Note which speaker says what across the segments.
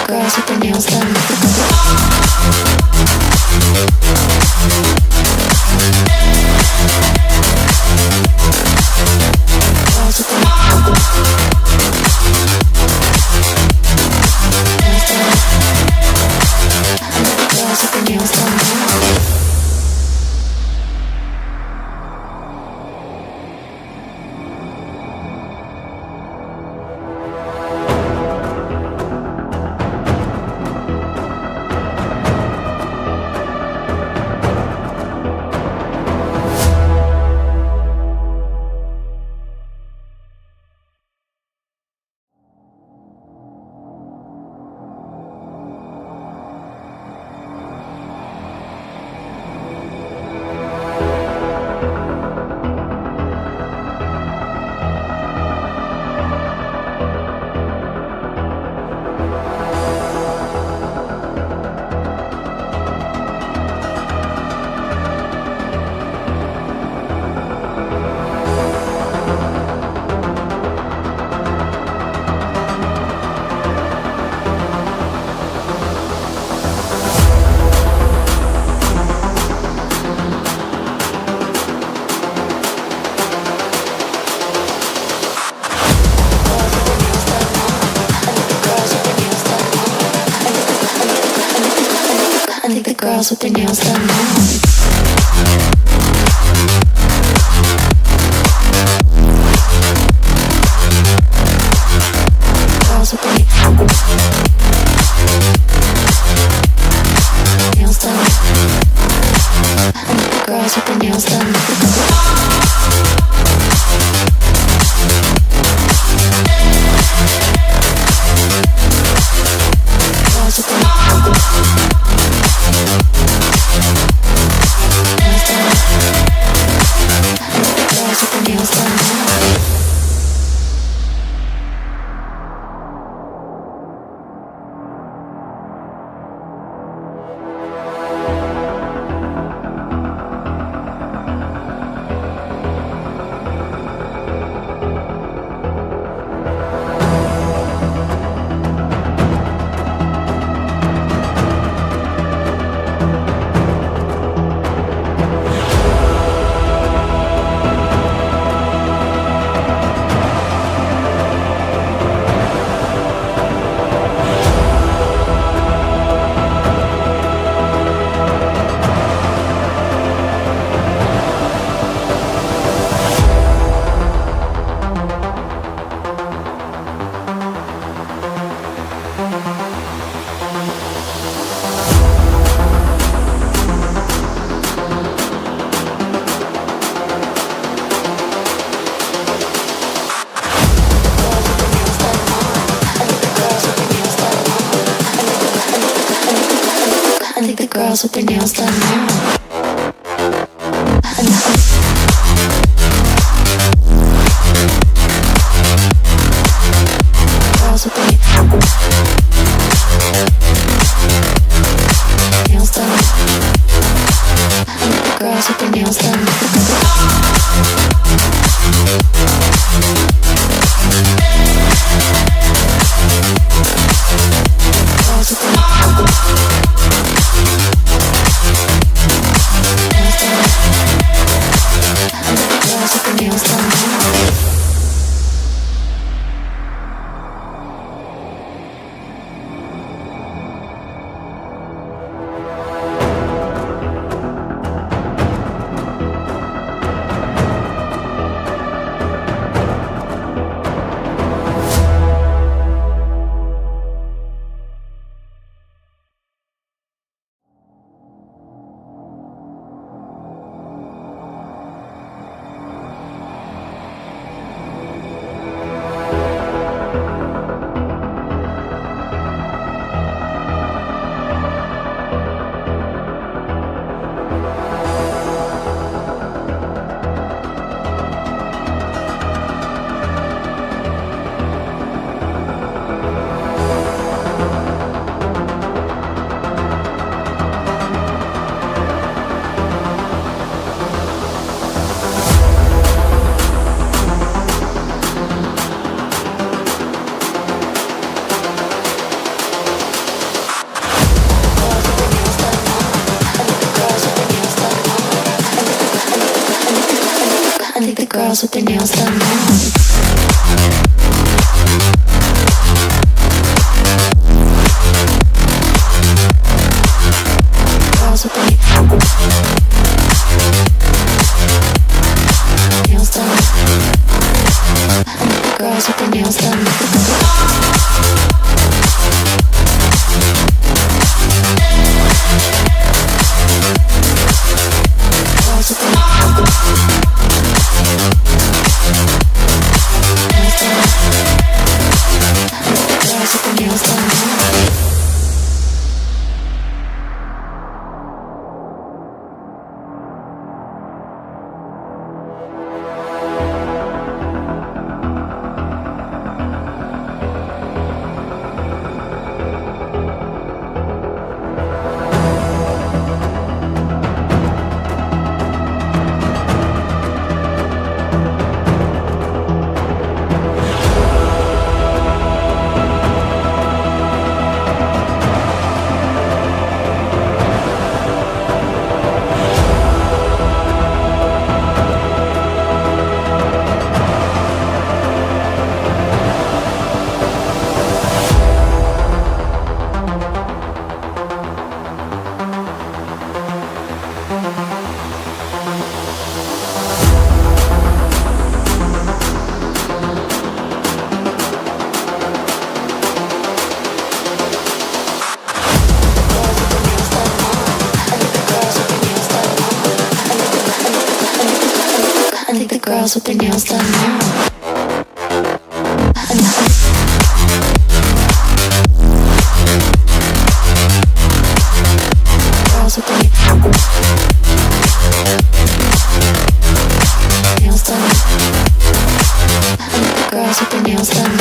Speaker 1: Girls with their nails done. Girls with their nails done. Girls with their nails done now. Girls with their nails done. Girls with their nails done. Girls with their nails done now. Girls with their nails done now. Girls with their nails done. Girls with their nails done. Girls with their girls with their nails done now. Girls with their nails done. Girls with their nails done.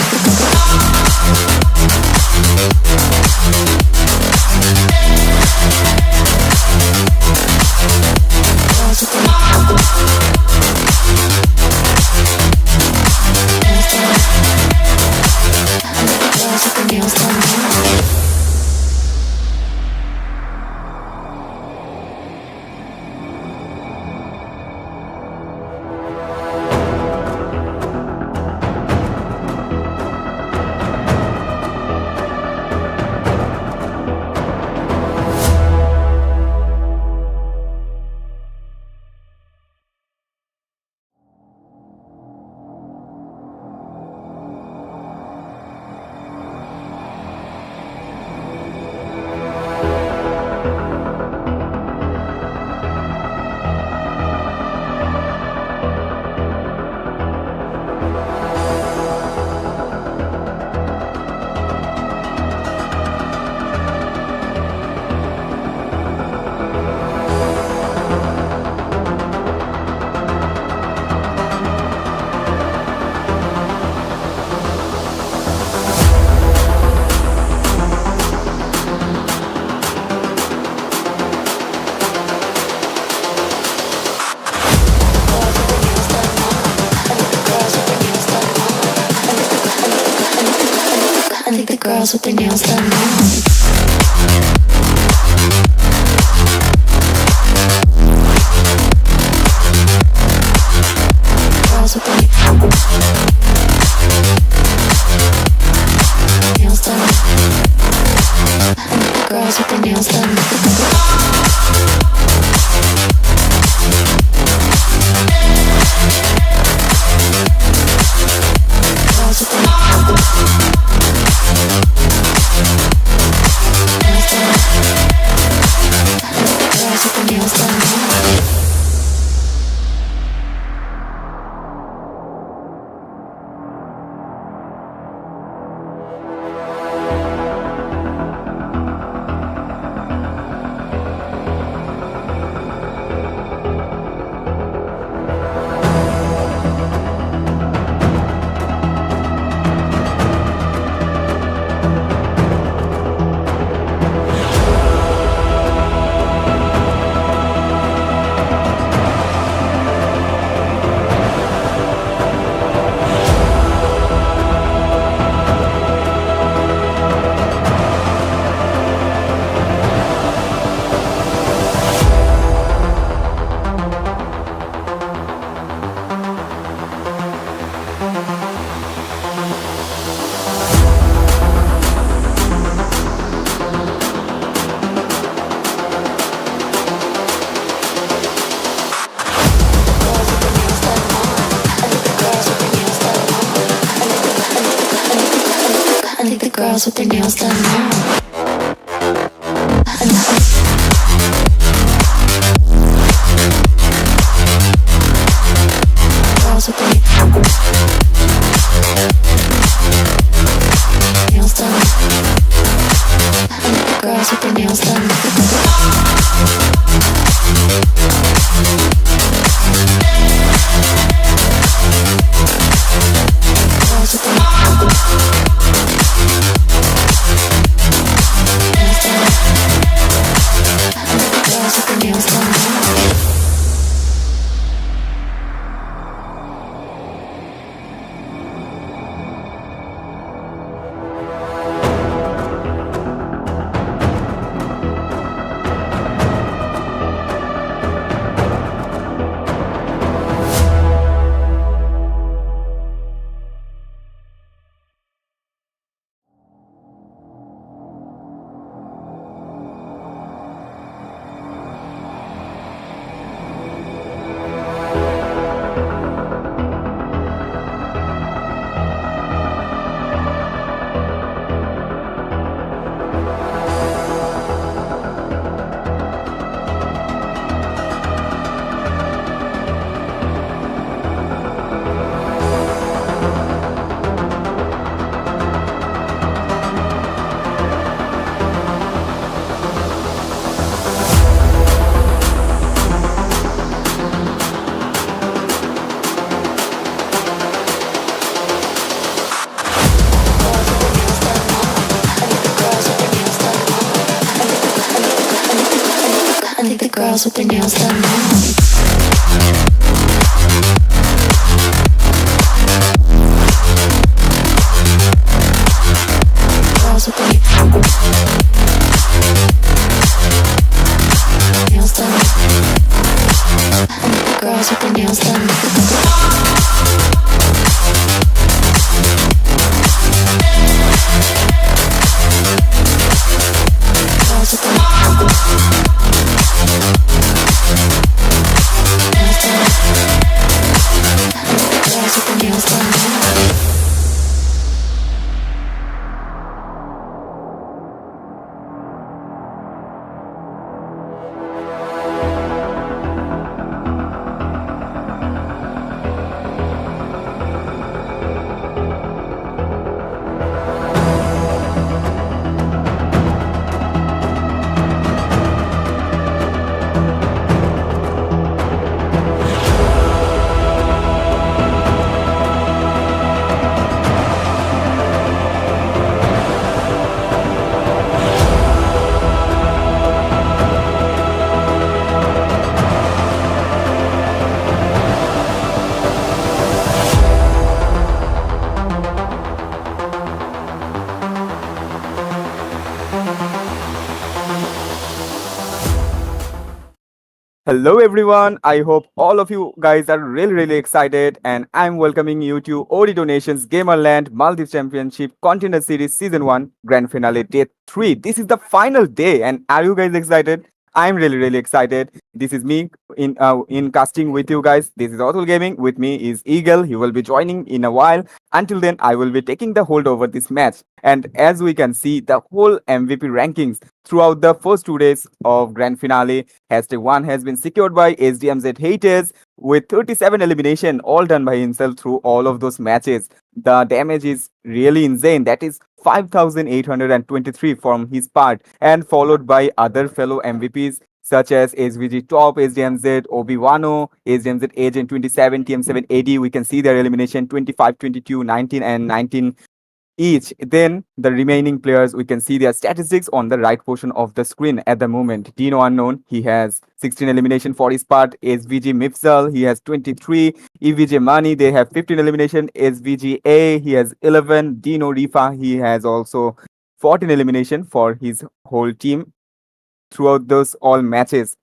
Speaker 1: Girls with their nails done now. Girls with their nails done. Girls with their nails done. Girls with their nails done. Girls with their nails done now. Girls with their nails done. Girls with their nails done. Girls with their nails done. girls with their nails done now. Girls with their nails done. Girls with their nails done. Girls with their nails done. Girls with their nails done.
Speaker 2: Hello everyone. I hope all of you guys are really excited and I'm welcoming you to Ooredoo Nations Gamerland Maldives Championship Contender Series Season 1 Grand Finale Day 3. This is the final day and are you guys excited? I'm really excited. This is me in casting with you guys. This is Autul Gaming. With me is Eagle. He will be joining in a while. Until then, I will be taking the hold over this match. And as we can see, the whole MVP rankings throughout the first 2 days of Grand Finale. Hashtag 1 has been secured by SDMZ Haters with 37 elimination, all done by himself through all of those matches. The damage is really insane. That is 5,823 from his part, and followed by other fellow MVPs such as SVG Top, SDMZ, Obi-Wano, SDMZ Agent 27, TM7 AD. We can see their elimination 25, 22, 19, and 19 each. Then the remaining players, we can see their statistics on the right portion of the screen at the moment. Dino Unknown, he has 16 elimination for his part. SVG Mifsal, he has 23. EVJ Money, they have 15 elimination. SVG A, he has 11. Dino Rifa, he has also 14 elimination for his whole team throughout those all matches.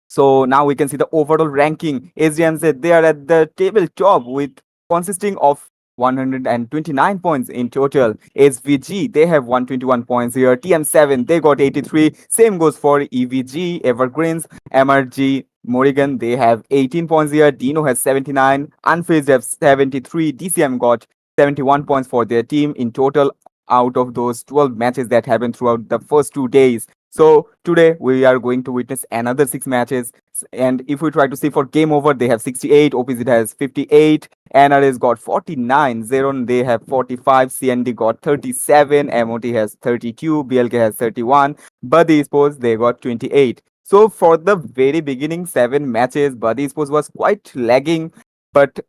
Speaker 2: So now we can see the overall ranking. ASEAN said they are at the table top with consisting of 129 points in total. SVG, they have 121 points here. TM7, they got 83. Same goes for EVG, Evergreens, MRG, Morrigan, they have 18 points here. Dino has 79. Unfazed have 73. DCM got 71 points for their team in total out of those 12 matches that happened throughout the first 2 days. So today we are going to witness another 6 matches. And if we try to see for game over, they have 68, Opposite has 58, NRS got 49, Zeron they have 45, CND got 37, MOT has 32, BLK has 31, Buddy Sports they got 28. So for the very beginning 7 matches, Buddy Sports was quite lagging, but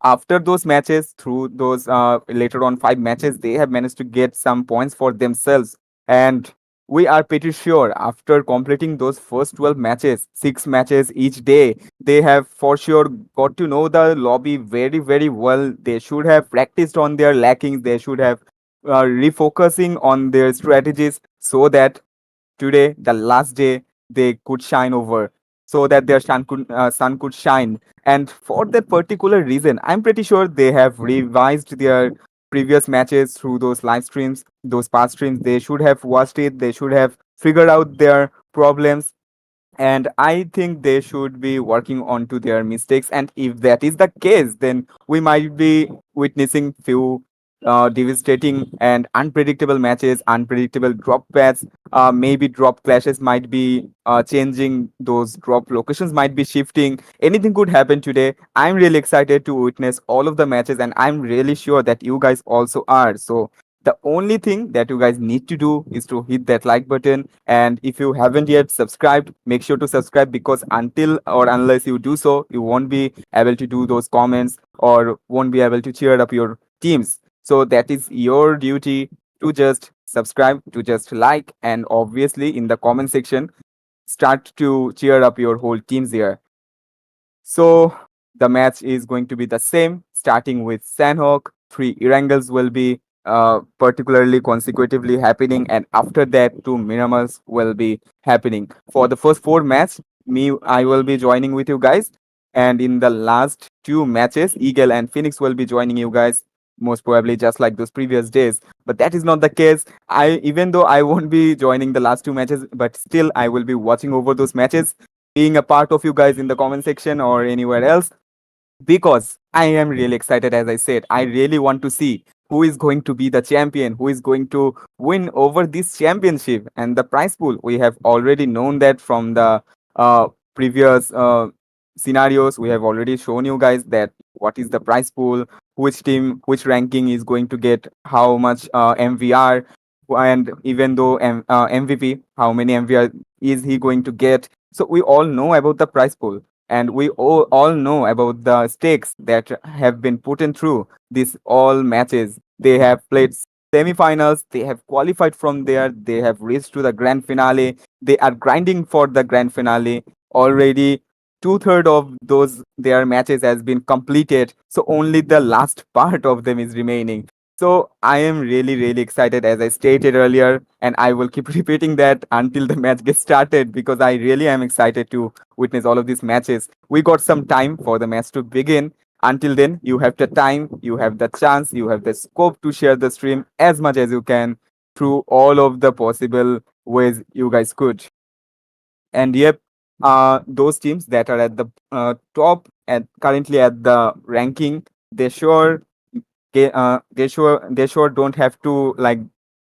Speaker 2: after those matches, through those later on 5 matches, they have managed to get some points for themselves. And we are pretty sure after completing those first 12 matches, 6 matches each day, they have for sure got to know the lobby very well. They should have practiced on their lackings. They should have refocusing on their strategies so that today, the last day, they could shine over so that their sun could shine. And for that particular reason, I'm pretty sure they have revised their previous matches through those live streams, those past streams. They should have watched it. They should have figured out their problems, and I think they should be working on to their mistakes. And if that is the case, then we might be witnessing few devastating and unpredictable matches, unpredictable drop paths. Maybe drop clashes might be changing, those drop locations might be shifting. Anything could happen today. I'm really excited to witness all of the matches, and I'm really sure that you guys also are. So the only thing that you guys need to do is to hit that like button, and if you haven't yet subscribed, make sure to subscribe, because until or unless you do so, you won't be able to do those comments or won't be able to cheer up your teams. So that is your duty, to just subscribe, to just like, and obviously in the comment section start to cheer up your whole teams here. So the match is going to be the same, starting with Sandhawk. Three Erangles will be particularly consecutively happening, and after that, two Miramars will be happening. For the first four match, I will be joining with you guys, and in the last two matches, Eagle and Phoenix will be joining you guys. Most probably just like those previous days, but that is not the case. Even though I won't be joining the last two matches, but still I will be watching over those matches, being a part of you guys in the comment section or anywhere else, because I am really excited. As I said, I really want to see who is going to be the champion, who is going to win over this championship. And the prize pool, we have already known that from the previous scenarios. We have already shown you guys that what is the prize pool, which team, which ranking is going to get how much MVR, and even though MVP, how many MVR is he going to get. So we all know about the prize pool, and we all know about the stakes that have been put in through these all matches. They have played semi-finals, they have qualified from there, they have reached to the grand finale, they are grinding for the grand finale already. Two-thirds of those their matches has been completed, so only the last part of them is remaining. So I am really, really excited, as I stated earlier, and I will keep repeating that until the match gets started, because I really am excited to witness all of these matches. We got some time for the match to begin. Until then, you have the time, you have the chance, you have the scope to share the stream as much as you can through all of the possible ways you guys could. And yep, those teams that are at the top and currently at the ranking, they sure they sure don't have to like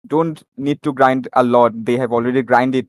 Speaker 2: don't need to grind a lot. They have already grinded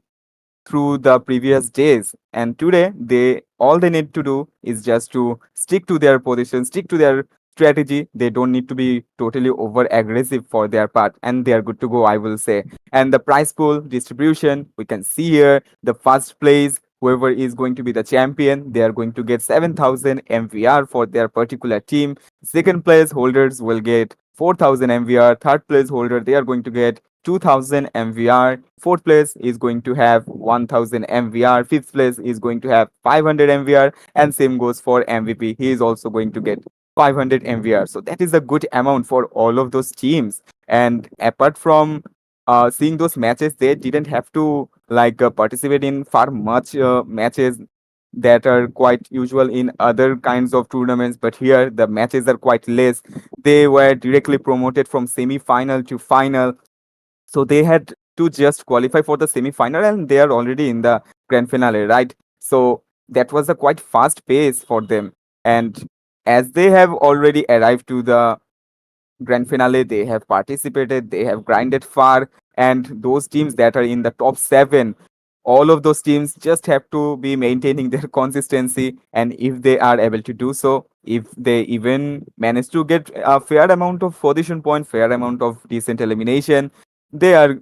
Speaker 2: through the previous days, and today they need to do is just to stick to their position, stick to their strategy. They don't need to be totally over aggressive for their part, and they are good to go, I will say. And the prize pool distribution, we can see here, the first place, whoever is going to be the champion, they are going to get 7,000 MVR for their particular team. Second place holders will get 4,000 MVR. Third place holder, they are going to get 2000 MVR. Fourth place is going to have 1000 MVR. Fifth place is going to have 500 MVR. And same goes for MVP. He is also going to get 500 MVR. So that is a good amount for all of those teams. And apart from seeing those matches, they didn't have to participate in far much matches that are quite usual in other kinds of tournaments, but here the matches are quite less. They were directly promoted from semi-final to final, so they had to just qualify for the semi-final and they are already in the grand finale, right? So that was a quite fast pace for them. And as they have already arrived to the grand finale, they have participated, they have grinded far, and those teams that are in the top seven, all of those teams just have to be maintaining their consistency. And if they are able to do so, if they even manage to get a fair amount of position point, fair amount of decent elimination, they are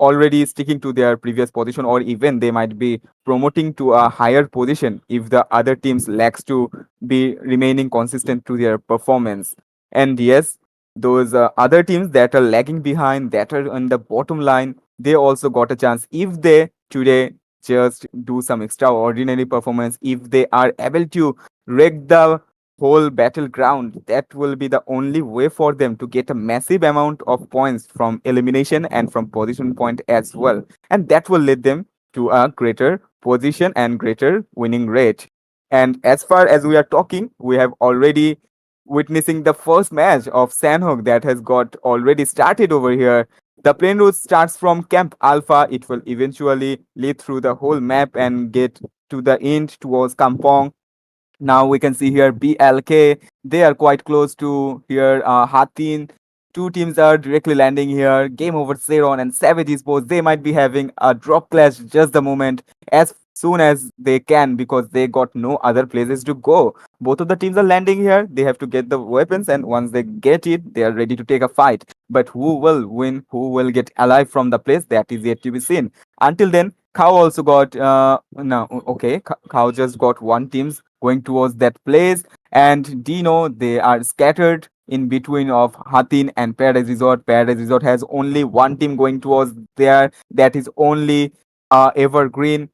Speaker 2: already sticking to their previous position, or even they might be promoting to a higher position if the other teams lacks to be remaining consistent to their performance. And yes, those other teams that are lagging behind, that are on the bottom line, they also got a chance if they today just do some extraordinary performance. If they are able to wreck the whole battleground, that will be the only way for them to get a massive amount of points from elimination and from position point as well. And that will lead them to a greater position and greater winning rate. And as far as we are talking, we have already witnessing the first match of Sandhog that has got already started over here. The plane route starts from Camp Alpha. It will eventually lead through the whole map and get to the end towards Kampong. Now we can see here BLK. They are quite close to here. Hatin. Two teams are directly landing here. Game over Zeron and Savage Esports. They might be having a drop clash just the moment as soon as they can, because they got no other places to go. Both of the teams are landing here. They have to get the weapons, and once they get it, they are ready to take a fight. But who will win? Who will get alive from the place? That is yet to be seen. Until then, Cow also got no, okay. Cow just got one team's going towards that place, and Dino, they are scattered in between of Hatin and Paradise Resort. Paradise Resort has only one team going towards there. That is only Evergreen.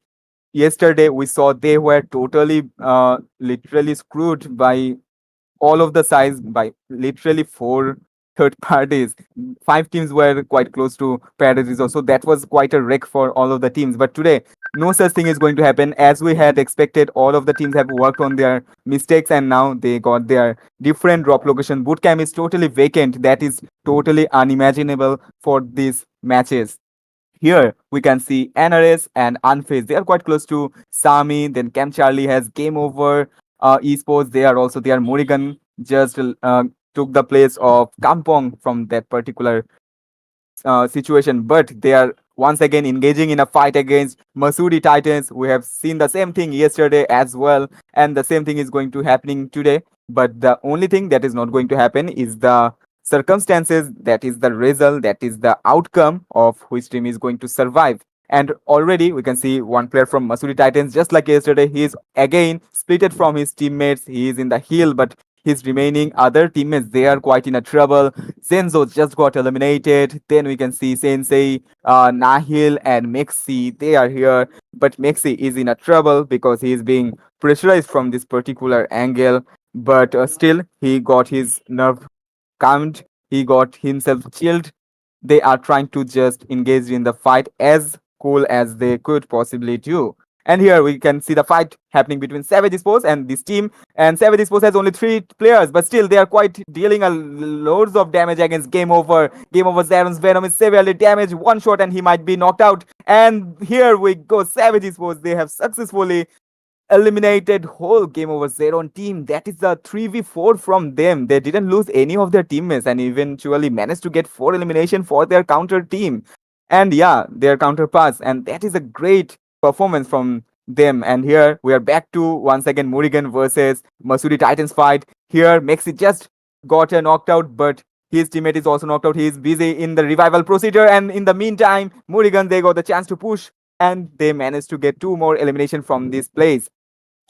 Speaker 2: yesterday we saw they were totally literally screwed by all of the size by literally four third parties. Five teams were quite close to parity, so that was quite a wreck for all of the teams. But today, no such thing is going to happen as we had expected. All of the teams have worked on their mistakes and now they got their different drop location. Bootcamp is totally vacant. That is totally unimaginable for these matches. Here we can see NRS and Unfazed. They are quite close to Sami. Then Cam Charlie has Game Over Esports. They are also there. Morrigan just took the place of Kampong from that particular situation, but they are once again engaging in a fight against Masudi Titans. We have seen the same thing yesterday as well, and the same thing is going to happening today. But the only thing that is not going to happen is the circumstances, that is the result, that is the outcome of which team is going to survive. And already we can see one player from Masudi Titans, just like yesterday, he is again splitted from his teammates. He is in the hill, but his remaining other teammates, they are quite in a trouble. Zenzo just got eliminated. Then we can see Sensei, Nahil, and Mexi. They are here, but Mexi is in a trouble because he is being pressurized from this particular angle. But still, he got his nerve calmed. He got himself chilled. They are trying to just engage in the fight as cool as they could possibly do. And here we can see the fight happening between Savage Sports and this team. And Savage Sports has only three players, but still they are quite dealing a loads of damage against Game Over. Game Over Zaron's Venom is severely damaged. One shot and he might be knocked out. And here we go. Savage Sports, they have successfully eliminated whole Game Over Zero team. That is the 3v4 from them. They didn't lose any of their teammates and eventually managed to get 4 elimination for their counter team. And yeah, their counterparts. And that is a great performance from them. And here we are back to once again Murugan versus Masudi Titans fight. Here Mexi just got a knocked out, but his teammate is also knocked out. He is busy in the revival procedure. And in the meantime, Murugan, they got the chance to push and they managed to get 2 more elimination from this place.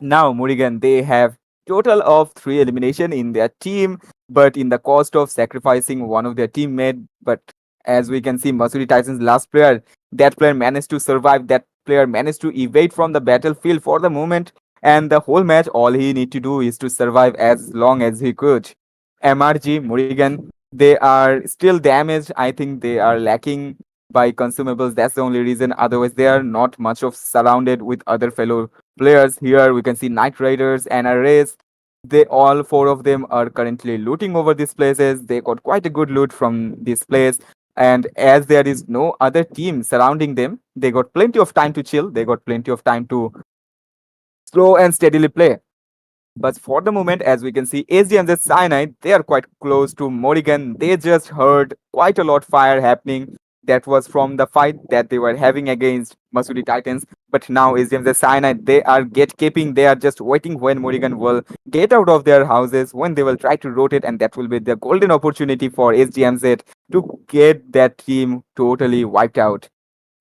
Speaker 2: Now, Murugan, they have total of 3 elimination in their team, but in the cost of sacrificing one of their teammate. But as we can see, Masudi Tyson's last player, that player managed to survive. That player managed to evade from the battlefield for the moment. And the whole match, all he need to do is to survive as long as he could. MRG, Murugan, they are still damaged. I think they are lacking by consumables. That's the only reason. Otherwise, they are not much of surrounded with other fellow players. Here we can see Night Riders and a race. They all 4 of them are currently looting over these places. They got quite a good loot from this place. And as there is no other team surrounding them, they got plenty of time to chill. They got plenty of time to slow and steadily play. But for the moment, as we can see, SD and the Cyanide, they are quite close to Morrigan. They just heard quite a lot fire happening. That was from the fight that they were having against Masudi Titans. But now SD and the Cyanide, they are gatekeeping. They are just waiting when Morrigan will get out of their houses, when they will try to rotate, and that will be the golden opportunity for SDMZ to get that team totally wiped out.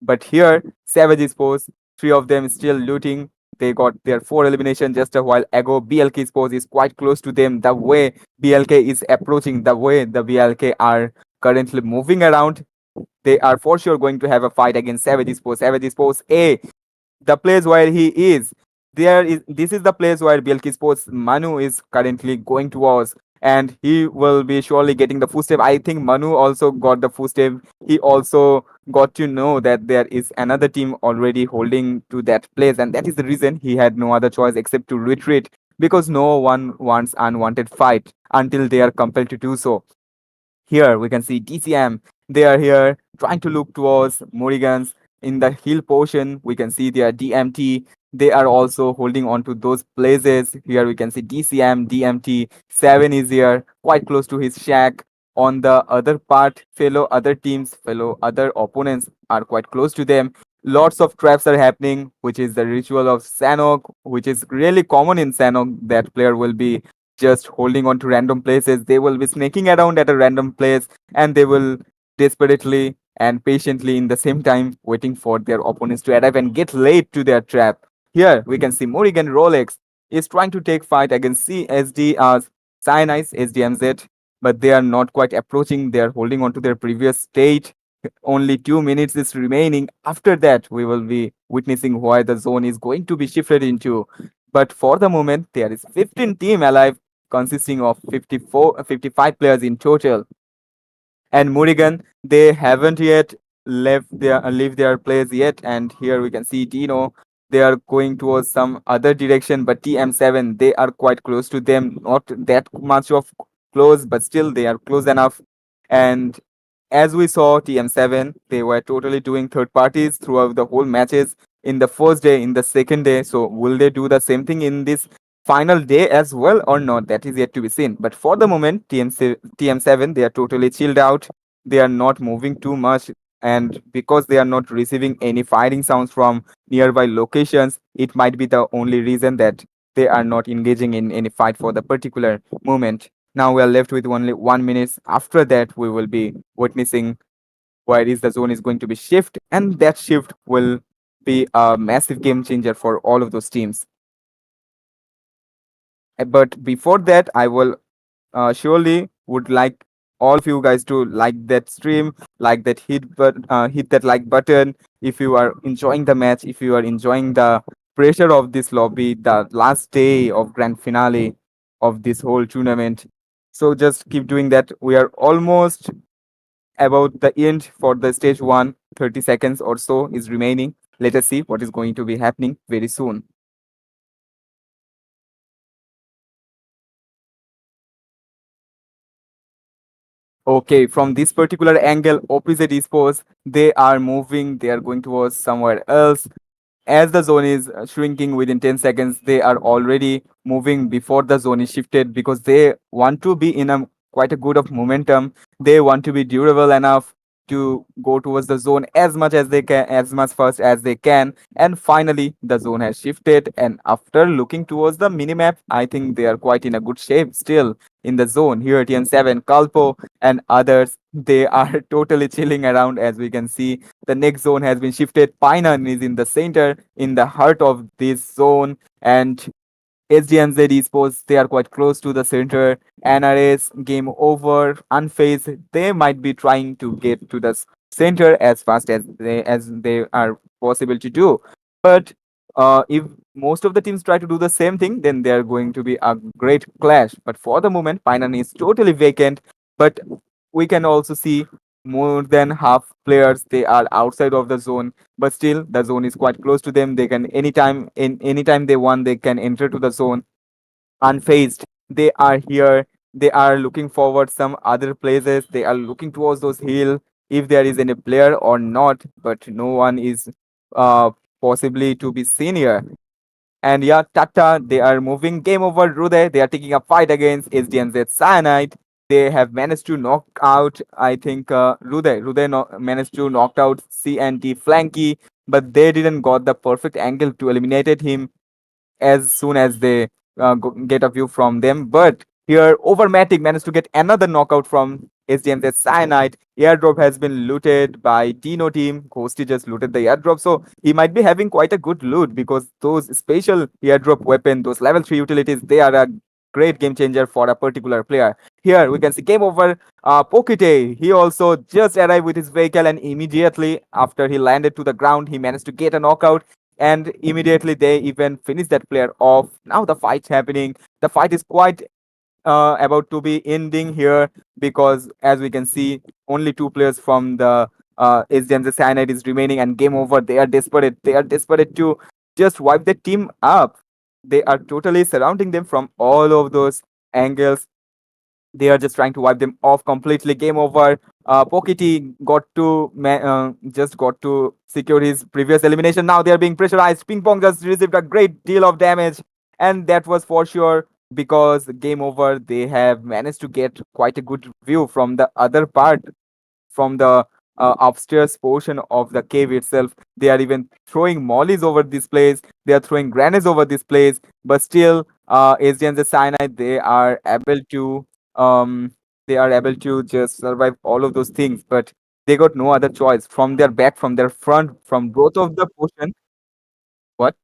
Speaker 2: But here, Savage Sports, 3 of them still looting. They got their 4 elimination just a while ago. BLK Sports is quite close to them. The way BLK is approaching, the way the BLK are currently moving around, they are for sure going to have a fight against Savage Sports. Savage Sports A, the place where he is, this is the place where BLK Sports Manu is currently going towards, and he will be surely getting the footstep. I think Manu also got the footstep. He also got to know that there is another team already holding to that place, and that is the reason he had no other choice except to retreat, because no one wants unwanted fight until they are compelled to do so. Here we can see DCM. They are here trying to look towards Morrigan's. In the hill portion, we can see their DMT. They are also holding on to those places. Here we can see DCM, DMT. 7 is here, quite close to his shack. On the other part, fellow other teams, fellow other opponents are quite close to them. Lots of traps are happening, which is the ritual of Sanok, which is really common in Sanok. That player will be just holding on to random places. They will be snaking around at a random place and they will desperately and patiently in the same time waiting for their opponents to arrive and get late to their trap. Here we can see Morrigan Rolex is trying to take fight against CSD as Cyanides SDMZ, but they are not quite approaching. They are holding on to their previous state. Only 2 minutes is remaining. After that, we will be witnessing where the zone is going to be shifted into. But for the moment, there is 15 team alive, consisting of 55 players in total. And Murigan, they haven't yet leave their place yet. And here we can see Dino. They are going towards some other direction, but TM7, they are quite close to them. Not that much of close, but still they are close enough. And as we saw, TM7, they were totally doing third parties throughout the whole matches in the first day, in the second day. So will they do the same thing in this final day as well or not? That is yet to be seen. But for the moment, TM7, they are totally chilled out. They are not moving too much. And because they are not receiving any firing sounds from nearby locations, it might be the only reason that they are not engaging in any fight for the particular moment. Now we are left with only 1 minute. After that, we will be witnessing where is the zone is going to be shift, and that shift will be a massive game changer for all of those teams. But before that, I will surely would like all of you guys to like that stream, like that hit that like button if you are enjoying the match, if you are enjoying the pressure of this lobby, the last day of grand finale of this whole tournament. So just keep doing that. We are almost about the end for the stage one. 30 seconds or so is remaining. Let us see what is going to be happening very soon. Okay, from this particular angle, opposite esports, they are moving, they are going towards somewhere else. As the zone is shrinking within 10 seconds, they are already moving before the zone is shifted because they want to be in a quite a good of momentum. They want to be durable enough to go towards the zone as much as they can, as much fast as they can. And finally, the zone has shifted. And after looking towards the minimap, I think they are quite in a good shape still in the zone. Here, TN7, Kalpo, and others, they are totally chilling around as we can see. The next zone has been shifted. Painan is in the center, in the heart of this zone, and SDNZ Esports, they are quite close to the center. NRS, game over, unfazed. They might be trying to get to the center as fast as they are possible to do. But if most of the teams try to do the same thing, then they are going to be a great clash. But for the moment, Painan is totally vacant. But we can also see more than half players they are outside of the zone, but still the zone is quite close to them. They can anytime they want, they can enter to the zone unfazed. They are here, they are looking forward some other places, they are looking towards those hill if there is any player or not, but no one is uh possibly to be seen here. And yeah, Tata, they are moving. Game over, Rude. They are taking a fight against SDNZ Cyanide. They have managed to knock out, I think, Rude. Managed to knock out CNT Flanky, but they didn't got the perfect angle to eliminate him as soon as they get a view from them. But here, Overmatic managed to get another knockout from SDMZ Cyanide. Airdrop has been looted by Dino team. Ghosty just looted the airdrop. So he might be having quite a good loot because those special airdrop weapon, those level 3 utilities, they are a great game changer for a particular player. Here we can see game over. Pokite, he also just arrived with his vehicle and immediately after he landed to the ground, he managed to get a knockout and immediately they even finish that player off. Now the fight's happening. The fight is quite about to be ending here because as we can see, only two players from the SDMZ Cyanide is remaining and game over. They are desperate. They are desperate to just wipe the team up. They are totally surrounding them from all of those angles. They are just trying to wipe them off completely. Game over. Pokiti just got to secure his previous elimination. Now they are being pressurized. Ping Pong just received a great deal of damage, and that was for sure because game over. They have managed to get quite a good view from the other part, from the upstairs portion of the cave itself. They are even throwing mollies over this place. They are throwing grenades over this place. But still, SDNZ Cyanide, um they are able to just survive all of those things. But they got no other choice. From their back, from their front, from both of the portion. What?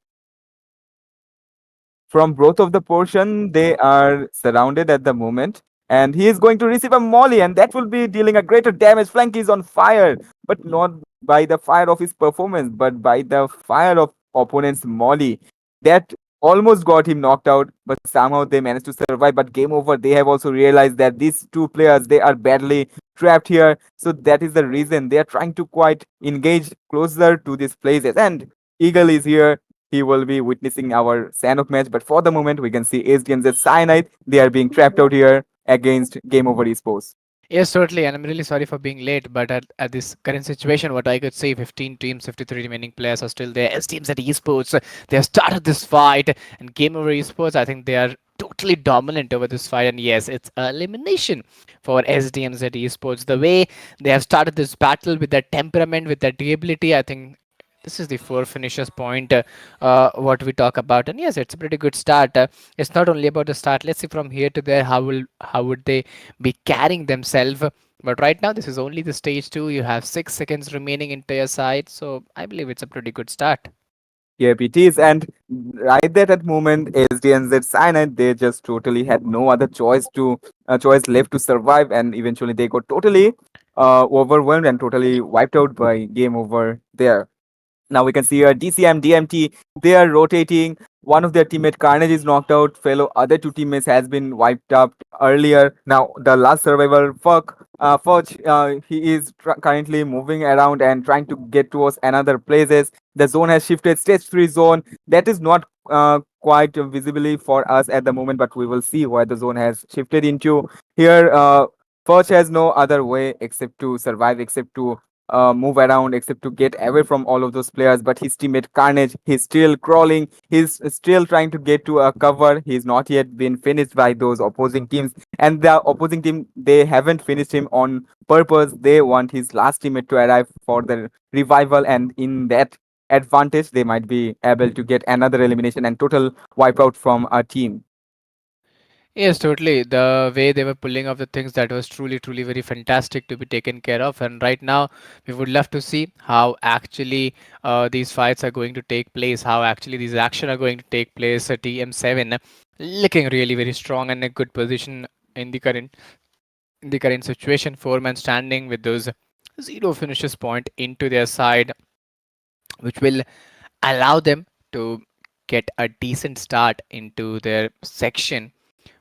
Speaker 2: From both of the portion, they are surrounded at the moment, and he is going to receive a molly, and that will be dealing a greater damage. Flank is on fire, but not by the fire of his performance, but by the fire of opponent's molly. That almost got him knocked out, but somehow they managed to survive. But game over. They have also realized that these two players, they are badly trapped here, so that is the reason they are trying to quite engage closer to these places. And Eagle is here. He will be witnessing our Sanok match, but for the moment, we can see SDMZ Cyanide. They are being trapped out here against Game Over Esports.
Speaker 3: Yes, totally. And I'm really sorry for being late, but at this current situation, what I could say, 15 teams, 53 remaining players are still there. As teams at esports, they have started this fight, and Game Over Esports, I think they are totally dominant over this fight. And yes, it's elimination for SDMs at esports. The way they have started this battle with their temperament, with their durability, I think this is the four finishers point what we talk about. And yes, it's a pretty good start. It's not only about the start. Let's see from here to there how would they be carrying themselves. But right now, this is only the stage 2. You have 6 seconds remaining into your side, so I believe it's a pretty good start.
Speaker 2: Yep, it is. And right there at moment, SDNZ Cyanide, they just totally had no other choice left to survive, and eventually they got totally overwhelmed and totally wiped out by Game Over there. Now we can see here DCM, DMT, they are rotating. One of their teammate Carnage is knocked out. Fellow other two teammates has been wiped up earlier. Now the last survivor, Fudge, he is currently moving around and trying to get towards another places. The zone has shifted, stage 3 zone. That is not quite visibly for us at the moment, but we will see where the zone has shifted into. Here, Fudge has no other way except to survive, except to move around, except to get away from all of those players. But his teammate Carnage, he's still crawling. He's still trying to get to a cover. He's not yet been finished by those opposing teams. And the opposing team, they haven't finished him on purpose. They want his last teammate to arrive for the revival. And in that advantage, they might be able to get another elimination and total wipeout from a team.
Speaker 3: Yes, totally. The way they were pulling off the things, that was truly, truly very fantastic to be taken care of. And right now, we would love to see how actually these fights are going to take place, how actually these action are going to take place. TM7 looking really very strong and a good position in the current situation. Four-man standing with those zero finishes point into their side, which will allow them to get a decent start into their section.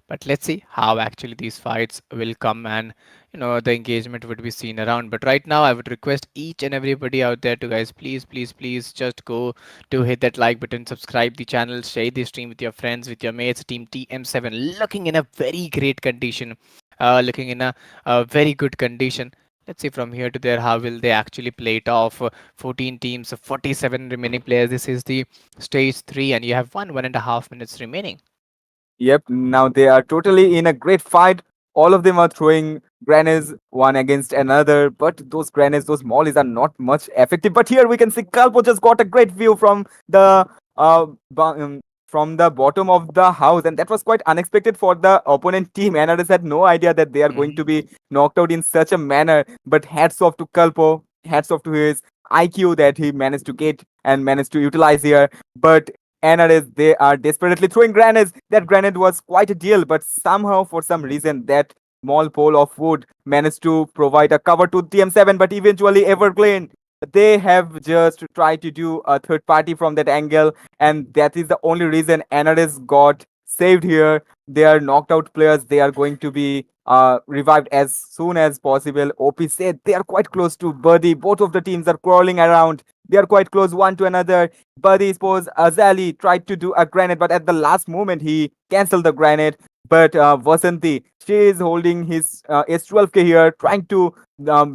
Speaker 3: But let's see how actually these fights will come, and the engagement would be seen around. But right now, I would request each and everybody out there to, guys, please, please, please just go to hit that like button, subscribe the channel, share the stream with your friends, with your mates. Team TM7 looking in a very great condition, looking in a very good condition. Let's see from here to there how will they actually play it off. 14 teams, 47 remaining players. This is the stage 3, and you have 1.5 minutes remaining.
Speaker 2: Yep, now they are totally in a great fight. All of them are throwing grenades one against another, but those grenades, those mollies are not much effective. But here we can see Kalpo just got a great view from the from the bottom of the house, and that was quite unexpected for the opponent team. NRS had no idea that they are going to
Speaker 3: Mhm.
Speaker 2: be knocked out in such a manner. But hats off to Kalpo, hats off to his IQ that he managed to get and managed to utilize here. But NRS, they are desperately throwing grenades. That grenade was quite a deal, but somehow, for some reason, that small pole of wood managed to provide a cover to TM7. But eventually, Evergreen, they have just tried to do a third party from that angle, and that is the only reason NRS got saved here. They are knocked out players. They are going to be revived as soon as possible. OP said they are quite close to Birdie. Both of the teams are crawling around. They are quite close one to another. Buddy suppose Azali tried to do a grenade, but at the last moment he cancelled the grenade. But Vasanti, she is holding his S12K here, trying to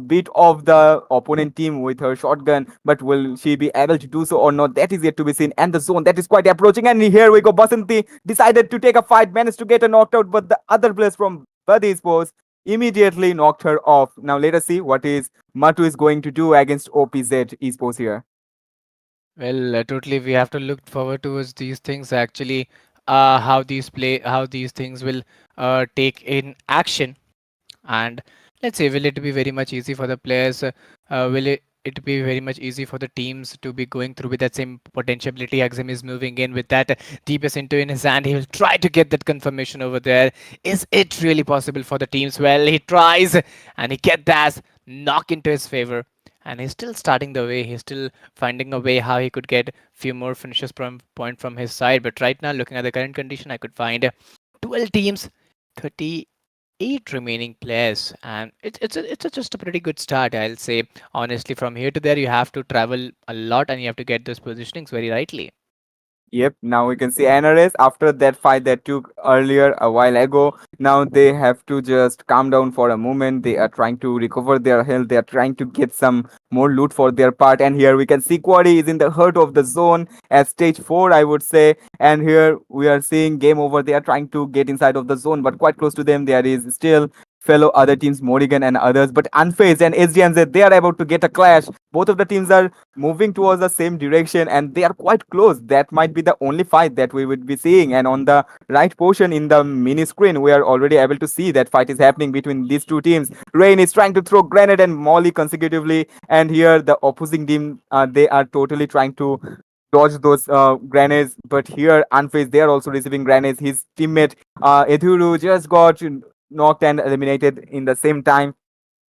Speaker 2: beat off the opponent team with her shotgun. But will she be able to do so or not? That is yet to be seen. And the zone that is quite approaching. And here we go. Vasanti decided to take a fight, managed to get a knocked out, but the other players from Buddy suppose immediately knocked her off. Now let us see what is Matu is going to do against OPZ esports here.
Speaker 3: Well, totally. We have to look forward towards these things actually. How these things will take in action, and let's say, will it be very much easy for the players? Will it be very much easy for the teams to be going through with that same potentiality. Axim is moving in with that DPS into in his hand. He will try to get that confirmation over there. Is it really possible for the teams? Well, he tries and he get that knock into his favor. And he's still starting the way. He's still finding a way how he could get few more finishes from point from his side. But right now, looking at the current condition, I could find 12 teams, 38 remaining players, and just a pretty good start, I'll say. Honestly, from here to there, you have to travel a lot and you have to get those positionings very rightly.
Speaker 2: Yep, now we can see NRS after that fight that took earlier a while ago. Now they have to just calm down for a moment. They are trying to recover their health. They are trying to get some more loot for their part. And here we can see Quadi is in the heart of the zone at stage 4, I would say. And here we are seeing game over. They are trying to get inside of the zone, but quite close to them, there is still fellow other teams, Morrigan and others. But Unfazed and SDMZ, they are about to get a clash. Both of the teams are moving towards the same direction and they are quite close. That might be the only fight that we would be seeing. And on the right portion in the mini screen, we are already able to see that fight is happening between these two teams. Rain is trying to throw grenade and molly consecutively, and here the opposing team, they are totally trying to dodge those grenades. But here Unfazed, they are also receiving grenades. His teammate Ethuru just got knocked and eliminated in the same time.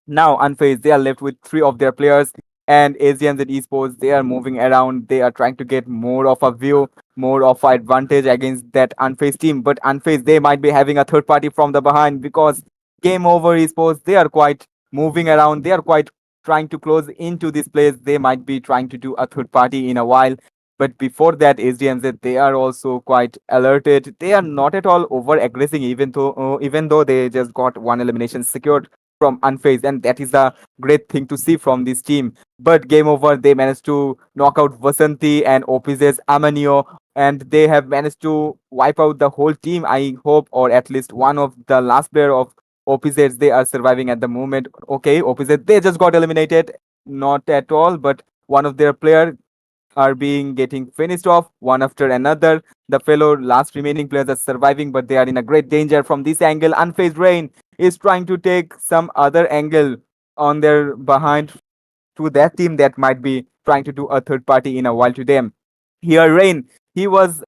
Speaker 2: Now, Unfazed, they are left with three of their players, and Asians and esports, they are moving around. They are trying to get more of a view, more of an advantage against that Unfazed team. But Unfazed, they might be having a third party from the behind because Game Over esports, they are quite moving around. They are quite trying to close into this place. They might be trying to do a third party in a while. But before that, SDMZ, they are also quite alerted. They are not at all over aggressing, even though they just got one elimination secured from Unfazed, and that is a great thing to see from this team. But game over, they managed to knock out Vasanti and OPZ's Amanio, and they have managed to wipe out the whole team, I hope, or at least one of the last player of OPZs. They are surviving at the moment. Okay, OPZ, they just got eliminated. Not at all, but one of their player are being getting finished off one after another. The fellow last remaining players are surviving, but they are in a great danger from this angle. Unfazed Rain is trying to take some other angle on their behind to that team that might be trying to do a third party in a while to them. Here, Rain, he was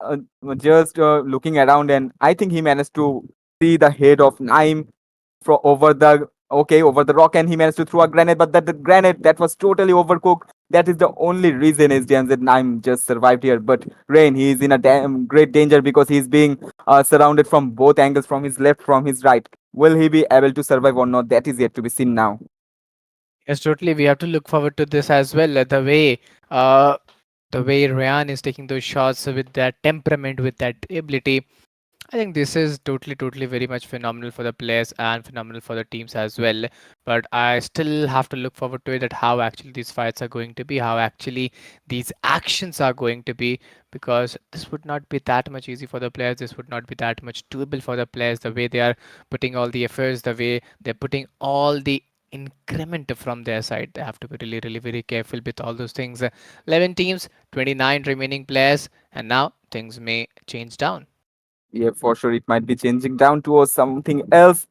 Speaker 2: just looking around, and I think he managed to see the head of Naim over the rock, and he managed to throw a grenade, but that the grenade that was totally overcooked. That is the only reason SDMZ Naim just survived here. But Rain, he is in a damn great danger because he's being surrounded from both angles, from his left, from his right. Will he be able to survive or not? That is yet to be seen now.
Speaker 3: Yes, totally. We have to look forward to this as well. Uh, the way Ryan is taking those shots with that temperament, with that ability, I think this is totally very much phenomenal for the players and phenomenal for the teams as well. But I still have to look forward to it that how actually these fights are going to be, how actually these actions are going to be, because this would not be that much easy for the players. This would not be that much doable for the players. The way they are putting all the efforts, the way they're putting all the increment from their side, they have to be really very careful with all those things. 11 teams, 29 remaining players, and now things may change down.
Speaker 2: Yeah, for sure, it might be changing down towards something else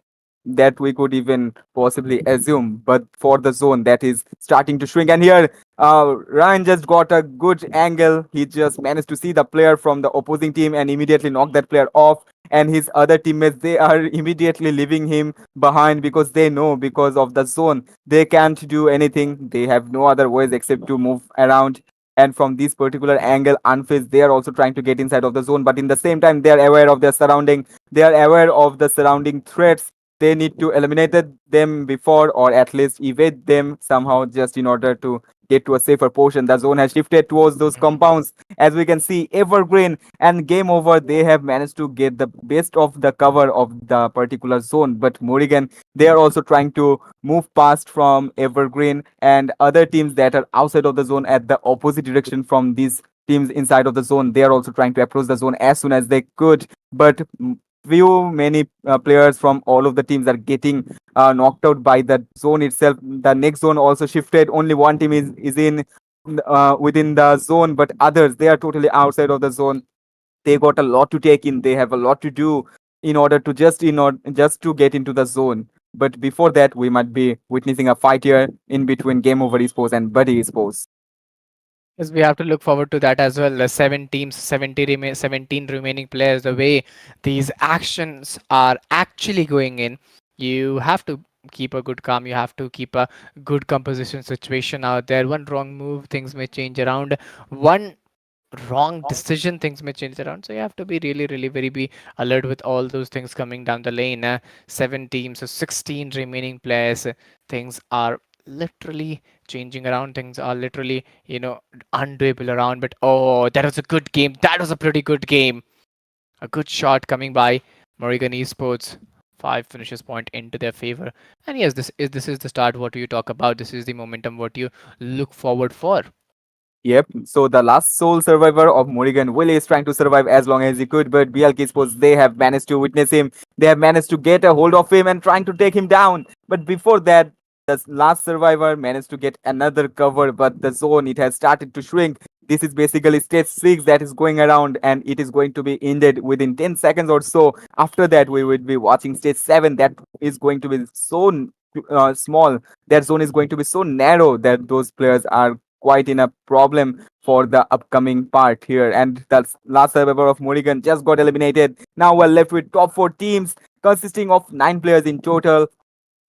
Speaker 2: that we could even possibly assume. But for the zone, that is starting to shrink. And here, Ryan just got a good angle. He just managed to see the player from the opposing team and immediately knock that player off. And his other teammates, they are immediately leaving him behind because they know because of the zone, they can't do anything. They have no other ways except to move around. And from this particular angle, Unfazed, they are also trying to get inside of the zone, but in the same time, they are aware of their surrounding. They are aware of the surrounding threats. They need to eliminate them before, or at least evade them somehow, just in order to get to a safer portion. The zone has shifted towards those compounds. As we can see, Evergreen and Game Over, they have managed to get the best of the cover of the particular zone. But Morrigan, they are also trying to move past from Evergreen and other teams that are outside of the zone at the opposite direction from these teams inside of the zone. They are also trying to approach the zone as soon as they could. But many players from all of the teams are getting knocked out by the zone itself. The next zone also shifted. Only one team is in within the zone, but others, they are totally outside of the zone. They got a lot to take in. They have a lot to do in order to just to get into the zone. But before that, we might be witnessing a fight here in between Game Over Esports and Buddy Esports.
Speaker 3: Yes, we have to look forward to that as well. The 7 teams, 17 remaining players, the way these actions are actually going in, you have to keep a good calm. You have to keep a good composition situation out there. One wrong move, things may change around. One wrong decision, things may change around. So you have to be really, really very be alert with all those things coming down the lane. 7 teams, so 16 remaining players. Things are literally changing around. Things are literally, undoable around. But oh, that was a good game. That was a pretty good game. A good shot coming by Morrigan Esports. 5 finishes point into their favor. And yes, this is the start. What you talk about. This is the momentum. What you look forward for.
Speaker 2: Yep. So the last sole survivor of Morrigan Will is trying to survive as long as he could, but BLK Sports, they have managed to witness him. They have managed to get a hold of him and trying to take him down. But before that, the last survivor managed to get another cover, but the zone, it has started to shrink. This is basically stage 6 that is going around, and it is going to be ended within 10 seconds or so. After that, we would be watching stage 7 that is going to be so small. That zone is going to be so narrow that those players are quite in a problem for the upcoming part here. And the last survivor of Morrigan just got eliminated. Now we're left with top 4 teams consisting of 9 players in total.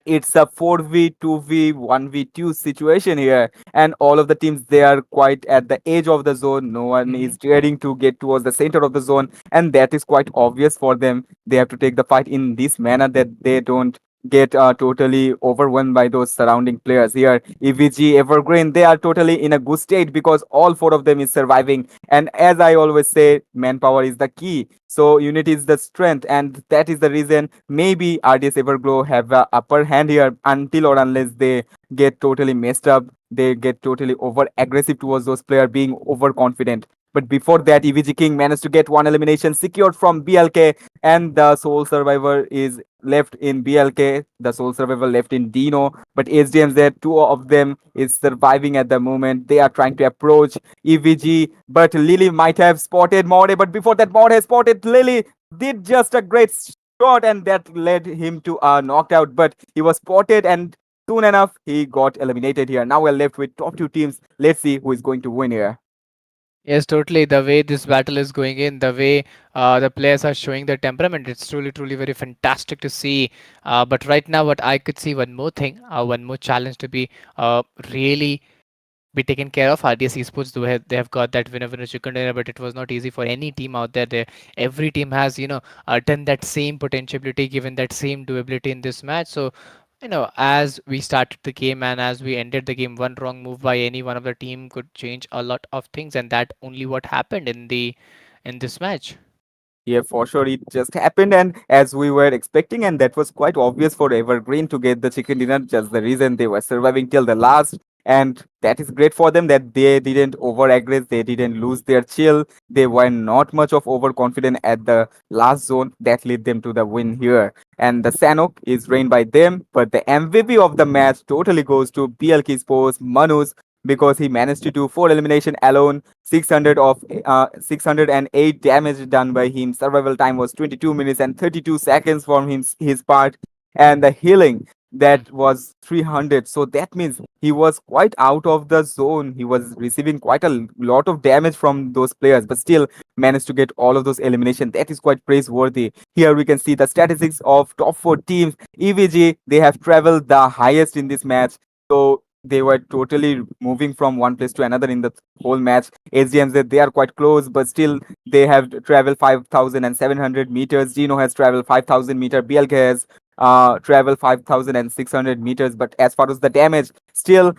Speaker 2: It's a 4v2v 1v2 situation here, and all of the teams, they are quite at the edge of the zone. No one
Speaker 3: Mm-hmm.
Speaker 2: is daring to get towards the center of the zone, and that is quite obvious for them. They have to take the fight in this manner that they don't get totally overwhelmed by those surrounding players here. EVG, Evergreen, they are totally in a good state because all 4 of them is surviving, and as I always say, manpower is the key. So unity is the strength, and that is the reason maybe RDS Everglow have a upper hand here until or unless they get totally messed up. They get totally over aggressive towards those players being overconfident. But before that, EVG King managed to get one elimination secured from BLK, and the sole survivor is left in BLK. The sole survivor left in Dino, but SDMZ, 2 of them is surviving at the moment. They are trying to approach EVG, but Lily might have spotted Morde. But before that, Morde has spotted Lily, did just a great shot, and that led him to a knockout. But he was spotted, and soon enough, he got eliminated here. Now we're left with top 2 teams. Let's see who is going to win here.
Speaker 3: Yes, totally. The way this battle is going in, the way the players are showing their temperament, it's truly, truly very fantastic to see. But right now, what I could see one more thing, one more challenge to really be taken care of. RDS Esports, they have got that winner chicken dinner, but it was not easy for any team out there. Every team has, done that same potentiality, given that same doability in this match. So, as we started the game and as we ended the game, one wrong move by any one of the team could change a lot of things, and that only what happened in this match.
Speaker 2: Yeah, for sure. It just happened, and as we were expecting, and that was quite obvious for Evergreen to get the chicken dinner. Just the reason they were surviving till the last, and that is great for them that they didn't over aggress, they didn't lose their chill, they were not much of overconfident at the last zone. That led them to the win here. And the Sanok is reigned by them, but the MVP of the match totally goes to BLK Sports Manus because he managed to do 4 elimination alone. 608 damage done by him. Survival time was 22 minutes and 32 seconds from his part, and the healing, that was 300. So that means he was quite out of the zone. He was receiving quite a lot of damage from those players, but still managed to get all of those elimination. That is quite praiseworthy. Here we can see the statistics of top 4 teams. EVG, they have traveled the highest in this match. So they were totally moving from one place to another in the whole match. SDMZ, they are quite close, but still they have traveled 5,700 meters. Gino has traveled 5,000 meter. BLK has traveled 5,600 meters. But as far as the damage, still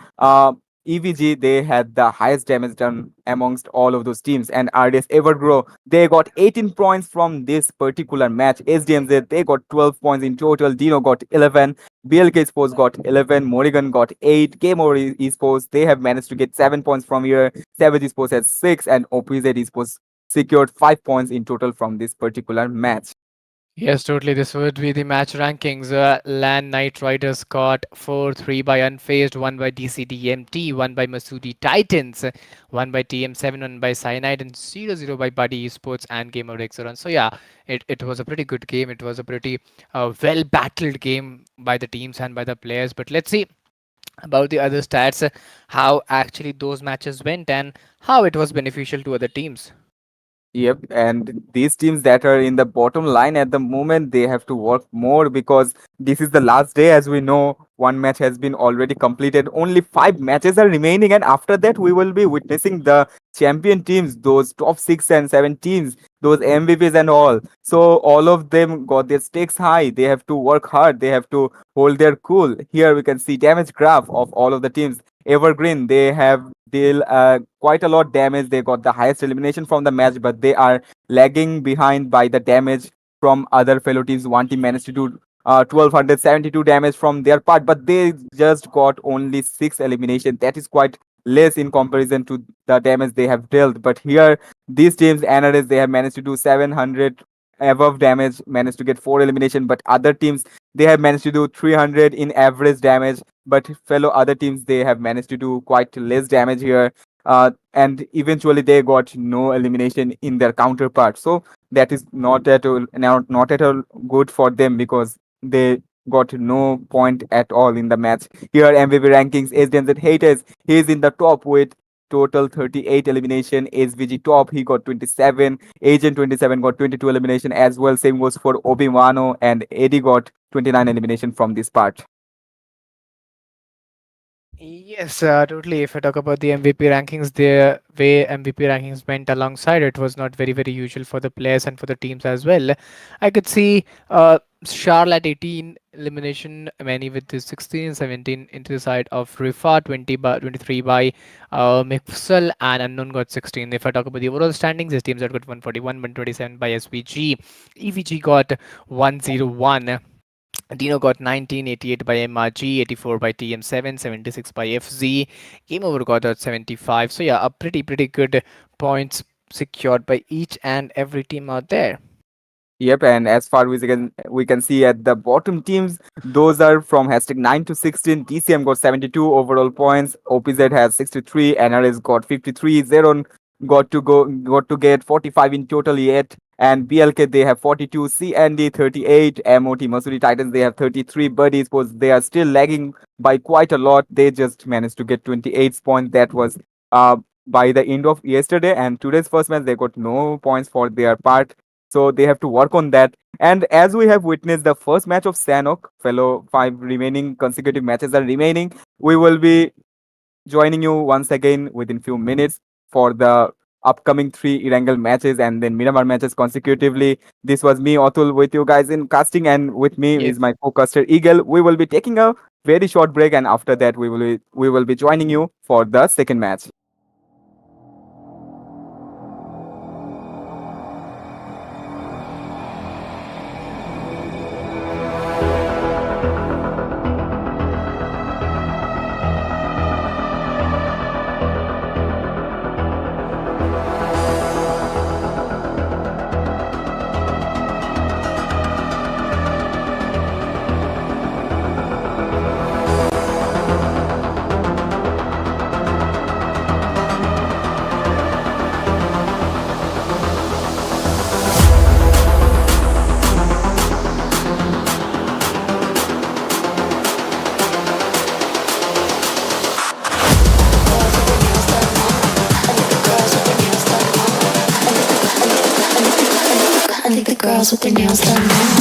Speaker 2: EVG, they had the highest damage done amongst all of those teams. And RDS Evergrow, they got 18 points from this particular match. SDMZ, they got 12 points in total. Dino got 11. BLK Sports got 11. Morrigan got 8. Game Over Esports, they have managed to get 7 points from here. Savage Esports has 6. And OPZ Esports secured 5 points in total from this particular match.
Speaker 3: Yes, totally. This would be the match rankings. Land Knight Riders got 4-3 by Unfazed, 1 by DCDMT, 1 by Masudi Titans, 1 by TM7, 1 by Cyanide, and 0-0 by Buddy Esports and Gamer Rexoran. So, yeah, it was a pretty good game. It was a pretty well battled game by the teams and by the players. But let's see about the other stats, how actually those matches went and how it was beneficial to other teams.
Speaker 2: Yep, and these teams that are in the bottom line at the moment, they have to work more because this is the last day. As we know, one match has been already completed. Only 5 matches are remaining, and after that, we will be witnessing the champion teams, those top 6 and 7 teams, those MVPs and all. So all of them got their stakes high. They have to work hard. They have to hold their cool. Here we can see damage graph of all of the teams. Evergreen, they have deal quite a lot damage. They got the highest elimination from the match, but they are lagging behind by the damage from other fellow teams. One team managed to do 1272 damage from their part, but they just got only 6 elimination. That is quite less in comparison to the damage they have dealt. But here, these teams, NRS, they have managed to do 700 above damage, managed to get 4 elimination, but other teams, they have managed to do 300 in average damage, but fellow other teams, they have managed to do quite less damage here, and eventually they got no elimination in their counterpart. So that is not at all good for them because they got no point at all in the match. Here MVP rankings, SDMZ haters, he is in the top with total 38 elimination. SVG top, he got 27. Agent 27 got 22 elimination as well. Same goes for Obi-Wano, and Eddie got 29 elimination from this part.
Speaker 3: Yes, totally. If I talk about the MVP rankings, the way MVP rankings went alongside it was not very, very usual for the players and for the teams as well. I could see Charl at 18 elimination, Manny with the 16, 17 into the side of Rifa, 20 by 23 by Mixel, and Unknown got 16. If I talk about the overall standings, his teams have got 141, 127 by SVG. EVG got 101. Dino got 1988 by MRG, 84 by TM7, 76 by FZ. Game Over got at 75. So yeah, a pretty good points secured by each and every team out there.
Speaker 2: Yep, and as far as we can see at the bottom teams, those are from hashtag 9 to 16. TCM got 72 overall points. OPZ has 63. NRS got 53. Zeron got to get 45 in total yet. And BLK, they have 42. CND 38. MOT Masuri Titans, they have 33. Buddy Sports, they are still lagging by quite a lot. They just managed to get 28 points. That was uh by the end of yesterday, and today's first match they got no points for their part, so they have to work on that. And as we have witnessed the first match of Sanok, fellow 5 remaining consecutive matches are remaining. We will be joining you once again within few minutes for the upcoming 3 Erangel matches and then Miramar matches consecutively. This was me, Atul, with you guys in casting, and with me
Speaker 3: Yes.
Speaker 2: is my co-caster Eagle. We will be taking a very short break, and after that we will be joining you for the second match.
Speaker 1: I think the girls with their nails done now.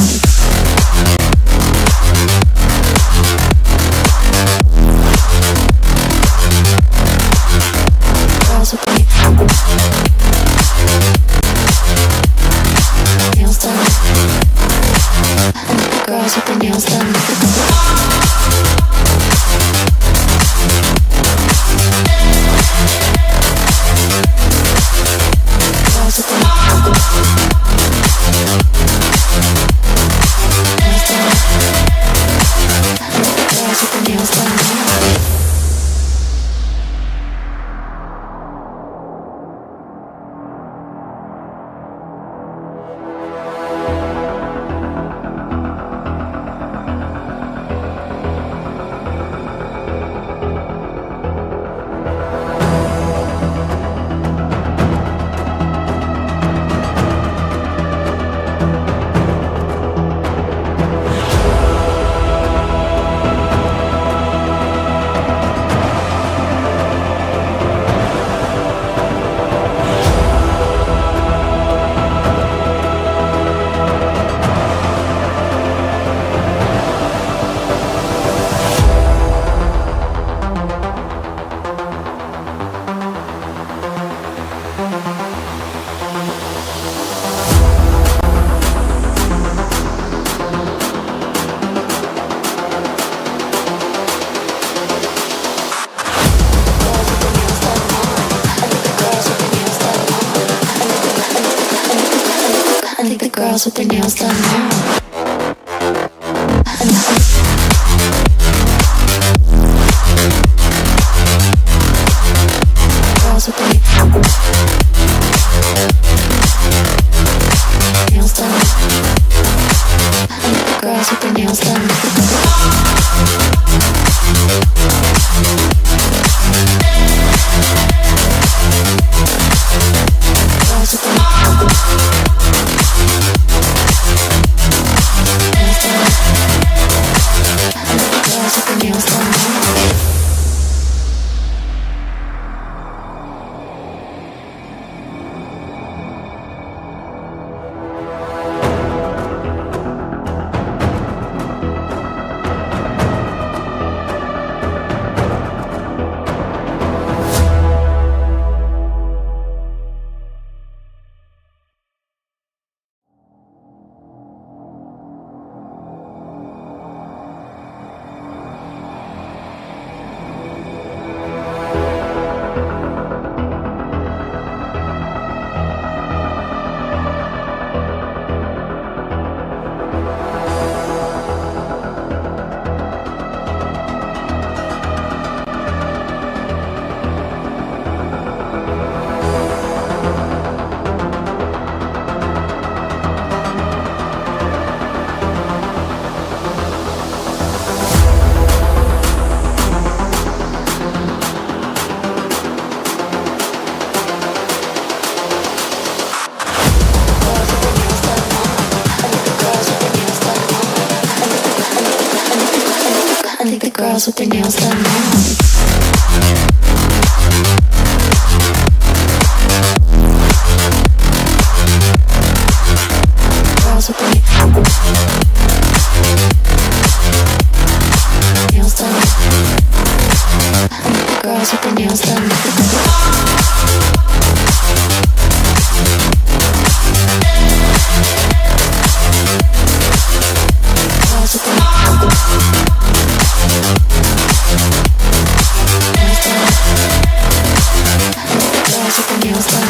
Speaker 1: Girls with their nails done. I think the girls with their nails done. Girls with their nails done. I think the girls with their nails done. girls with their nails done now. Girls with their nails done. Girls with their nails done. Girls with their nails done. I think the girls with their nails done now. Girls with their nails done. I think the girls with their nails done. Girls with their nails done.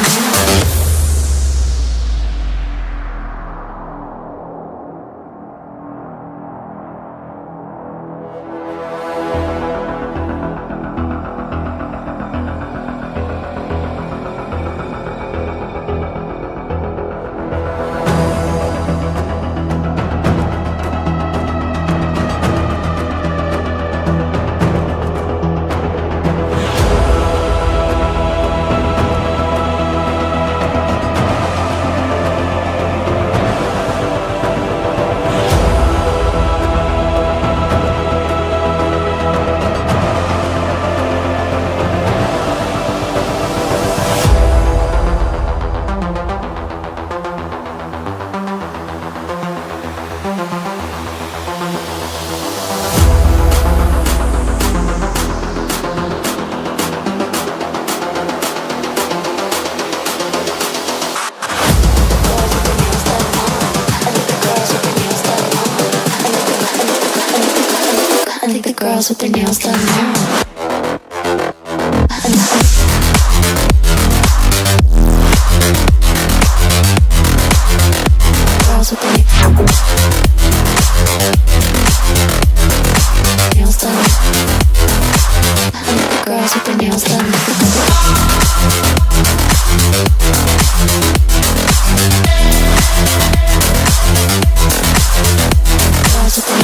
Speaker 1: I think the girls with their nails done now. Girls with their nails done. I think the girls with their nails done. Girls with their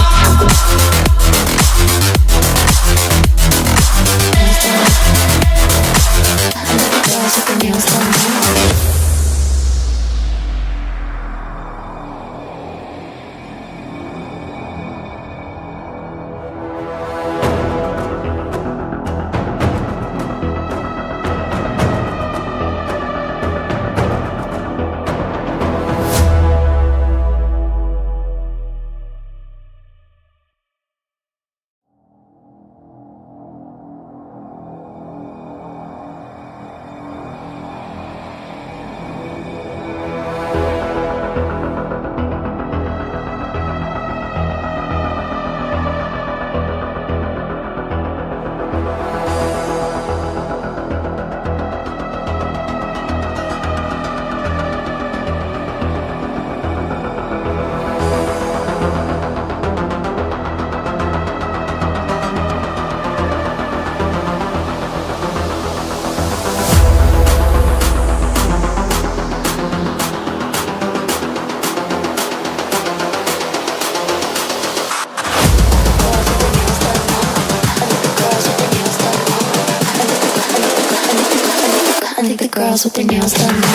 Speaker 1: with their nails done now.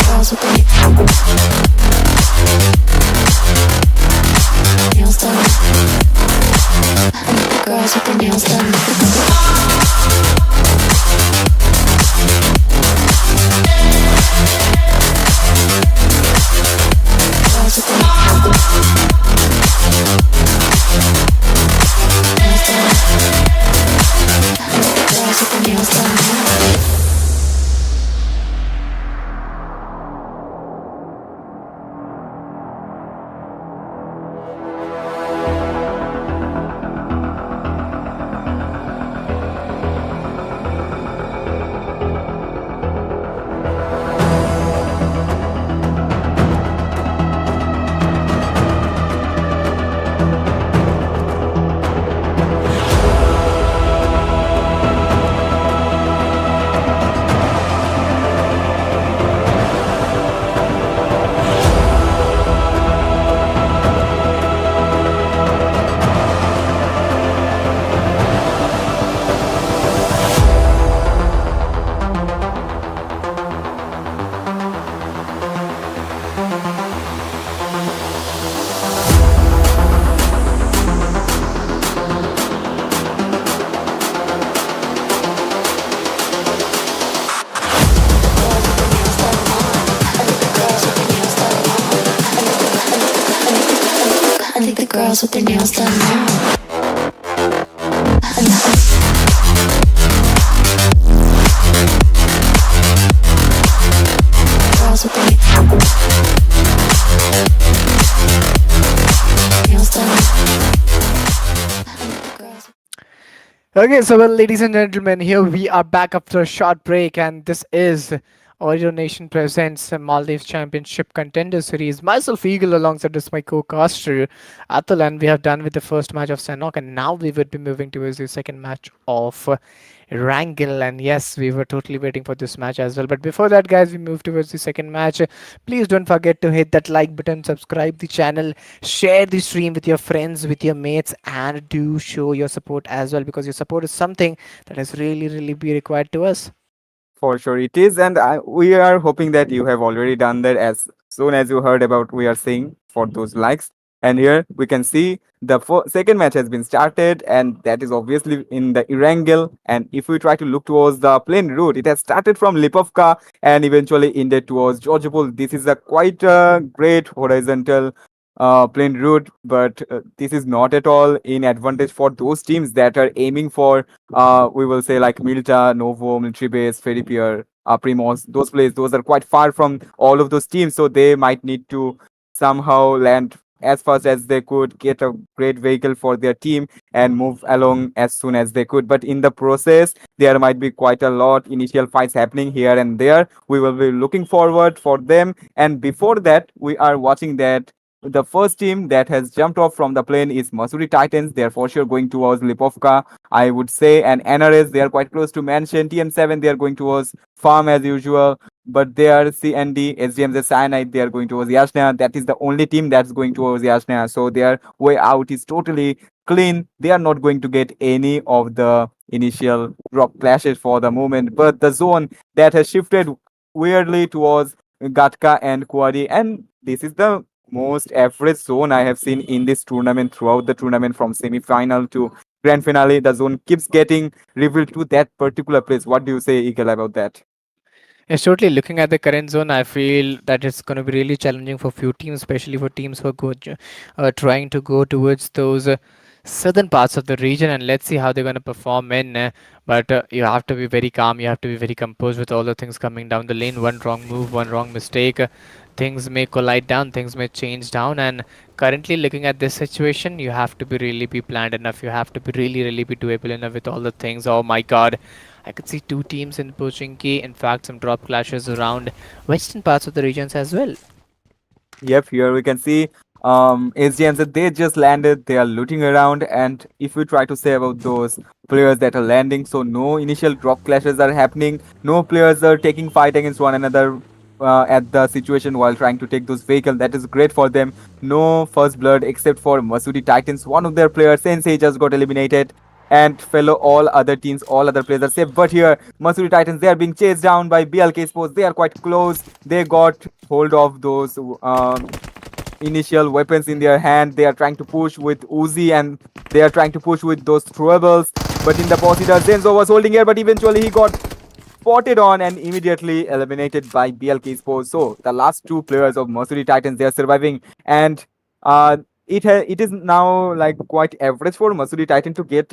Speaker 1: Girls with their nails done. Girls with their nails done. Girls with their nails done. Girls with their nails done. I think the girls with their nails done now. Girls with their nails done.
Speaker 3: Okay, so well, ladies and gentlemen, here we are back after a short break, and this is Ooredoo Nation presents Maldives Championship Contender Series. Myself, Eagle, alongside this my co-caster Atul, and we have done with the first match of Sanok, and now we would be moving towards the second match of Wrangle. And yes, we were totally waiting for this match as well. But before that, guys, we move towards the second match. Please don't forget to hit that like button, subscribe the channel, share the stream with your friends, with your mates, and do show your support as well, because your support is something that is really be required to us.
Speaker 2: For sure it is, and we are hoping that you have already done that as soon as you heard about we are saying for those likes. And here we can see the second match has been started, and that is obviously in the Erangel. And if we try to look towards the plane route, it has started from Lipovka and eventually ended towards Georgopol. This is a quite great horizontal plane route, but this is not at all in advantage for those teams that are aiming for we will say like Milta, Novo, Military Base, Feripier, Primos, those places, those are quite far from all of those teams, so they might need to somehow land as fast as they could, get a great vehicle for their team, and move along as soon as they could. But in the process, there might be quite a lot initial fights happening here and there. We will be looking forward for them. And before that, we are watching that the first team that has jumped off from the plane is Masuri Titans. They are for sure going towards Lipovka, I would say. And NRS, they are quite close to Mansion. TM7, they are going towards Farm as usual. But they are CND, SDMZ Cyanide, they are going towards Yashna. That is the only team that's going towards Yashna. So their way out is totally clean. They are not going to get any of the initial drop clashes for the moment. But the zone that has shifted weirdly towards Gatka and Kuari, and this is the most average zone I have seen in this tournament throughout the tournament from semi-final to grand finale. The zone keeps getting revealed to that particular place. What do you say, Eagle, about that?
Speaker 3: Yes, totally. Looking at the current zone, I feel that it's going to be really challenging for few teams, especially for teams who are trying to go towards those southern parts of the region. And let's see how they're going to perform in. But you have to be very calm. You have to be very composed with all the things coming down the lane. One wrong move, one wrong mistake, things may collide down, things may change down. And currently, looking at this situation, you have to be really be planned enough. You have to be really be doable enough with all the things. Oh my God. I could see two teams in Pochinki, in fact, some drop clashes around western parts of the regions as well.
Speaker 2: Yep, here we can see SGMs that they just landed, they are looting around, and if we try to say about those players that are landing, so no initial drop clashes are happening, no players are taking fight against one another. at the situation while trying to take those vehicles. That is great for them. No first blood except for Masudi Titans. One of their players, Sensei, just got eliminated. And fellow all other teams, all other players are safe. But here, Masudi Titans, they are being chased down by BLK Sports. They are quite close. They got hold of those initial weapons in their hand. They are trying to push with Uzi and they are trying to push with those throwables. But in the Posita, Zenzo was holding here, but eventually he got spotted on and immediately eliminated by BLK Sports. So the last two players of Masudi Titans, they are surviving, and uh, it is now like quite average for Masudi Titan to get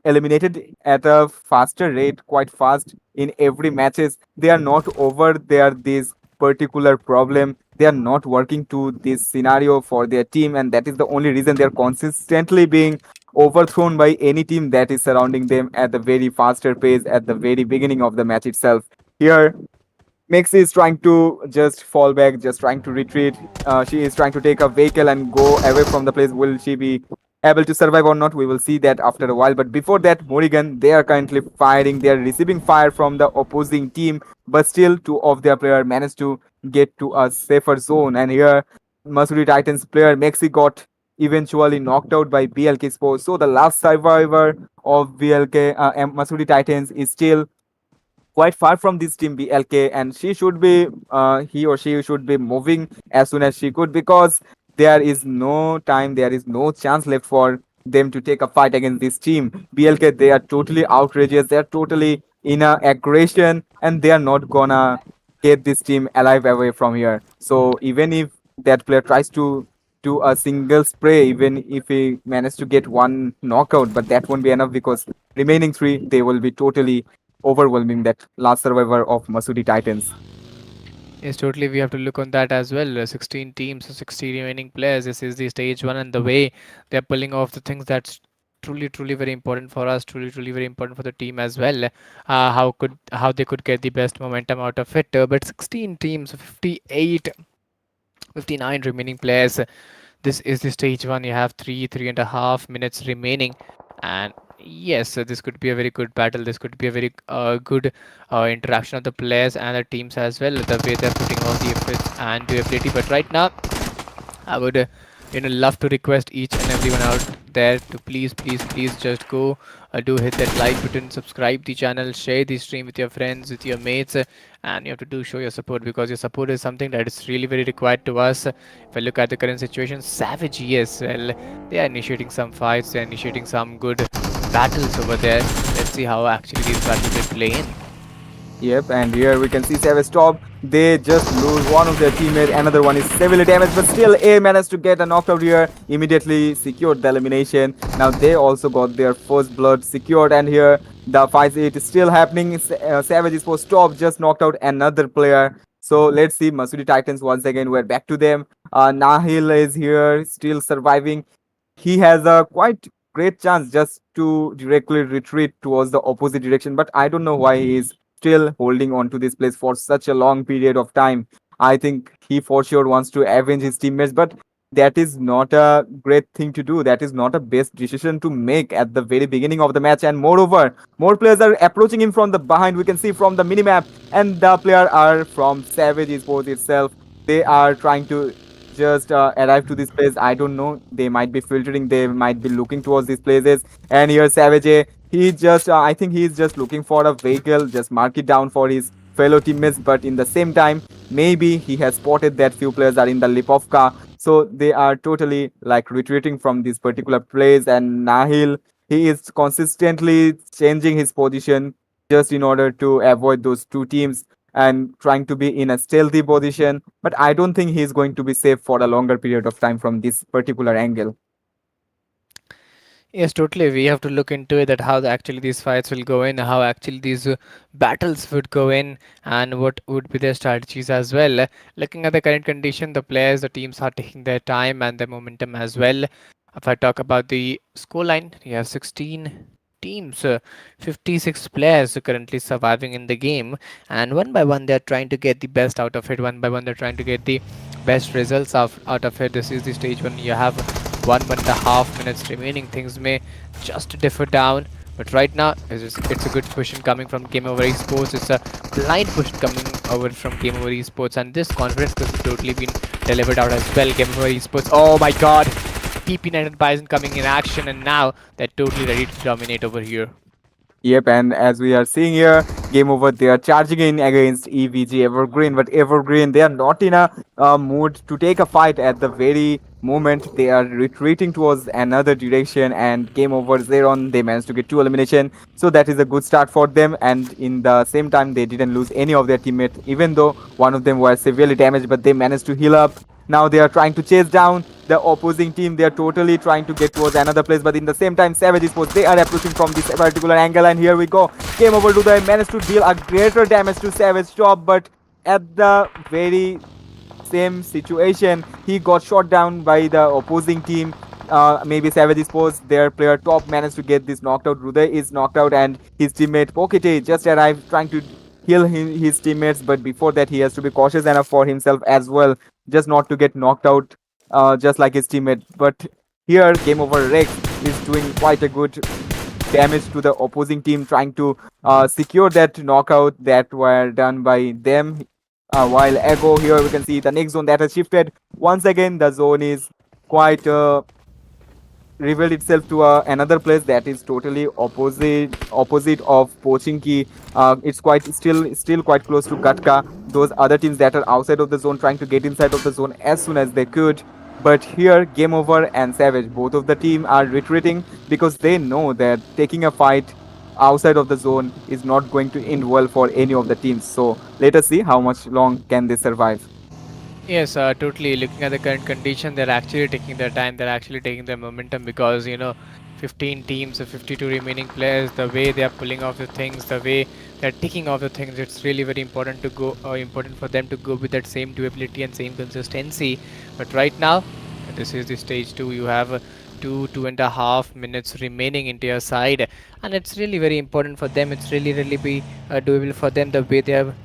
Speaker 2: eliminated at a faster rate, quite fast in every matches. They are not over their this particular problem. They are not working to this scenario for their team, and that is the only reason they are consistently being overthrown by any team that is surrounding them at the very faster pace at the very beginning of the match itself. Here, Mixi is trying to just fall back, just trying to retreat. She is trying to take a vehicle and go away from the place. Will she be able to survive or not? We will see that after a while. But before that, Morrigan, they are currently firing. They are receiving fire from the opposing team, but still two of their players managed to get to a safer zone. And here, Masuri Titans player Mexi got eventually knocked out by BLK Sports. So the last survivor of BLK Masuri Titans is still quite far from this team BLK, and she should be he or she should be moving as soon as she could, because there is no time, there is no chance left for them to take a fight against this team BLK. They are totally outrageous, they are totally in a aggression, and they are not gonna get this team alive away from here. So even if that player tries to do a single spray, even if he managed to get one knockout, but that won't be enough, because remaining three, they will be totally overwhelming that last survivor of Masudi Titans.
Speaker 3: Yes, totally. We have to look on that as well. 16 teams, so 60 remaining players. This is the stage one, and the way they're pulling off the things that's truly, truly very important for us. Truly, truly very important for the team as well. How they could get the best momentum out of it. But 16 teams, 58, 59 remaining players. This is the stage one. You have 3.5 minutes remaining, and yes, this could be a very good battle. This could be a very good interaction of the players and the teams as well. The way they're putting all the efforts and durability. But right now, I would, love to request each and everyone out there to please, please, please just go, do hit that like button, subscribe the channel, share the stream with your friends, with your mates, and you have to do show your support, because your support is something that is really very required to us. If I look at the current situation, Savage, yes, well, they are initiating some fights, they are initiating some good battles over there. Let's see how actually these battles they play in.
Speaker 2: Yep, and here we can see Savage top. They just lose one of their teammates, another one is severely damaged, but still A managed to get a knockout here, immediately secured the elimination. Now they also got their first blood secured, and here the fight is still happening. Savage is for stop, just knocked out another player. So let's see, Masudi Titans once again, we're back to them. Nahil is here, still surviving. He has a quite great chance just to directly retreat towards the opposite direction, but I don't know why he is still holding on to this place for such a long period of time. I think he for sure wants to avenge his teammates, but that is not a great thing to do. That is not a best decision to make at the very beginning of the match. And moreover, more players are approaching him from the behind. We can see from the minimap, and the player are from Savage Esports itself. They are trying to just arrive to this place. I don't know. They might be filtering. They might be looking towards these places. And here Savage, he just I think he's just looking for a vehicle. Just mark it down for his fellow teammates. But in the same time, maybe he has spotted that few players are in the Lipovka, so they are totally like retreating from this particular place. And Nahil, he is consistently changing his position just in order to avoid those two teams and trying to be in a stealthy position. But I don't think he's going to be safe for a longer period of time from this particular angle.
Speaker 3: Yes, totally. We have to look into it that how actually these fights will go in, how actually these battles would go in, and what would be their strategies as well. Looking at the current condition, the players, the teams are taking their time and their momentum as well. If I talk about the scoreline, you have 16 teams, 56 players currently surviving in the game, and one by one they're trying to get the best out of it. One by one they're trying to get the best results out of it. This is the stage one. You have 1.5 minutes remaining. Things may just differ down, But right now, it's a good push coming from Game Over Esports. It's a blind push coming over from Game Over Esports, and this confidence has totally been delivered out as well. Game Over Esports. Oh my God! PP9 Bison coming in action, and now they're totally ready to dominate over here.
Speaker 2: Yep, and as we are seeing here, game over. They are charging in against EVG Evergreen, but Evergreen they are not in a mood to take a fight at the very moment. They are retreating towards another direction, and game over. Zeron they managed to get two elimination, so that is a good start for them. And in the same time, they didn't lose any of their teammates, even though one of them was severely damaged, but they managed to heal up. Now they are trying to chase down the opposing team. They are totally trying to get towards another place, but in the same time, Savage Esports, they are approaching from this particular angle, and here we go. Game over to the managed to deal a greater damage to Savage Top, but at the very same situation, he got shot down by the opposing team. Maybe Savage Sports, their player top managed to get this knocked out. Ruday is knocked out, and his teammate Pokete just arrived trying to heal his teammates. But before that, he has to be cautious enough for himself as well, just not to get knocked out, just like his teammate. But here, Game Over Rex is doing quite a good damage to the opposing team, trying to secure that knockout that were done by them. While Ego here, we can see the next zone that has shifted. Once again, the zone is quite revealed itself to another place that is totally opposite of Pochinki. It's quite still quite close to Gatka. Those other teams that are outside of the zone trying to get inside of the zone as soon as they could. But here, Game Over and Savage, both of the team are retreating because they know that taking a fight outside of the zone is not going to end well for any of the teams. So let us see how much long can they survive.
Speaker 3: Yes, totally. Looking at the current condition, they're actually taking their time. They're actually taking their momentum because 15 teams, 52 remaining players. The way they are pulling off the things, the way they're ticking off the things. It's really very important to go. Important for them to go with that same durability and same consistency. But right now, this is the stage two. You have 2.5 minutes remaining into your side, and it's really very important for them. It's really be doable for them the way they are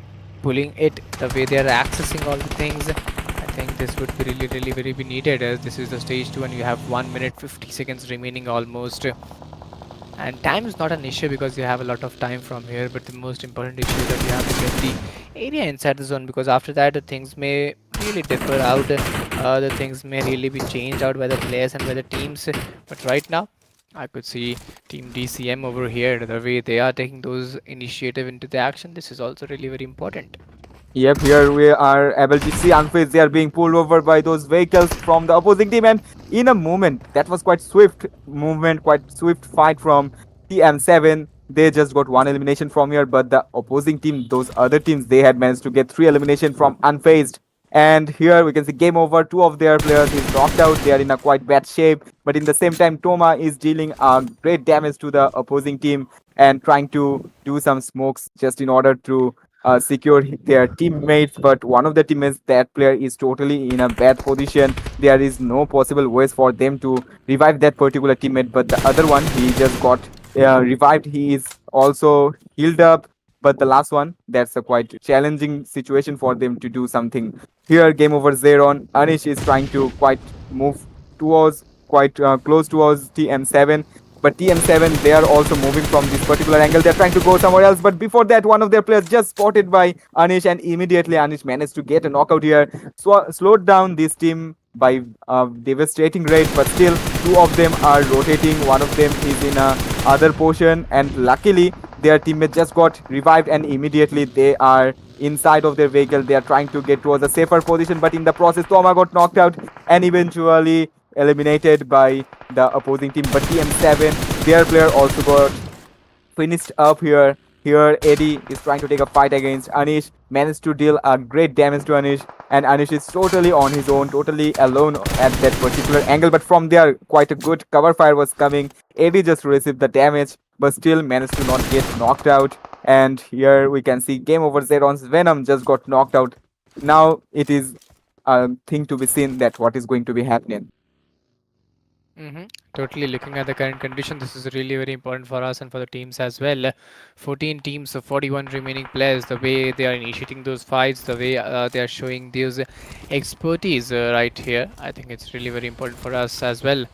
Speaker 3: pulling it, the way they are accessing all the things. I think this would be really very be needed as this is the stage 2 and you have 1 minute 50 seconds remaining almost. And time is not an issue because you have a lot of time from here, but the most important issue is that you have to get the area inside the zone, because after that the things may really differ out. The things may really be changed out by the players and by the teams. But right now I could see Team DCM over here, the way they are taking those initiative into the action. This is also really very important.
Speaker 2: Yep, here we are able to see Unfazed. They are being pulled over by those vehicles from the opposing team, and in a moment, that was quite swift movement, quite swift fight from TM7. They just got one elimination from here, but the opposing team, those other teams, they had managed to get three elimination from Unfazed. And here we can see game over. Two of their players is knocked out. They are in a quite bad shape. But in the same time, Toma is dealing great damage to the opposing team and trying to do some smokes just in order to secure their teammates. But one of the teammates, that player is totally in a bad position. There is no possible ways for them to revive that particular teammate. But the other one, he just got revived. He is also healed up. But the last one, that's a quite challenging situation for them to do something. Here, game over Zeron. Anish is trying to quite move towards, quite close towards TM7. But TM7, they are also moving from this particular angle. They're trying to go somewhere else. But before that, one of their players just spotted by Anish, and immediately Anish managed to get a knockout here. Slowed down this team by devastating rate, but still two of them are rotating. One of them is in a other portion, and luckily their teammate just got revived, and immediately they are inside of their vehicle. They are trying to get towards a safer position, but in the process Toma got knocked out and eventually eliminated by the opposing team. But TM7, their player also got finished up here. Here, Eddie is trying to take a fight against Anish, managed to deal a great damage to Anish, and Anish is totally on his own, totally alone at that particular angle. But from there, quite a good cover fire was coming. Eddie just received the damage, but still managed to not get knocked out. And here we can see game over. Zeron's Venom just got knocked out. Now it is a thing to be seen that what is going to be happening.
Speaker 3: Totally. Looking at the current condition, this is really very important for us and for the teams as well. 14 teams of 41 remaining players, the way they are initiating those fights, the way they are showing those expertise right here, I think it's really very important for us as well.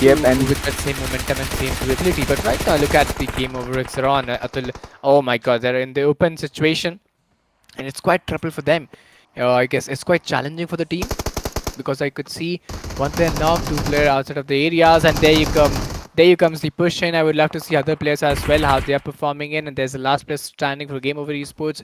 Speaker 2: Yep,
Speaker 3: move
Speaker 2: and
Speaker 3: with that same momentum and same durability. But right now, look at the game over Xeron. Atul, oh my god, they're in the open situation and it's quite trouble for them. I guess it's quite challenging for the team because I could see one player knocked, two player outside of the areas, and there you come. There you comes the push in. I would love to see other players as well how they are performing in. And there's the last player standing for Game Over Esports.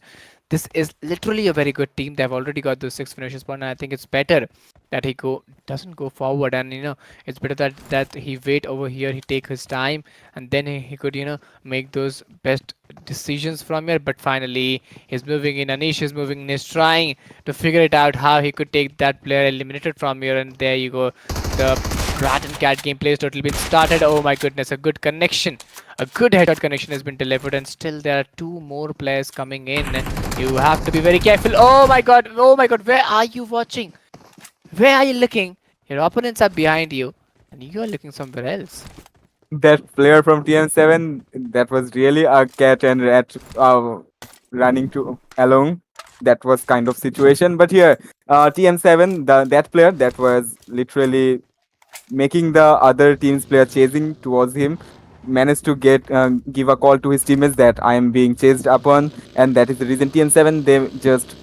Speaker 3: This is literally a very good team. They've already got those 6 finishes point, and I think it's better that he go doesn't go forward. And it's better that he wait over here. He take his time, and then he could make those best decisions from here. But finally, he's moving in. Anish is moving in. He's trying to figure it out how he could take that player eliminated from here. And there you go. The rat and cat gameplay is totally been started. Oh my goodness, a good connection. A good headshot connection has been delivered, and still there are two more players coming in. You have to be very careful. Oh my god, oh my god, where are you watching? Where are you looking? Your opponents are behind you, and you are looking somewhere else.
Speaker 2: that player from TM7, that was really a cat and rat running to along. That was kind of situation. But here, TM7, that player that was literally making the other team's player chasing towards him managed to get give a call to his teammates that I am being chased upon, and that is the reason TM7 they just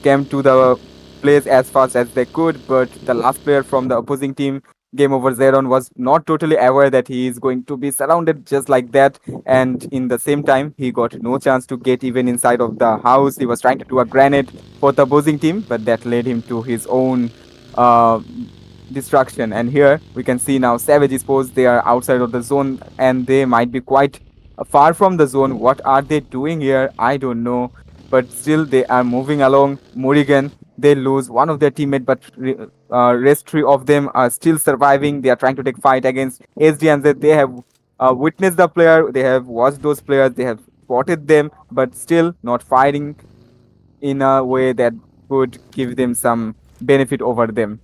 Speaker 2: came to the place as fast as they could. But the last player from the opposing team, Game Over Zeron, was not totally aware that he is going to be surrounded just like that, and in the same time he got no chance to get even inside of the house. He was trying to do a grenade for the opposing team, but that led him to his own uh, destruction. And here we can see now Savage Esports, they are outside of the zone and they might be quite far from the zone. What are they doing here? I don't know. But still they are moving along. Morrigan, they lose one of their teammate, but rest three of them are still surviving. They are trying to take fight against SDNZ. They have witnessed the player, they have watched those players, they have spotted them, but still not fighting in a way that could give them some benefit over them.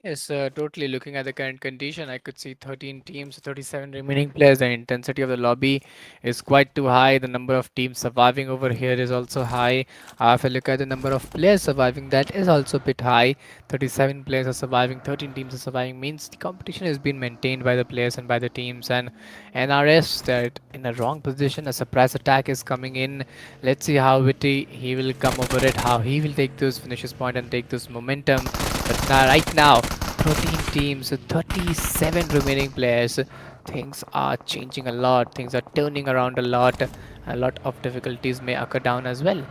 Speaker 3: Yes, totally. Looking at the current condition, I could see 13 teams, 37 remaining players. The intensity of the lobby is quite too high. The number of teams surviving over here is also high. If I look at the number of players surviving, that is also a bit high. 37 players are surviving, 13 teams are surviving. Means the competition is being maintained by the players and by the teams. And NRS, that in a wrong position, a surprise attack is coming in. Let's see how witty he will come over it, how he will take those finishes point and take those momentum. But now, right now, 13 teams, 37 remaining players. Things are changing a lot. Things are turning around a lot. A lot of difficulties may occur down as well.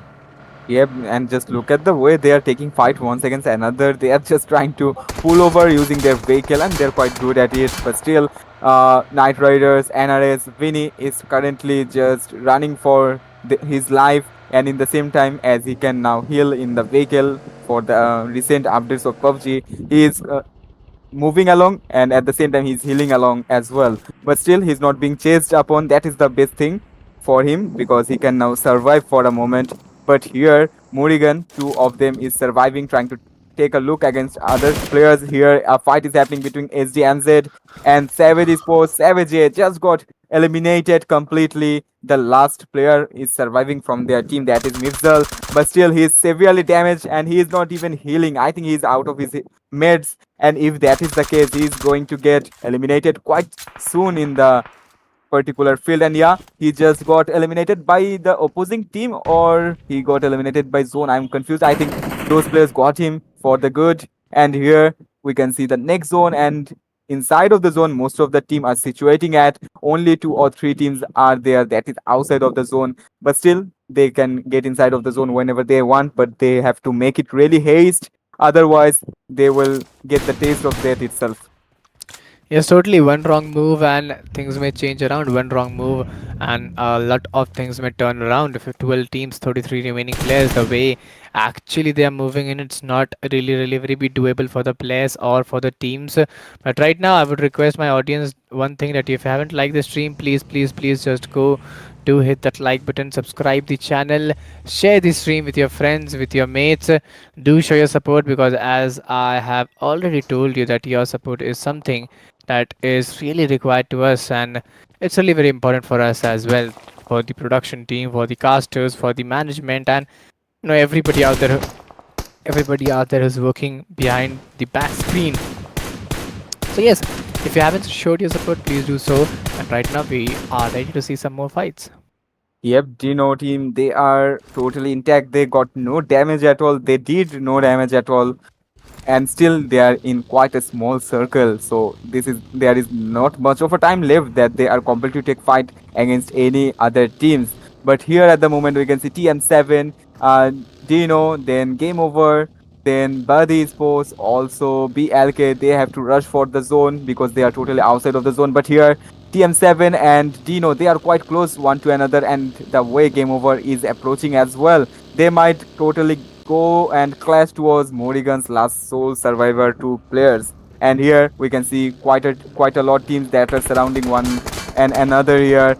Speaker 2: Yep, and just look at the way they are taking fight once against another. They are just trying to pull over using their vehicle, and they're quite good at it. But still, Night Riders, NRS, Vinny is currently just running for his life, and in the same time, as he can now heal in the vehicle for the recent updates of PUBG, he is moving along, and at the same time he's healing along as well. But still he's not being chased upon. That is the best thing for him because he can now survive for a moment. But here Morrigan, two of them is surviving, trying to take a look against other players. Here a fight is happening between SD and Z and Savage Esports. Savage A just got eliminated completely. The last player is surviving from their team, that is Mifzal, but still he is severely damaged and he is not even healing. I think he is out of his meds, and if that is the case, he is going to get eliminated quite soon in the particular field. And yeah, he just got eliminated by the opposing team, or he got eliminated by zone. I'm confused. I think those players got him for the good. And here we can see the next zone, and inside of the zone most of the team are situating at. Only two or three teams are there that is outside of the zone, but still they can get inside of the zone whenever they want, but they have to make it really haste, otherwise they will get the taste of death itself.
Speaker 3: Yes, totally. One wrong move and things may change around. One wrong move and a lot of things may turn around. If 12 teams, 33 remaining players, the way actually they are moving in, it's not really very be doable for the players or for the teams. But right now, I would request my audience one thing, that if you haven't liked the stream, please just go do hit that like button, subscribe the channel, share the stream with your friends, with your mates. Do show your support, because as I have already told you that your support is something that is really required to us, and it's really very important for us as well, for the production team, for the casters, for the management, and everybody out there who's working behind the back screen. So yes, if you haven't showed your support, please do so. And right now we are ready to see some more fights.
Speaker 2: Yep, Dino team, they are totally intact. They got no damage at all. They did no damage at all, and still they are in quite a small circle. So there is not much of a time left that they are compelled to take fight against any other teams. But here at the moment we can see TM7, Dino, then Game Over, then Buddy Sports, also BLK. They have to rush for the zone because they are totally outside of the zone. But here TM7 and Dino, they are quite close one to another, and the way Game Over is approaching as well, they might totally go and clash towards Morrigan's last sole survivor two players. And here we can see quite a lot teams that are surrounding one and another here.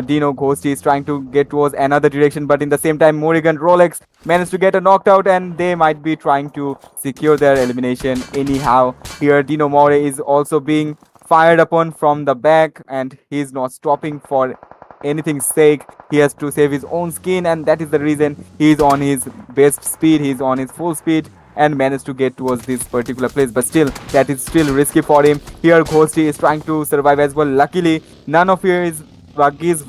Speaker 2: Dino Ghost is trying to get towards another direction, but in the same time, Morrigan Rolex managed to get a knocked out, and they might be trying to secure their elimination anyhow. Here, Dino More is also being fired upon from the back, and he's not stopping for anything's sake. He has to save his own skin, and that is the reason he's on his best speed, he's on his full speed, and managed to get towards this particular place. But still, that is still risky for him. Here, Ghosty is trying to survive as well. Luckily, none of his buggy's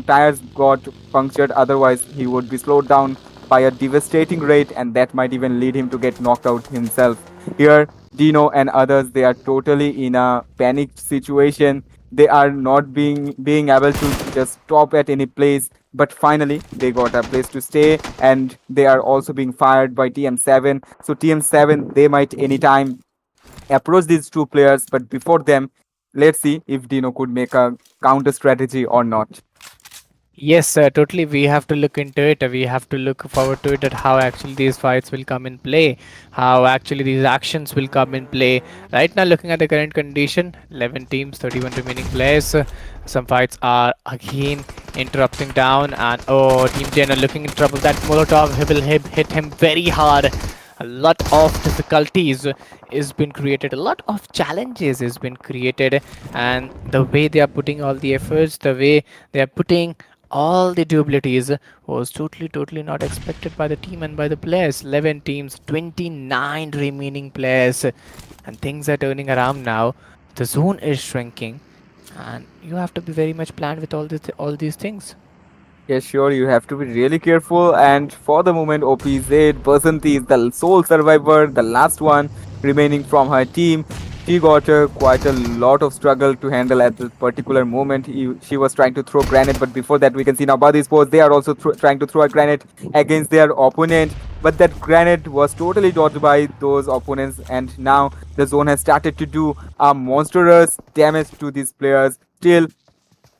Speaker 2: tires got punctured, otherwise, he would be slowed down by a devastating rate, and that might even lead him to get knocked out himself. Here, Dino and others, they are totally in a panicked situation. They are not being able to just stop at any place, but finally they got a place to stay, and they are also being fired by TM7. So TM7, they might anytime approach these two players, but before them, let's see if Dino could make a counter strategy or not.
Speaker 3: Yes, totally. We have to look into it. We have to look forward to it at how actually these fights will come in play, how actually these actions will come in play. Right now, looking at the current condition, 11 teams, 31 remaining players. Some fights are again interrupting down, and oh, Team Gen are looking in trouble. That Molotov will hit him very hard. A lot of difficulties is been created, a lot of challenges is been created, and the way they are putting all the efforts, the way they are putting all the durabilities was totally not expected by the team and by the players. 11 teams, 29 remaining players, and things are turning around now. The zone is shrinking, and you have to be very much planned with all these things.
Speaker 2: Yeah, sure, you have to be really careful. And for the moment, OPZ, Basanti is the sole survivor, the last one remaining from her team. She got quite a lot of struggle to handle at this particular moment. She was trying to throw granite, but before that, we can see now Buddy Sports, they are also trying to throw a granite against their opponent. But that granite was totally dodged by those opponents, and now the zone has started to do a monstrous damage to these players. Still,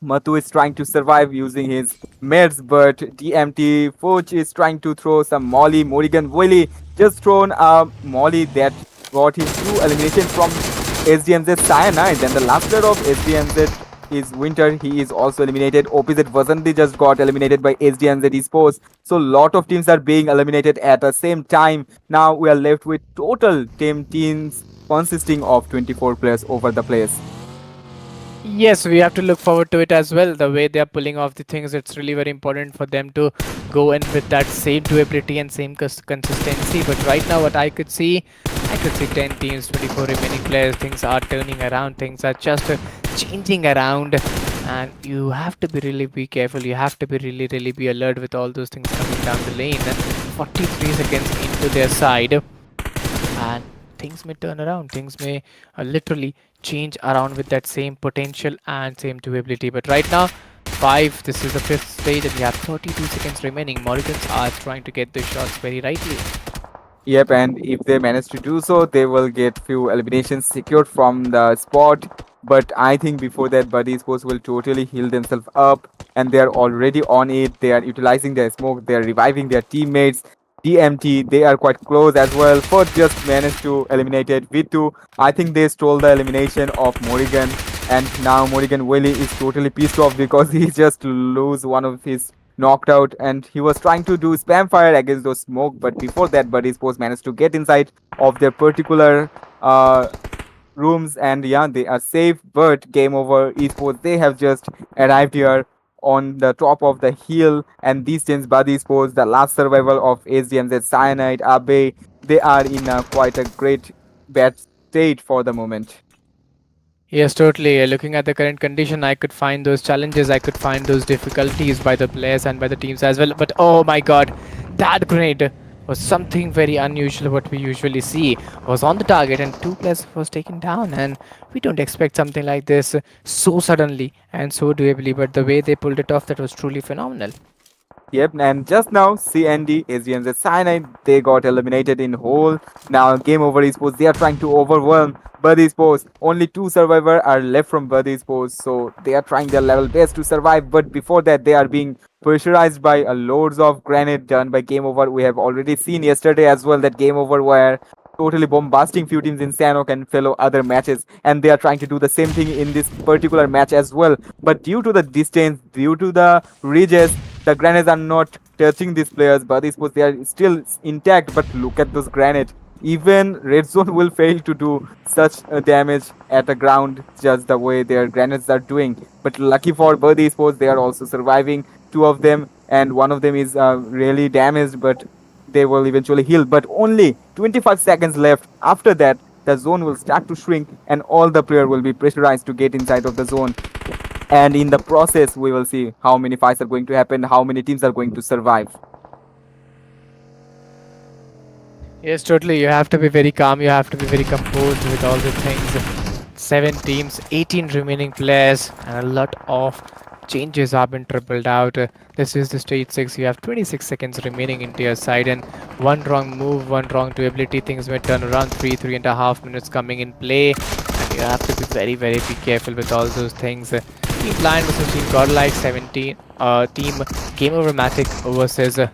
Speaker 2: Matu is trying to survive using his meds, but DMT Foch is trying to throw some Molly. Morrigan Willie just thrown a Molly that got him two elimination from SDMZ Cyanide. And the last player of SDMZ is Winter. He is also eliminated. OPZ Vasanti just got eliminated by SDMZ Esports. So lot of teams are being eliminated at the same time. Now we are left with total teams consisting of 24 players over the place.
Speaker 3: Yes, we have to look forward to it as well. The way they are pulling off the things, it's really very important for them to go in with that same durability and same consistency. But right now, what I could see 10 teams, 24 remaining players. Things are turning around. Things are just changing around, and you have to be really be careful. You have to be really be alert with all those things coming down the lane. 43 seconds into their side, and things may turn around. Things may literally change around with that same potential and same durability. But right now, this is the fifth stage, and we have 32 seconds remaining. Morrigans are trying to get the shots very rightly.
Speaker 2: Yep, and if they manage to do so, they will get few eliminations secured from the spot. But I think before that, Buddy Sports will totally heal themselves up, and they are already on it. They are utilizing their smoke. They are reviving their teammates. DMT, they are quite close as well. First, just managed to eliminate it. V2, I think they stole the elimination of Morrigan, and now Morrigan Willie is totally pissed off because he just lose one of his knocked out, and he was trying to do spam fire against those smoke, but before that Buddy Sports managed to get inside of their particular rooms, and yeah, they are safe. But game over. Esports, they have just arrived here on the top of the hill, and these teams, Buddy Sports, the last survival of SDMZ Cyanide, Abe, they are in quite a great bad state for the moment.
Speaker 3: Yes, totally. Looking at the current condition, I could find those challenges, I could find those difficulties by the players and by the teams as well. But oh my god, that grenade was something very unusual. What we usually see was on the target, and two players was taken down. And we don't expect something like this so suddenly and so doably. But the way they pulled it off, that was truly phenomenal.
Speaker 2: Yep, and just now, CND, SGMZ Cyanide, they got eliminated in whole. Now, Game Over Esports, they are trying to overwhelm Bird Esports. Only two survivors are left from Bird Esports, so they are trying their level best to survive. But before that, they are being pressurized by a loads of grenade done by Game Over. We have already seen yesterday as well that Game Over were totally bombasting few teams in Sanok and fellow other matches, and they are trying to do the same thing in this particular match as well. But due to the distance, due to the ridges, the grenades are not touching these players, but suppose they are still intact. But look at those grenades. Even Red Zone will fail to do such damage at the ground just the way their grenades are doing. But lucky for Bird Esports, they are also surviving. Two of them, and one of them is really damaged, but they will eventually heal. But only 25 seconds left. After that, the zone will start to shrink, and all the player will be pressurized to get inside of the zone. And in the process, we will see how many fights are going to happen, how many teams are going to survive.
Speaker 3: Yes, totally. You have to be very calm. You have to be very composed with all the things. 7 teams, 18 remaining players, and a lot of changes have been tripled out. This is the stage 6. You have 26 seconds remaining into your side, and one wrong move, one wrong durability, things may turn around. 3.5 minutes coming in play, and you have to be very, very be careful with all those things. Team Blind versus Team Godlike 17. Team Game Over Matic versus in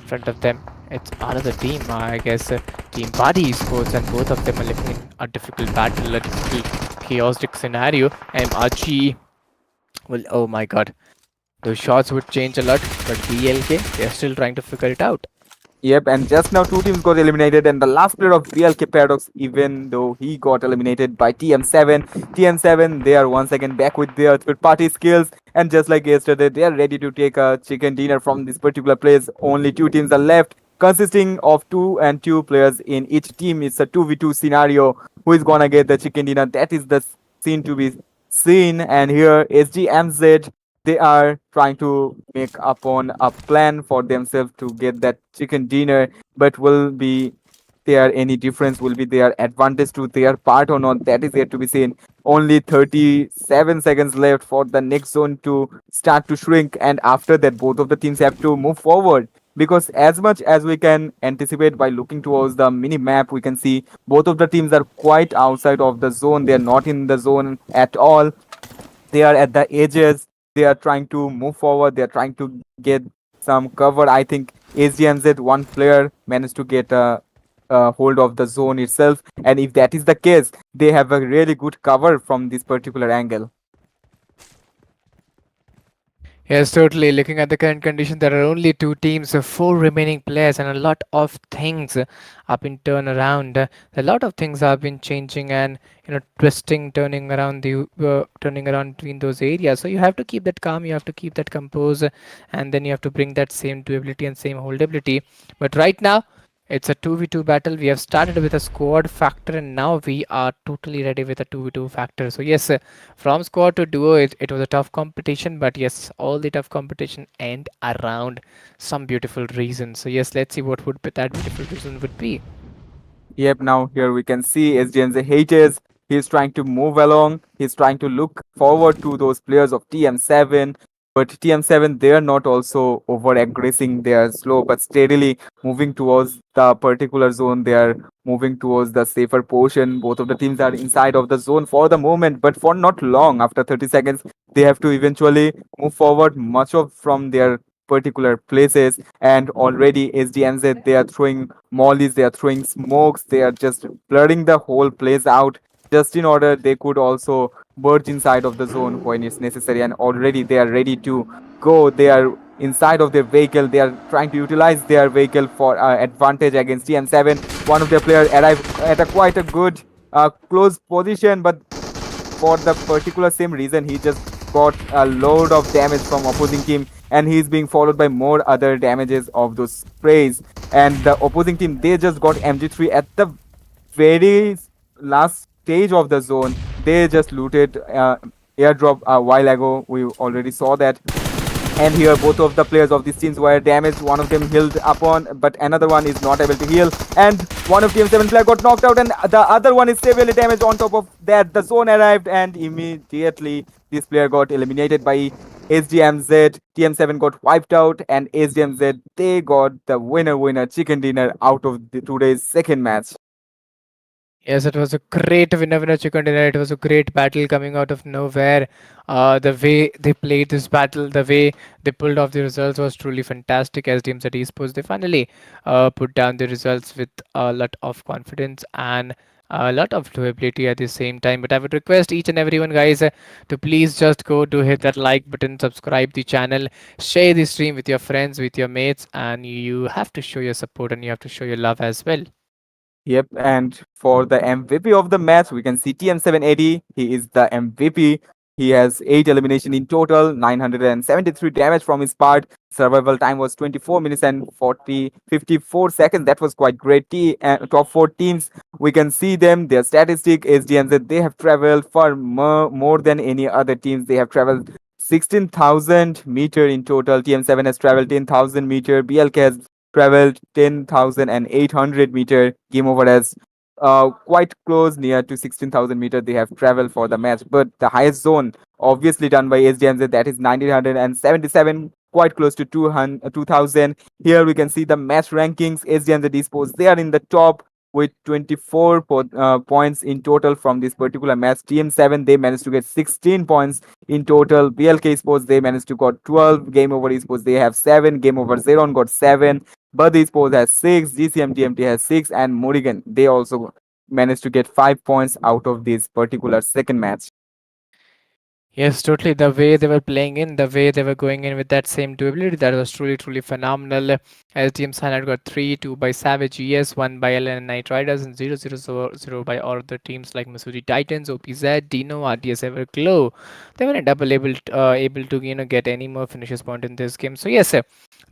Speaker 3: front of them. It's another team, I guess, Team Body Esports, and both of them are living in a difficult battle, a difficult, chaotic scenario. MRG, well, oh my god, those shots would change a lot, but BLK, they're still trying to figure it out.
Speaker 2: Yep, and just now two teams got eliminated, and the last player of BLK Paradox, even though he got eliminated by TM7, they are once again back with their third-party skills, and just like yesterday, they are ready to take a chicken dinner from this particular place. Only two teams are left, consisting of 2 and 2 players in each team. It's a 2v2 scenario. Who is gonna get the chicken dinner? That is the scene to be seen, and here SGMZ, they are trying to make upon a plan for themselves to get that chicken dinner. But will be there any difference, will be their advantage to their part or not? That is yet to be seen. Only 37 seconds left for the next zone to start to shrink, and after that both of the teams have to move forward, because as much as we can anticipate by looking towards the mini map, we can see both of the teams are quite outside of the zone. They are not in the zone at all. They are at the edges. They are trying to move forward. They are trying to get some cover. I think SGMZ, one player managed to get a hold of the zone itself, and if that is the case, they have a really good cover from this particular angle.
Speaker 3: Yes, totally. Looking at the current condition, there are only 2 teams, 4 remaining players, and a lot of things have been turned around. A lot of things have been changing and twisting, turning around between those areas. So you have to keep that calm, you have to keep that composed, and then you have to bring that same durability and same holdability. But right now, it's a 2v2 battle. We have started with a squad factor, and now we are totally ready with a 2v2 factor. So yes, from squad to duo, it was a tough competition, but yes, all the tough competition end around some beautiful reason. So yes, let's see what would be that beautiful reason would be.
Speaker 2: Yep, now here we can see SGNZ haters. He's trying to move along. He's trying to look forward to those players of TM7. But TM7, they are not also over aggressing. They are slow but steadily moving towards the particular zone. They are moving towards the safer portion. Both of the teams are inside of the zone for the moment, but for not long. After 30 seconds, they have to eventually move forward much of from their particular places. And already SDMZ, they are throwing mollies, they are throwing smokes, they are just blurring the whole place out, just in order they could also merge inside of the zone when it's necessary. And already they are ready to go. They are inside of their vehicle. They are trying to utilize their vehicle for advantage against TM7. One of their players arrived at a quite a good close position, but for the particular same reason, he just got a load of damage from opposing team, and he's being followed by more other damages of those sprays. And the opposing team, they just got MG3 at the very last stage of the zone. They just looted airdrop a while ago. We already saw that. And here, both of the players of these teams were damaged. One of them healed upon, but another one is not able to heal. And one of TM7 player got knocked out, and the other one is severely damaged. On top of that, the zone arrived, and immediately this player got eliminated by SDMZ. TM7 got wiped out, and SDMZ they got the winner chicken dinner out of today's second match.
Speaker 3: Yes, it was a great winner chicken dinner. It was a great battle coming out of nowhere. The way they played this battle, the way they pulled off the results was truly fantastic. As teams at esports, they finally put down the results with a lot of confidence and a lot of doability at the same time. But I would request each and everyone, guys, to please just go to hit that like button, subscribe the channel, share the stream with your friends, with your mates, and you have to show your support and you have to show your love as well.
Speaker 2: Yep, and for the MVP of the match, we can see TM780. He is the MVP. He has 8 elimination in total, 973 damage from his part. Survival time was 24 minutes and 54 seconds. That was quite great. Top 4 teams, we can see them, their statistic, SDMZ, they have traveled for more than any other teams. They have traveled 16,000 meter in total. TM7 has traveled 10,000 meter. BLK has traveled 10,800 meter. Game over as quite close, near to 16,000 meter. They have traveled for the match, but the highest zone, obviously done by SDMZ, that is 1977, quite close to 2,000. Here we can see the match rankings. SDMZ Esports, they are in the top with 24 points in total from this particular match. TM7, they managed to get 16 points in total. BLK Esports, they managed to got 12. Game Over Esports, they have 7. Game Over Zeron got 7. Buddy Sports has 6, GCM TMT has 6, and Morrigan, they also managed to get 5 points out of this particular second match.
Speaker 3: Yes, totally. The way they were playing in, the way they were going in with that same durability, that was truly, truly phenomenal. As Team Silent got 3, 2 by Savage ES, 1 by LN Knight Riders, and 0 by all other teams like Missouri Titans, OPZ, Dino, RDS Everglow. They weren't able to get any more finishes point in this game. So yes,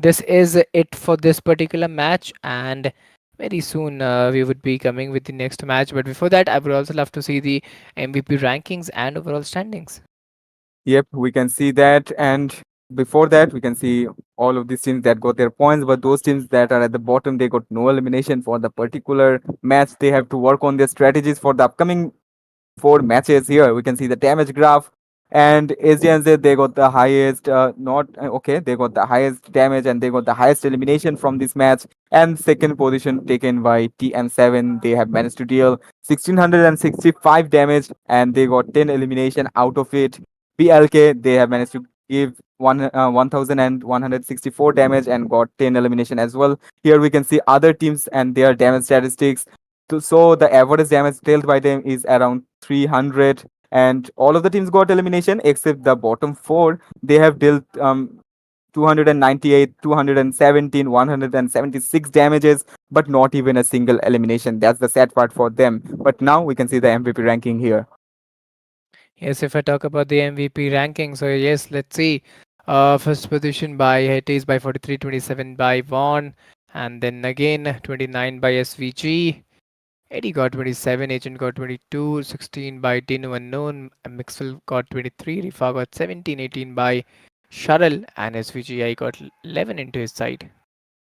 Speaker 3: this is it for this particular match, and very soon we would be coming with the next match. But before that, I would also love to see the MVP rankings and overall standings.
Speaker 2: Yep, we can see that. And before that, we can see all of these teams that got their points, but those teams that are at the bottom, they got no elimination for the particular match. They have to work on their strategies for the upcoming 4 matches. Here we can see the damage graph, and SDNZ, they got the highest not okay, they got the highest damage, and they got the highest elimination from this match. And second position taken by TM7, they have managed to deal 1665 damage, and they got 10 elimination out of it. BLK, they have managed to give 1164 damage and got 10 elimination as well. Here we can see other teams and their damage statistics. So the average damage dealt by them is around 300, and all of the teams got elimination except the bottom 4. They have dealt 298, 217, 176 damages, but not even a single elimination. That's the sad part for them. But now we can see the MVP ranking here.
Speaker 3: Yes, if I talk about the MVP ranking, so yes, let's see. First position by Hatis by 43, 27 by Vaughn, and then again 29 by SVG. Eddie got 27, Agent got 22, 16 by Dino Unknown, and Mixwell got 23, Rifa got 17, 18 by Sharil, and SVGI got 11 into his side.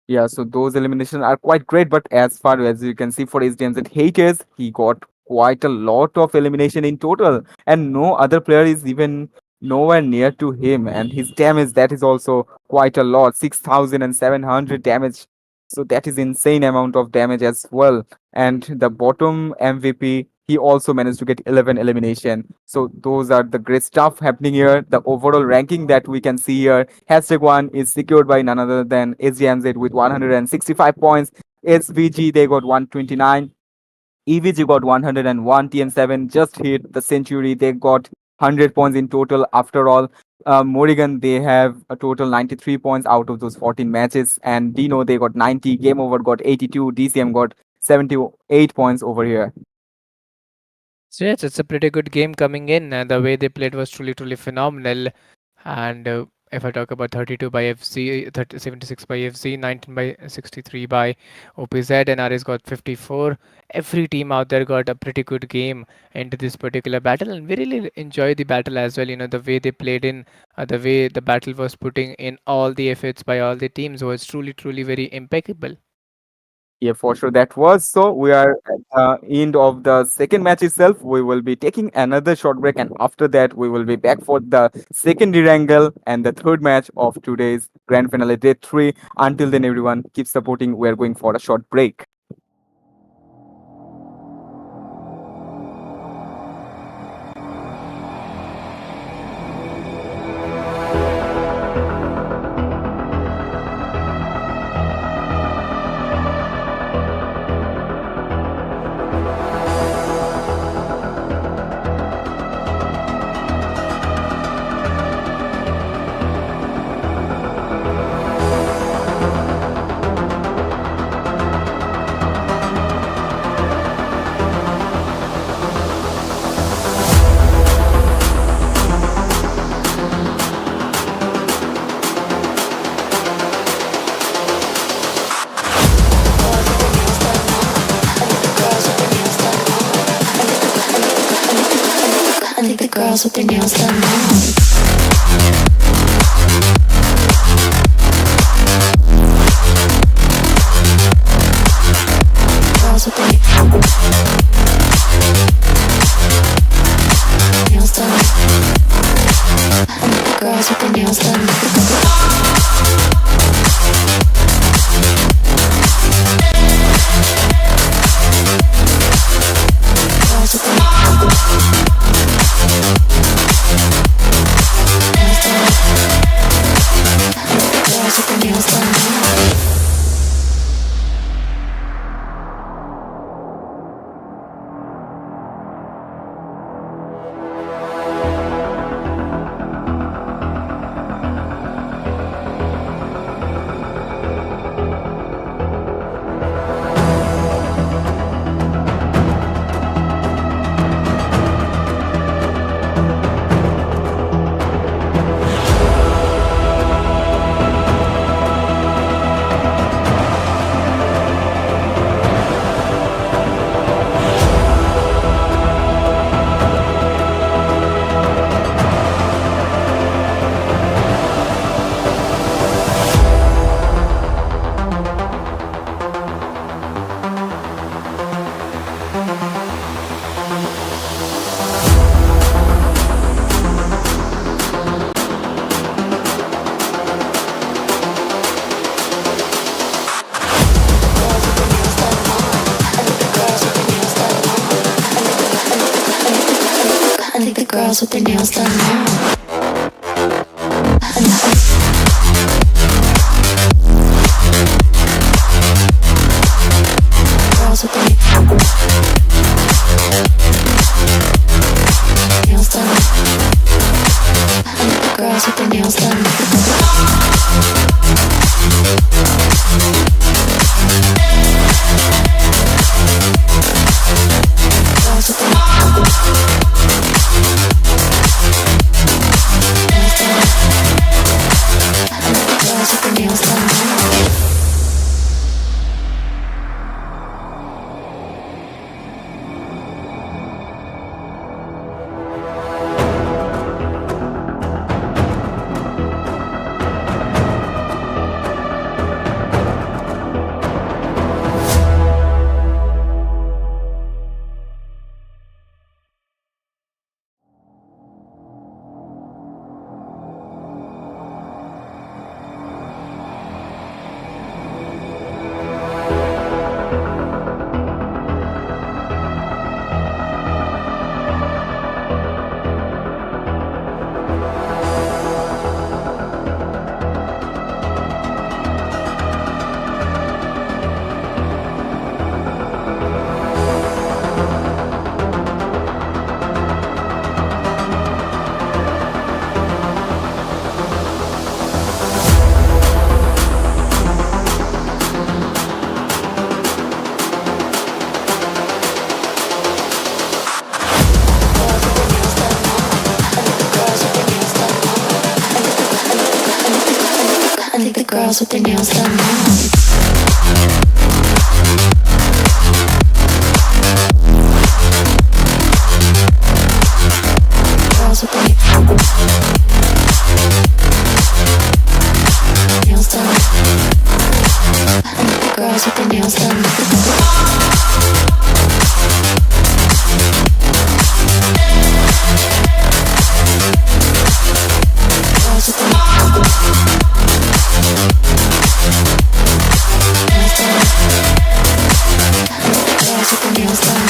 Speaker 2: Yeah, so those eliminations are quite great, but as far as you can see for HDMZ haters, he got quite a lot of elimination in total, and no other player is even nowhere near to him. And his damage, that is also quite a lot, 6,700 damage. So that is insane amount of damage as well. And the bottom MVP, he also managed to get 11 elimination. So those are the great stuff happening here. The overall ranking that we can see here, #1 is secured by none other than SGMZ with 165 points. SVG, they got 129. EVG got 101. TM7 just hit the century. They got 100 points in total. After all, Morrigan, they have a total 93 points out of those 14 matches. And Dino, they got 90. Game Over got 82. DCM got 78 points over here.
Speaker 3: So yes, it's a pretty good game coming in, and the way they played was truly, truly phenomenal. And if I talk about 32 by FC, 30, 76 by FC, 19 by 63 by OPZ, and RS got 54. Every team out there got a pretty good game into this particular battle, and we really enjoyed the battle as well. You know, the way they played in, the way the battle was putting in all the efforts by all the teams was truly, truly very impeccable.
Speaker 2: Yeah, for sure that was. So we are at the end of the second match itself. We will be taking another short break, and after that, we will be back for the secondary angle and the third match of today's grand finale day three. Until then, everyone, keep supporting. We are going for a short break.
Speaker 1: I think the girls with their nails done now. Girls with their nails done. I think the girls with their nails done. Girls with their girls with their nails done now. I think the girls with their nails done now. Girls with their nails done. I think the girls with their nails done. Girls with their nails done. I think the girls with their nails done now. girls with their nails done now. Girls with their nails done. Girls with their nails done. Girls with their nails done. Girls with their nails done.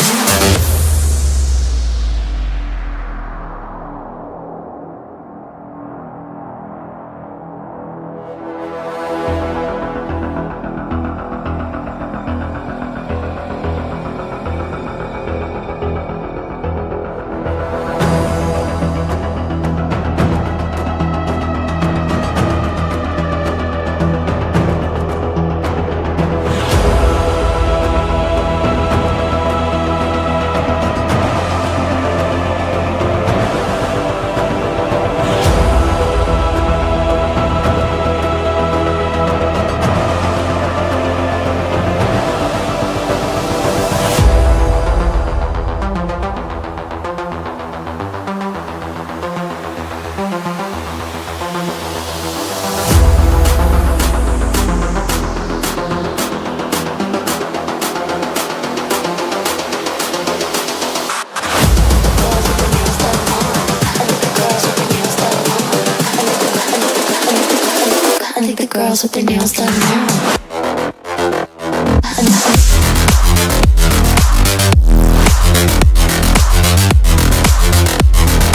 Speaker 1: I think the girls with their nails done now.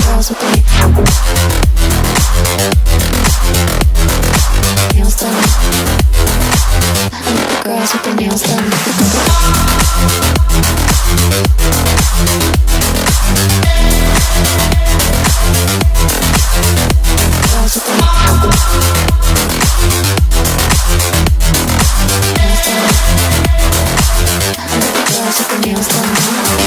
Speaker 1: Girls with their nails done. I think the girls with their nails done. Girls with their girls with their nails done now.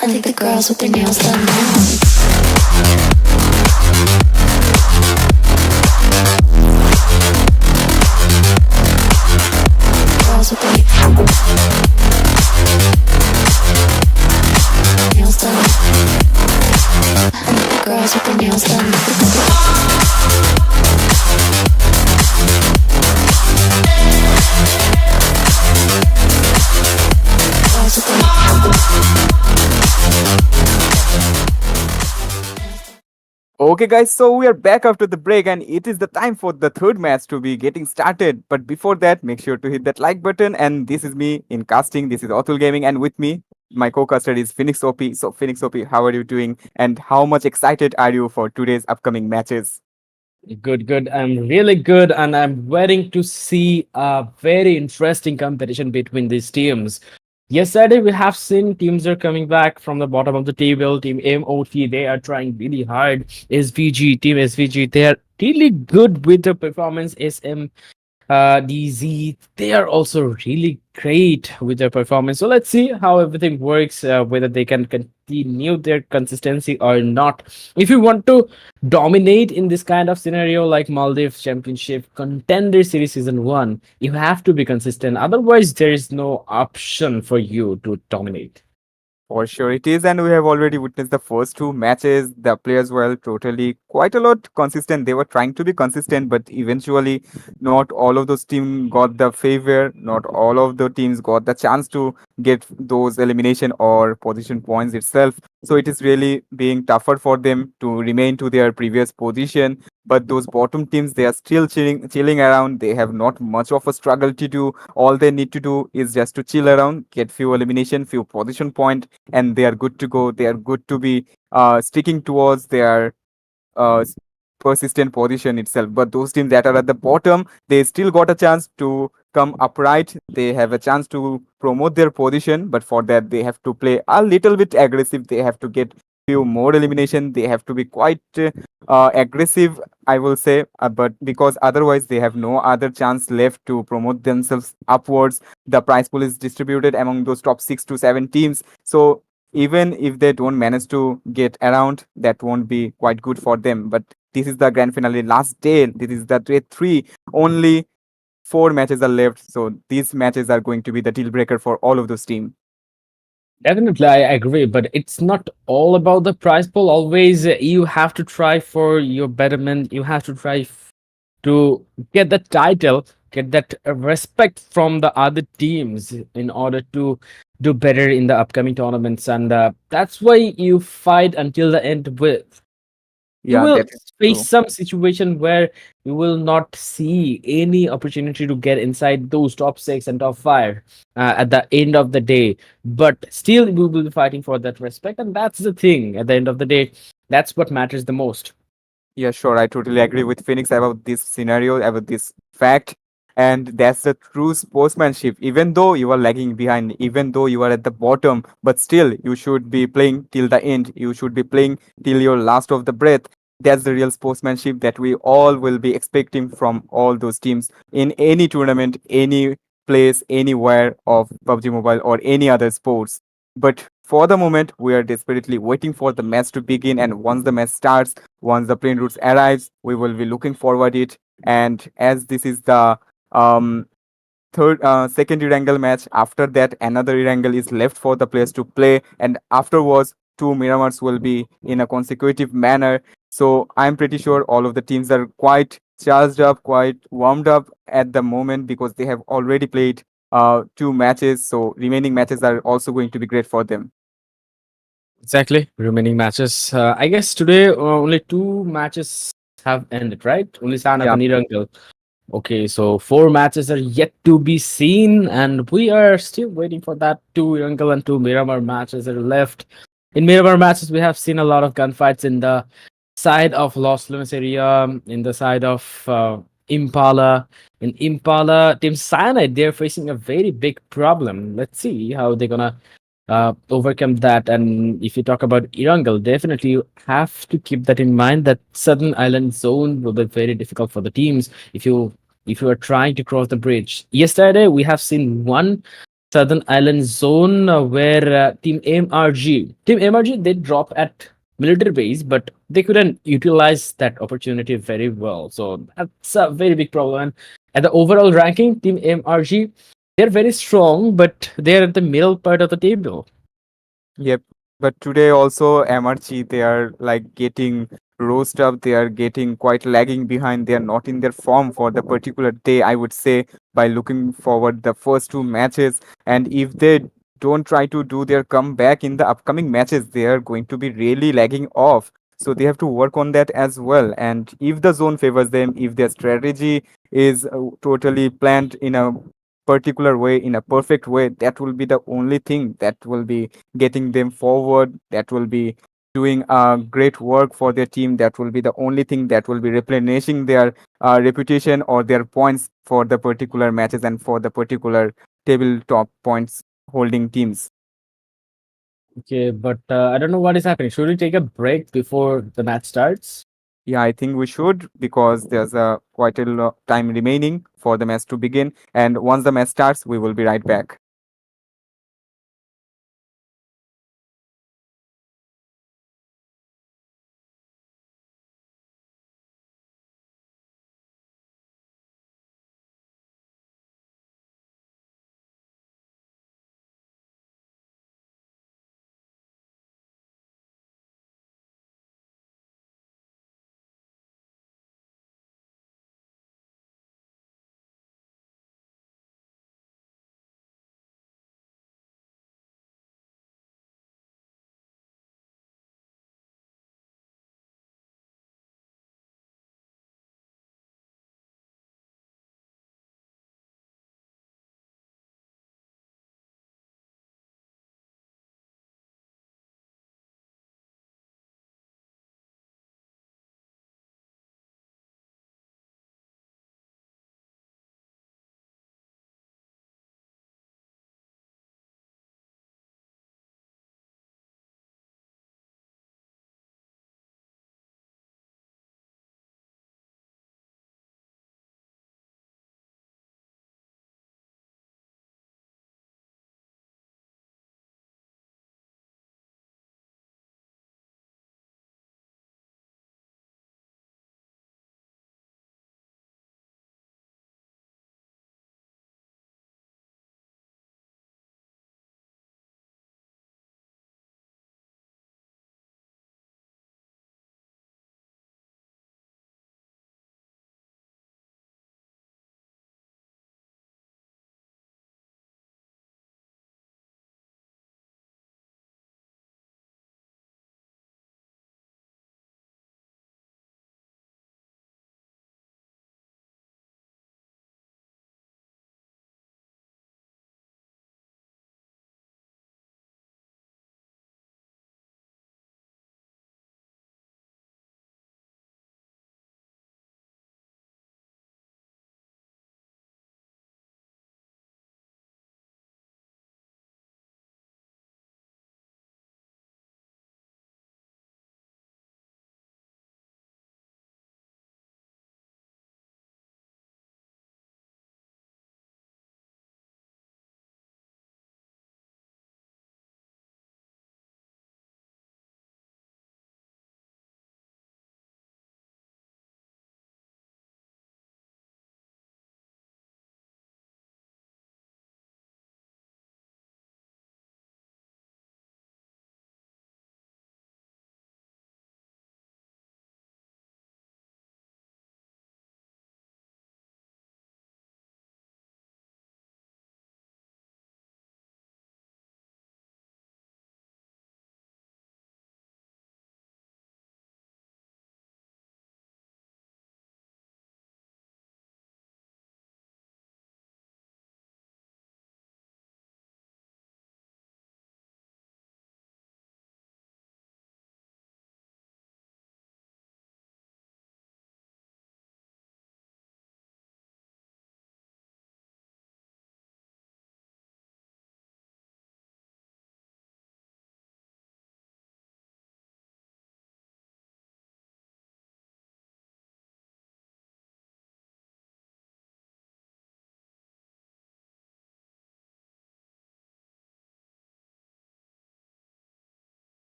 Speaker 1: I think the girls with their nails done now. Girls with their nails done. I think the girls with their nails done. Girls with their
Speaker 2: Okay, guys, so we are back after the break, and it is the time for the third match to be getting started. But before that, make sure to hit that like button. And this is me in casting. This is Atul Gaming, and with me, my co-caster is Phoenix OP. So, Phoenix OP, how are you doing? And how much excited are you for today's upcoming matches?
Speaker 4: Good, good. I'm really good, and I'm waiting to see a very interesting competition between these teams. Yesterday, we have seen teams are coming back from the bottom of the table. Team MOT, they are trying really hard. Team SVG, they are really good with the performance. DZ, they are also really great with their performance. So let's see how everything works, whether they can they knew their consistency or not. If you want to dominate in this kind of scenario like Maldives Championship Contender Series Season 1, you have to be consistent. Otherwise, there is no option for you to dominate.
Speaker 2: For sure it is, and we have already witnessed the first two matches. The players were totally quite a lot consistent. They were trying to be consistent, but eventually, not all of those teams got the favor. Not all of the teams got the chance to get those elimination or position points itself. So it is really being tougher for them to remain to their previous position. But those bottom teams, they are still chilling around. They have not much of a struggle to do. All they need to do is just to chill around, get few elimination, few position point, and they are good to go. They are good to be sticking towards their uh, s- persistent position itself. But those teams that are at the bottom, they still got a chance to come upright. They have a chance to promote their position, but for that they have to play a little bit aggressive. They have to get few more elimination. They have to be quite aggressive, I will say, but because otherwise they have no other chance left to promote themselves upwards. The prize pool is distributed among those top 6 to 7 teams, so even if they don't manage to get around, that won't be quite good for them. But this is the grand finale last day. This is the day 3. Only 4 matches are left, so these matches are going to be the deal breaker for all of those teams.
Speaker 4: Definitely, I agree, but it's not all about the prize pool. Always, you have to try for your betterment. You have to try to get that title, get that respect from the other teams in order to do better in the upcoming tournaments, and that's why you fight until the end. With you
Speaker 2: Yeah,
Speaker 4: will
Speaker 2: that is
Speaker 4: face
Speaker 2: true.
Speaker 4: some situation where you will not see any opportunity to get inside those top 6 and top 5 at the end of the day, but still we will be fighting for that respect, and that's the thing. At the end of the day, that's what matters the most.
Speaker 2: Yeah, sure. I totally agree with Phoenix about this scenario, about this fact. And that's the true sportsmanship. Even though you are lagging behind, even though you are at the bottom, but still you should be playing till the end. You should be playing till your last of the breath. That's the real sportsmanship that we all will be expecting from all those teams in any tournament, any place, anywhere of PUBG Mobile or any other sports. But for the moment, we are desperately waiting for the match to begin. And once the match starts, once the plane routes arrives, we will be looking forward it. And as this is the um second Erangel match, after that another Erangel is left for the players to play, and afterwards 2 Miramars will be in a consecutive manner. So I'm pretty sure all of the teams are quite charged up, quite warmed up at the moment because they have already played 2 matches. So remaining matches are also going to be great for them.
Speaker 4: Exactly. Remaining matches. I guess today only 2 matches have ended, right? Only Sanat
Speaker 2: Yeah.
Speaker 4: and Irangal. Okay, so 4 matches are yet to be seen, and we are still waiting for that 2 Irangal and 2 Miramar matches that are left. In Miramar matches, we have seen a lot of gunfights in the side of Los Lunas area, in the side of Impala. In Impala, Team Cyanide, they're facing a very big problem. Let's see how they're gonna overcome that. And if you talk about Irangal, definitely you have to keep that in mind that Southern Island zone will be very difficult for the teams if you are trying to cross the bridge. Yesterday, we have seen one Southern Island zone where Team MRG, they drop at military base, but they couldn't utilize that opportunity very well. So that's a very big problem. And at the overall ranking, Team MRG, they're very strong, but they're at the middle part of the table.
Speaker 2: Yep. But today also MRG, they are like getting roast up. They are getting quite lagging behind. They are not in their form for the particular day, I would say, by looking forward the first 2 matches. And if they don't try to do their comeback in the upcoming matches, they are going to be really lagging off. So they have to work on that as well. And if the zone favors them, if their strategy is totally planned in a particular way, in a perfect way, that will be the only thing that will be getting them forward, that will be doing great work for their team, that will be the only thing that will be replenishing their reputation or their points for the particular matches and for the particular tabletop points holding teams.
Speaker 4: Okay, but I don't know what is happening. Should we take a break before the match starts?
Speaker 2: Yeah, I think we should, because there's a quite a time remaining for the match to begin, and once the match starts we will be right back.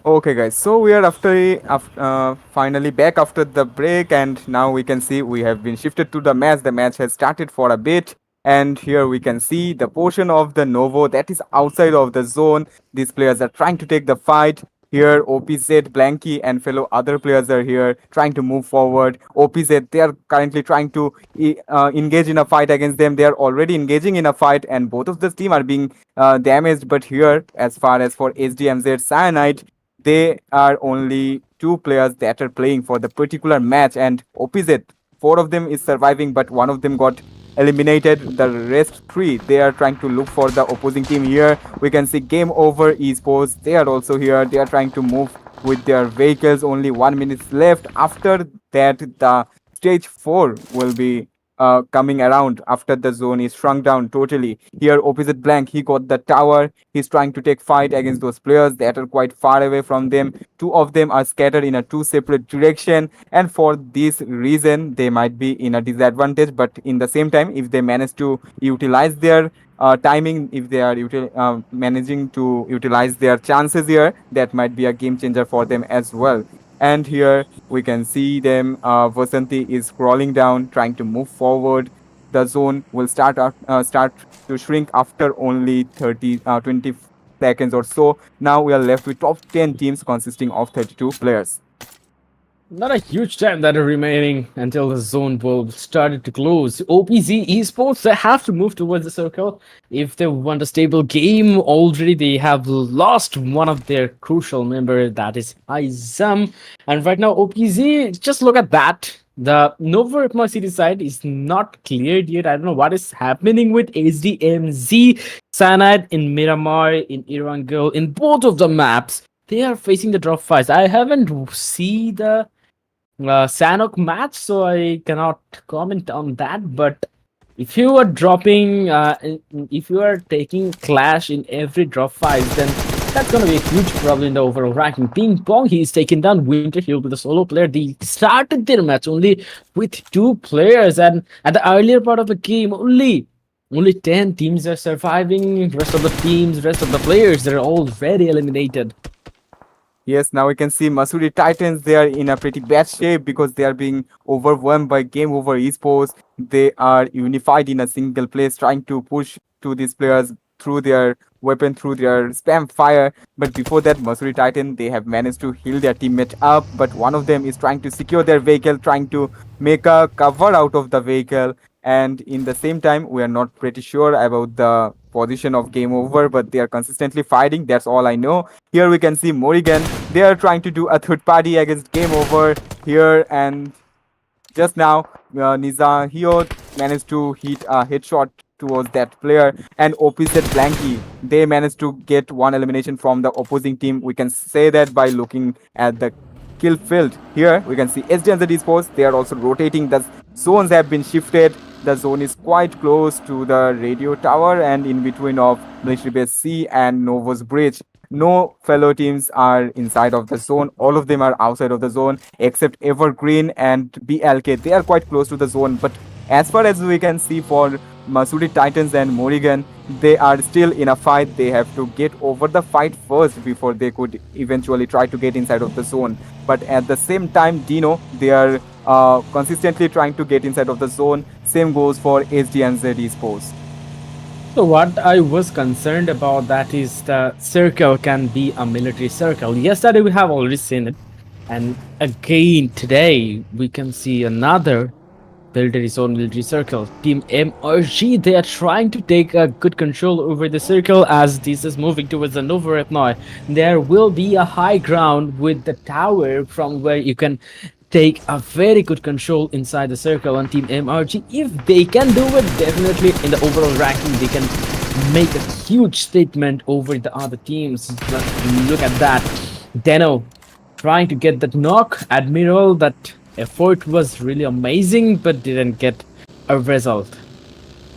Speaker 2: Okay, guys. So we are finally back after the break, and now we can see we have been shifted to the match. The match has started for a bit, and here we can see the portion of the Novo that is outside of the zone. These players are trying to take the fight. Here, OPZ, Blanky, and fellow other players are here trying to move forward. OPZ, they are currently trying to engage in a fight against them. They are already engaging in a fight, and both of the team are being damaged. But here, as far as for SDMZ Cyanide, they are only two players that are playing for the particular match, and opposite four of them is surviving, but one of them got eliminated. The rest three, they are trying to look for the opposing team. Here we can see game over esports, they are also here. They are trying to move with their vehicles. Only 1 minute left. After that, the stage 4 will be coming around after the zone is shrunk down totally. Here opposite blank, he got the tower. He's trying to take fight against those players that are quite far away from them. Two of them are scattered in a two separate direction, and for this reason they might be in a disadvantage. But in the same time, if they manage to utilize their timing, if they are managing to utilize their chances here, that might be a game changer for them as well. And here we can see them. Vasanti is crawling down, trying to move forward. The zone will start to shrink after only 20 seconds or so. Now we are left with top 10 teams consisting of 32 players.
Speaker 4: Not a huge time that are remaining until the zone will start to close. OPZ Esports, they have to move towards the circle if they want a stable game. Already they have lost one of their crucial member, that is Izam. And right now OPZ, just look at that. The Nova Ripma city side is not cleared yet. I don't know what is happening with SDMZ, Cyanide in Miramar, in Erangel, in both of the maps. They are facing the drop fights. I haven't see the Sanok match, so I cannot comment on that. But if you are dropping, if you are taking Clash in every drop fight, then that's gonna be a huge problem in the overall ranking. Ping Pong, he's taken down Winter Hill with a solo player. They started their match only with two players, and at the earlier part of the game, only 10 teams are surviving. Rest of the teams, rest of the players, they're already eliminated.
Speaker 2: Yes, now we can see Masuri Titans. They are in a pretty bad shape because they are being overwhelmed by Game Over Esports. They are unified in a single place, trying to push to these players through their weapon, through their spam fire. But before that, Masuri Titan, they have managed to heal their teammate up. But one of them is trying to secure their vehicle, trying to make a cover out of the vehicle. And in the same time, we are not pretty sure about the position of Game Over, but they are consistently fighting. That's all I know. Here we can see Morrigan. They are trying to do a third party against Game Over here, and just now Nizahio managed to hit a headshot towards that player, and opposite Blanky, they managed to get one elimination from the opposing team. We can say that by looking at the kill field. Here we can see SDNZ Esports, they are also rotating. The zones have been shifted. The zone is quite close to the radio tower and in between of Military Base C and Novo's Bridge. No fellow teams are inside of the zone. All of them are outside of the zone except Evergreen and BLK. They are quite close to the zone. But as far as we can see for Masudi Titans and Morrigan, they are still in a fight. They have to get over the fight first before they could eventually try to get inside of the zone. But at the same time, Dino, they are consistently trying to get inside of the zone. Same goes for HD and Z Esports.
Speaker 4: So what I was concerned about that is the circle can be a military circle. Yesterday we have already seen it, and again today we can see another builder his own military circle. Team MRG, they are trying to take a good control over the circle as this is moving towards the Nova Repnoy. There will be a high ground with the tower from where you can take a very good control inside the circle on Team MRG. If they can do it, definitely in the overall ranking they can make a huge statement over the other teams. But look at that. Deno trying to get that knock. Admiral, that effort was really amazing but didn't get a result.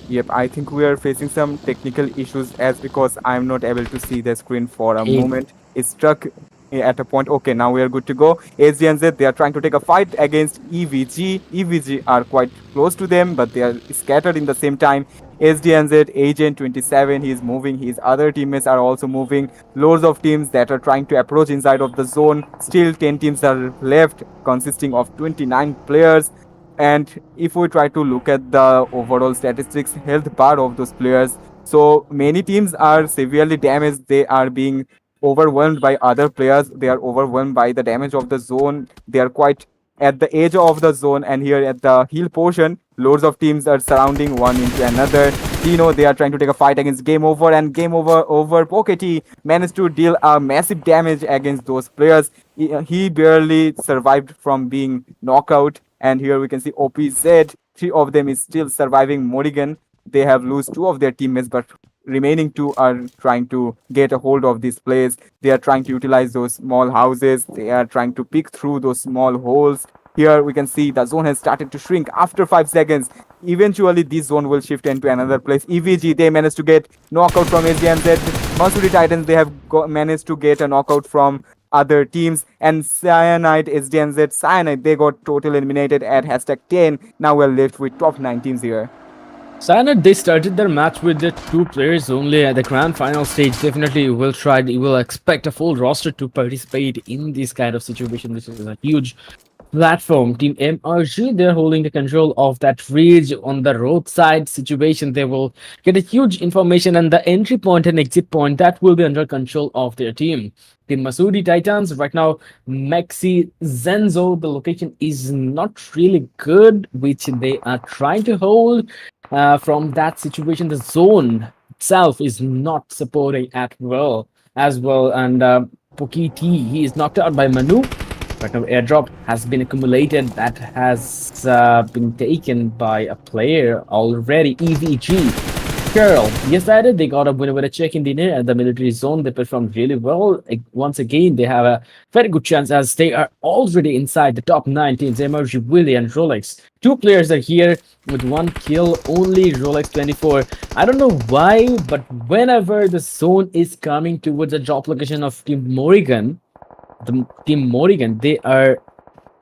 Speaker 2: Yep, I think we are facing some technical issues as because I'm not able to see the screen for a moment. It struck at a point. Okay, now we are good to go. SDNZ, they are trying to take a fight against EVG. EVG are quite close to them, but they are scattered in the same time. SDNZ, Agent 27, he is moving. His other teammates are also moving. Loads of teams that are trying to approach inside of the zone. Still 10 teams are left, consisting of 29 players. And if we try to look at the overall statistics, health bar of those players, so many teams are severely damaged. They are being overwhelmed by other players. They are overwhelmed by the damage of the zone. They are quite at the edge of the zone, and here at the hill portion, loads of teams are surrounding one into another. Tino, they are trying to take a fight against Game Over, and Game Over Pokety managed to deal a massive damage against those players. He barely survived from being knocked out. And here we can see OPZ, three of them is still surviving Morrigan. They have lost two of their teammates, but remaining two are trying to get a hold of this place. They are trying to utilize those small houses. They are trying to pick through those small holes. Here we can see the zone has started to shrink after 5 seconds. Eventually, this zone will shift into another place. EVG, they managed to get knockout from SDMZ. Masuri Titans, they have managed to get a knockout from other teams. And Cyanide, SDMZ, Cyanide, they got totally eliminated at hashtag 10. Now we're left with top 9 teams here.
Speaker 4: Cyanide, they started their match with the 2 players only at the grand final stage. Definitely you will expect a full roster to participate in this kind of situation. This is a huge platform. Team MRG, they're holding the control of that ridge on the roadside situation. They will get a huge information, and the entry point and exit point that will be under control of their team. Team Masudi Titans, right now, Maxi Zenzo, the location is not really good, which they are trying to hold. From that situation, the zone itself is not supporting at well as well. And Poki T, he is knocked out by Manu. Right now, airdrop has been accumulated that has been taken by a player already. EVG. Girl, yes, I did. They got a winner with a check in the near at the military zone. They performed really well. Once again, they have a very good chance as they are already inside the top 9 teams. Emerge, Willy, and Rolex. 2 players are here with 1 kill. Only Rolex 24. I don't know why, but whenever the zone is coming towards the drop location of Team Morrigan, they are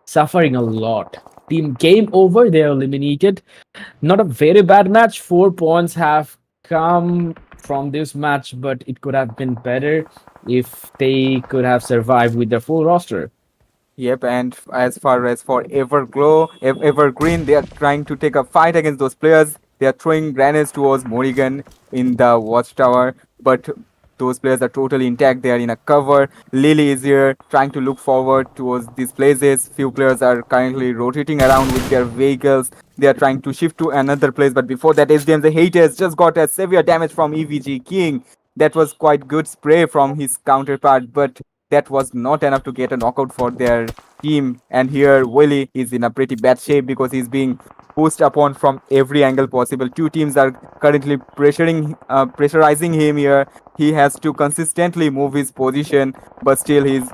Speaker 4: suffering a lot. Team Game Over, they are eliminated. Not a very bad match. 4 points have come from this match, but it could have been better if they could have survived with their full roster.
Speaker 2: Yep, and as far as for Evergreen, they are trying to take a fight against those players. They are throwing grenades towards Morrigan in the watchtower, but those players are totally intact. They are in a cover. Lily is here trying to look forward towards these places. Few players are currently rotating around with their vehicles. They are trying to shift to another place, but before that, SDM the haters just got a severe damage from EVG King. That was quite good spray from his counterpart, but that was not enough to get a knockout for their team. And here Willy is in a pretty bad shape because he's being pushed upon from every angle possible. 2 teams are currently pressurizing him here. He has to consistently move his position, but still he's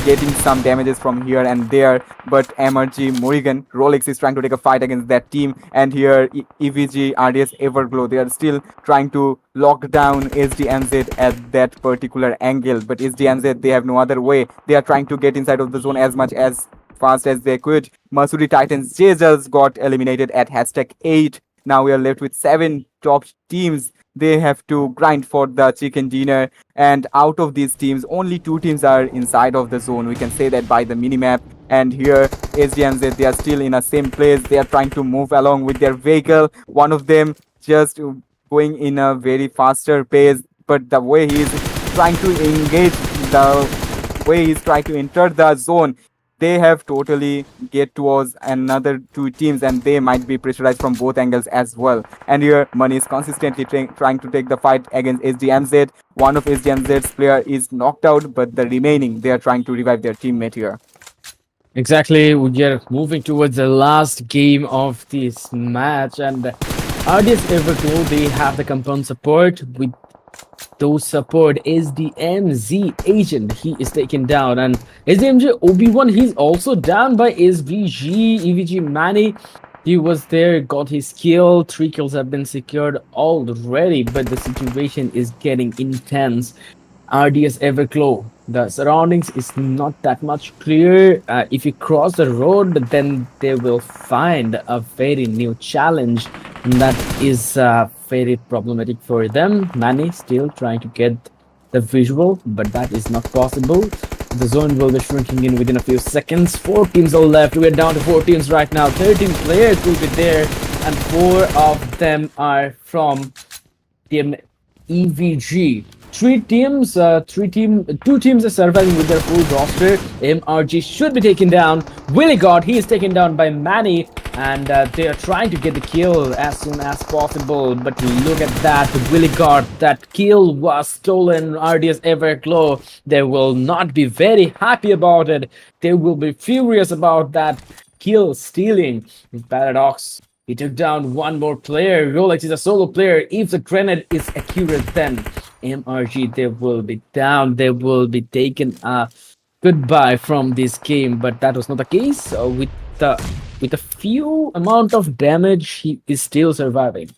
Speaker 2: getting some damages from here and there. But MRG, Morrigan, Rolex is trying to take a fight against that team. And here EVG, RDS, Everglow, they are still trying to lock down SDMZ at that particular angle. But SDMZ, they have no other way. They are trying to get inside of the zone as much as fast as they could. Masuri Titans just got eliminated at hashtag 8. Now we are left with 7 top teams. They have to grind for the chicken dinner, and out of these teams, only 2 teams are inside of the zone. We can say that by the minimap. And here, SDMZ, they are still in the same place. They are trying to move along with their vehicle. One of them just going in a very faster pace, but the way he is trying to engage, the way he's trying to enter the zone, they have totally get towards another 2 teams, and they might be pressurized from both angles as well. And here Money is consistently trying to take the fight against SDMZ. One of SDMZ's player is knocked out, but the remaining, they are trying to revive their teammate here.
Speaker 4: Exactly, we are moving towards the last game of this match, and RDS Everglow, they have the compound support. With those support, SDMZ Agent, he is taken down, and SDMJ Obi-Wan, he's also down by SVG. EVG Manny, he was there, got his kill. 3 kills have been secured already, but the situation is getting intense. RDS Everglow, The surroundings is not that much clear. If you cross the road, then they will find a very new challenge, and that is very problematic for them. Manny still trying to get the visual, but that is not possible. The zone will be shrinking in within a few seconds. Four teams are left. We're down to four teams right now. 13 players will be there, and four of them are from team EVG. Two teams are surviving with their full roster. MRG should be taken down. Willie God, he is taken down by Manny, and they are trying to get the kill as soon as possible. But look at that, Willie God, that kill was stolen. RDS Everglow, they will not be very happy about it. They will be furious about that kill stealing. Paradox, he took down one more player. Rolex is a solo player. If the grenade is accurate, then MRG, they will be down. They will be taken a goodbye from this game. But that was not the case. The with a few amount of damage, he is still surviving.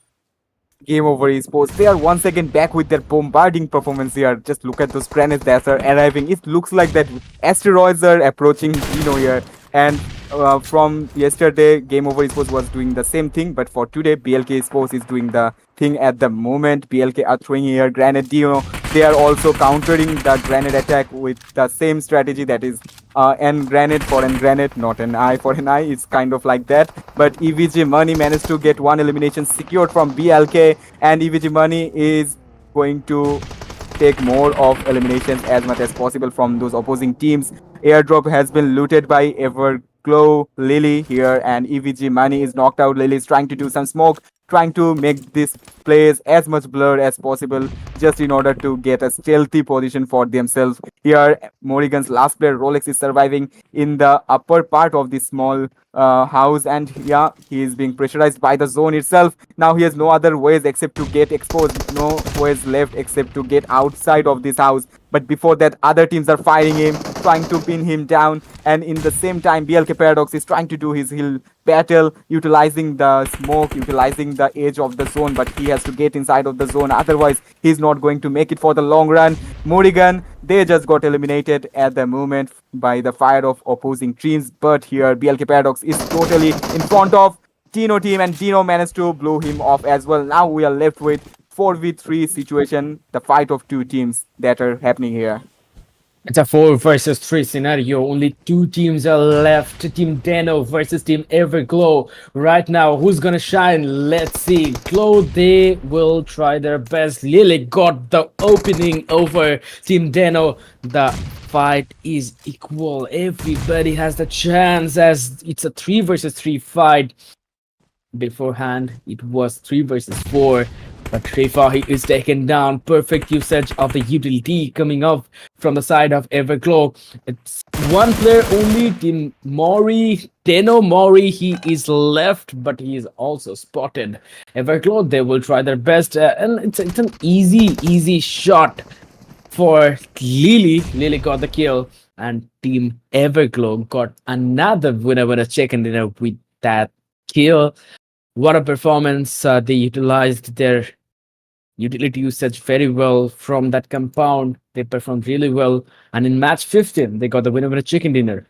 Speaker 2: Game over esports. They are once again back with their bombarding performance here. Just look at those grenades that are arriving. It looks like that asteroids are approaching Dino here. And from yesterday, Game Over Esports was doing the same thing, but for today, BLK Esports is doing the thing at the moment. BLK are throwing here grenade Dino. They are also countering the grenade attack with the same strategy, that is N grenade for N grenade, not an I for an I. It's kind of like that. But EVG Money managed to get one elimination secured from BLK, and EVG Money is going to take more of eliminations as much as possible from those opposing teams. Airdrop has been looted by Everglow Lily here, and EVG Money is knocked out. Lily is trying to do some smoke, trying to make this place as much blurred as possible just in order to get a stealthy position for themselves. Here, Morrigan's last player Rolex is surviving in the upper part of this small house, and yeah, he is being pressurized by the zone itself. Now he has no other ways except to get exposed, no ways left except to get outside of this house. But before that, other teams are firing him, trying to pin him down, and in the same time, BLK Paradox is trying to do his hill battle, utilizing the smoke, utilizing the edge of the zone, but he has to get inside of the zone, otherwise he's not going to make it for the long run. Morrigan, they just got eliminated at the moment by the fire of opposing teams, but here BLK Paradox is totally in front of Dino team, and Dino managed to blow him off as well. Now we are left with 4v3 situation, the fight of two teams that are happening here.
Speaker 4: It's a 4 versus 3 scenario. Only two teams are left. Team Dano versus Team Everglow. Right now, who's gonna shine? Let's see. Glow, they will try their best. Lily got the opening over Team Dano. The fight is equal. Everybody has the chance as it's a 3 versus 3 fight. Beforehand, it was 3 versus 4. But Trefa is taken down. Perfect usage of the utility coming up from the side of Everglow. It's one player only, Team Mori. Deno Mori, he is left, but he is also spotted. Everglow, they will try their best. And it's an easy shot for Lily. Lily got the kill. And Team Everglow got another winner chicken dinner with that kill. What a performance. They utilized their utility usage very well from that compound. They performed really well. And in match 15, they got the winner with a chicken dinner.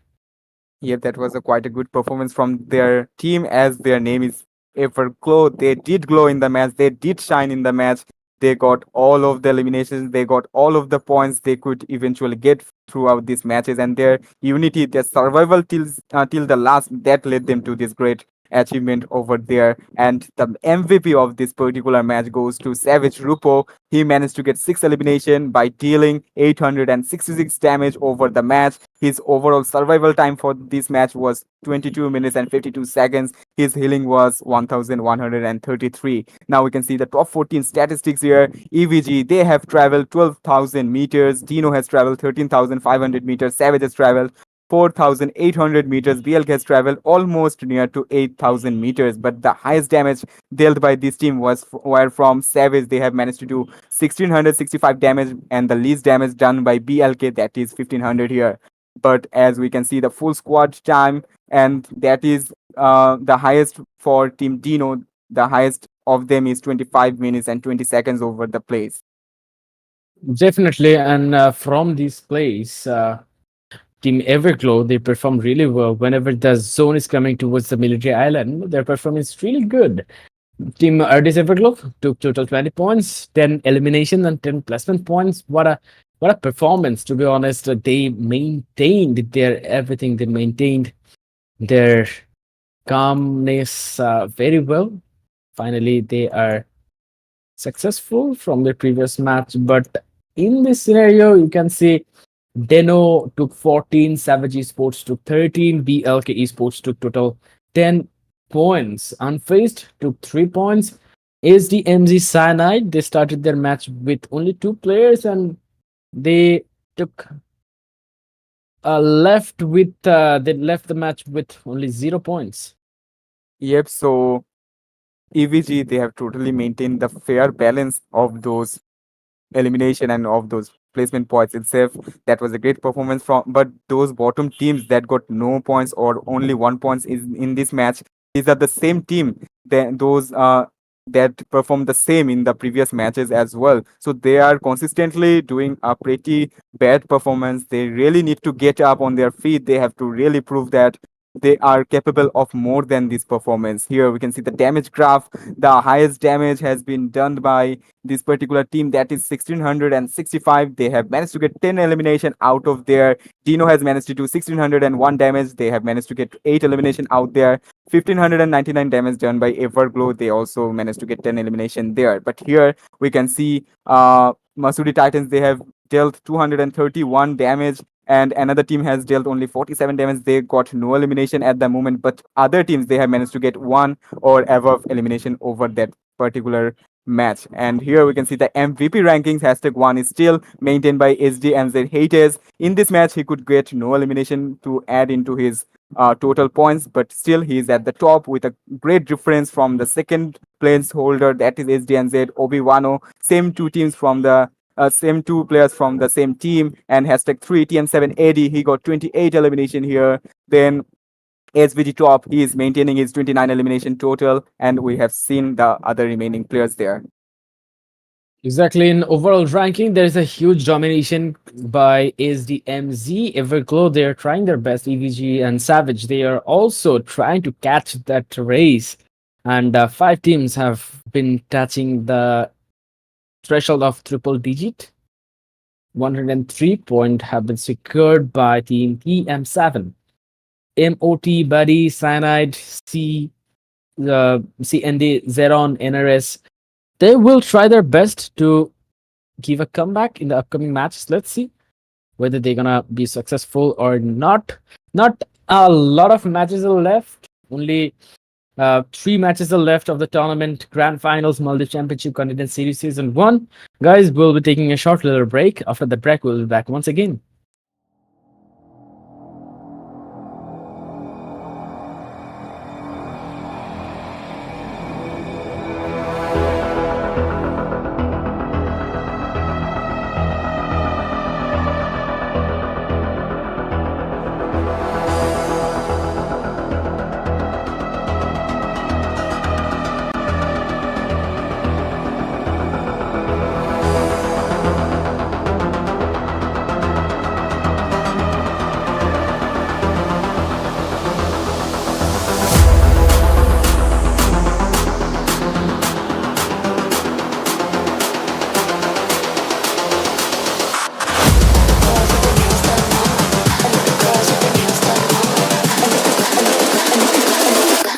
Speaker 2: Yeah, that was a quite a good performance from their team, as their name is Everglow. They did glow in the match. They did shine in the match. They got all of the eliminations. They got all of the points they could eventually get throughout these matches, and their unity, their survival till the last, that led them to this great achievement over there. And the MVP of this particular match goes to Savage Rupo. He managed to get 6 elimination by dealing 866 damage over the match. His overall survival time for this match was 22 minutes and 52 seconds. His healing was 1133. Now we can see the top 14 statistics here. EVG, they have traveled 12,000 meters. Dino has traveled 13,500 meters. Savage has traveled 4,800 meters. BLK has traveled almost near to 8,000 meters. But the highest damage dealt by this team were from Savage. They have managed to do 1,665 damage, and the least damage done by BLK, that is 1,500 here. But as we can see, the full squad time, and that is the highest for Team Dino. The highest of them is 25 minutes and 20 seconds over the place.
Speaker 4: Definitely, and from this place, Team Everglow, they perform really well whenever the zone is coming towards the military island. Their performance is really good. Team Ardis Everglow took total 20 points, 10 elimination and 10 placement points. What a performance, to be honest. They maintained their everything. They maintained their calmness very well. Finally, they are successful from the previous match. But in this scenario, you can see Deno took 14, Savage Esports took 13, BLK Esports took total 10 points. Unfazed took 3 points. SDMZ Cyanide, they started their match with only 2 players and they took they left the match with only 0 points.
Speaker 2: Yep, so EVG, they have totally maintained the fair balance of those elimination and of those placement points itself. That was a great performance from, but those bottom teams that got no points or only 1 points is in this match, these are the same team that those that performed the same in the previous matches as well. So they are consistently doing a pretty bad performance. They really need to get up on their feet. They have to really prove that they are capable of more than this performance. Here we can see the damage graph. The highest damage has been done by this particular team, that is 1665. They have managed to get 10 elimination out of there. Dino has managed to do 1601 damage. They have managed to get 8 elimination out there. 1599 damage done by Everglow. They also managed to get 10 elimination there. But here we can see Masudi Titans, they have dealt 231 damage, and another team has dealt only 47 damage. They got no elimination at the moment, but other teams, they have managed to get 1 or above elimination over that particular match. And here we can see the MVP rankings. #1 is still maintained by SDMZ Haters. In this match, he could get no elimination to add into his total points, but still he is at the top with a great difference from the second place holder, that is SDNZ Obi-Wano. Same two players from the same team, and #3 TM7AD, he got 28 elimination here. Then SVG top, he is maintaining his 29 elimination total, and we have seen the other remaining players there.
Speaker 4: Exactly. In overall ranking, there is a huge domination by SDMZ. Everglow, they are trying their best. EVG and Savage, they are also trying to catch that race. And 5 teams have been touching the threshold of triple digit. 103 points have been secured by Team TM7. MOT, Buddy, Cyanide, CND, Zeron, NRS, they will try their best to give a comeback in the upcoming matches. Let's see whether they're gonna be successful or not. Not a lot of matches are left. Only 3 matches are left of the tournament grand finals Maldives Championship Contender Series Season 1. Guys, we'll be taking a short little break. After the break, we'll be back once again.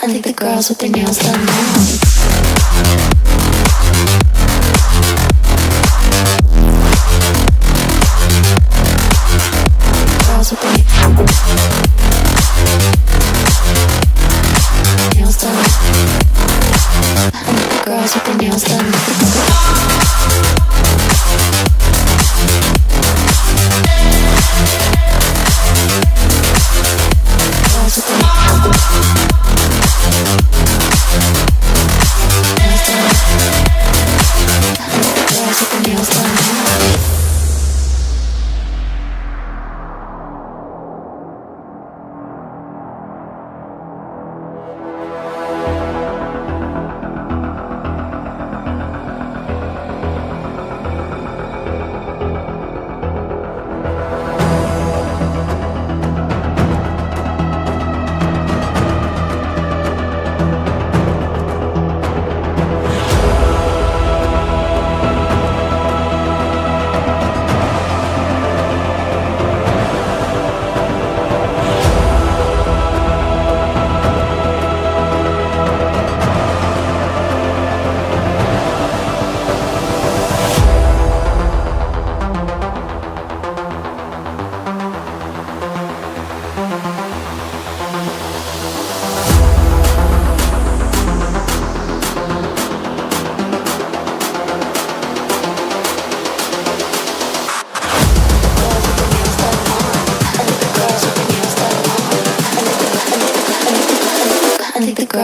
Speaker 1: I think the girls with their nails done now. Girls with their nails done. I think the girls with their nails done. Girls with their nails done.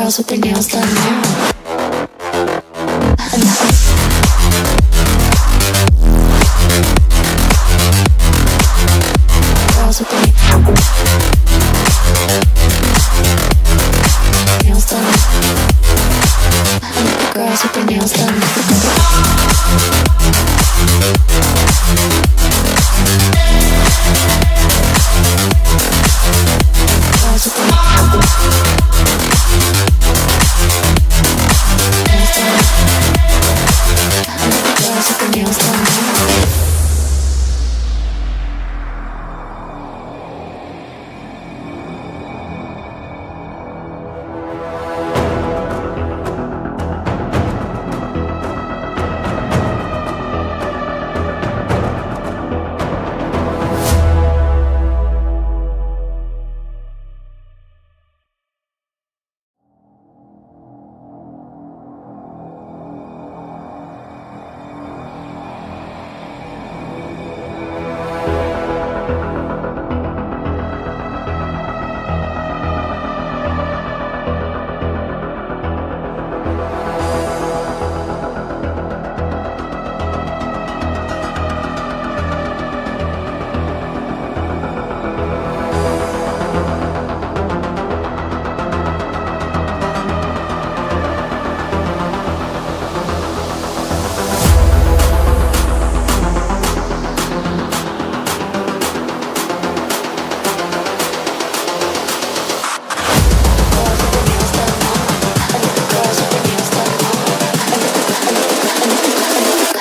Speaker 1: girls with their nails done now. Girls with their nails done. Girls with their nails done. Girls with their nails done.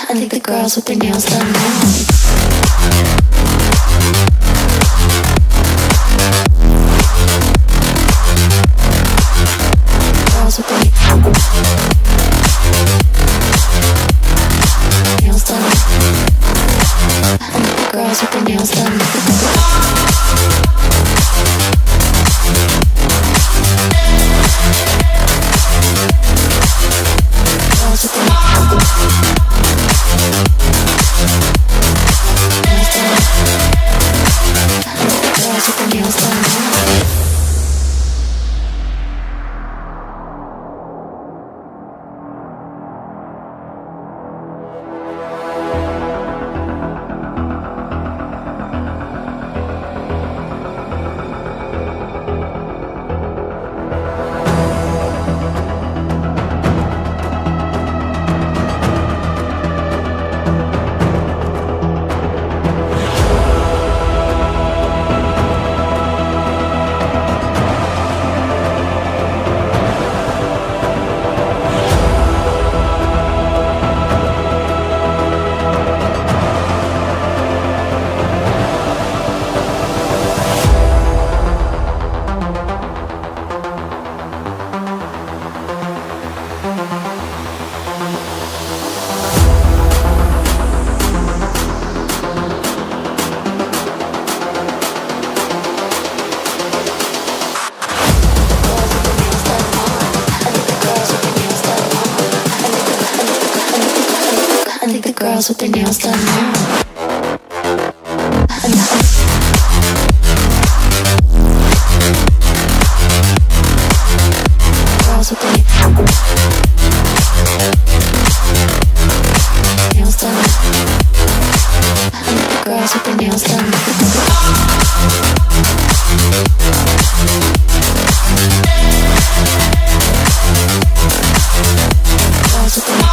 Speaker 1: I think the girls with their nails done now. Girls with their nails done. I think the girls with their nails done. Girls with their girls with their nails done now. I think the girls with their nails done now. Girls with their nails done. I think the girls with their nails done. Girls with their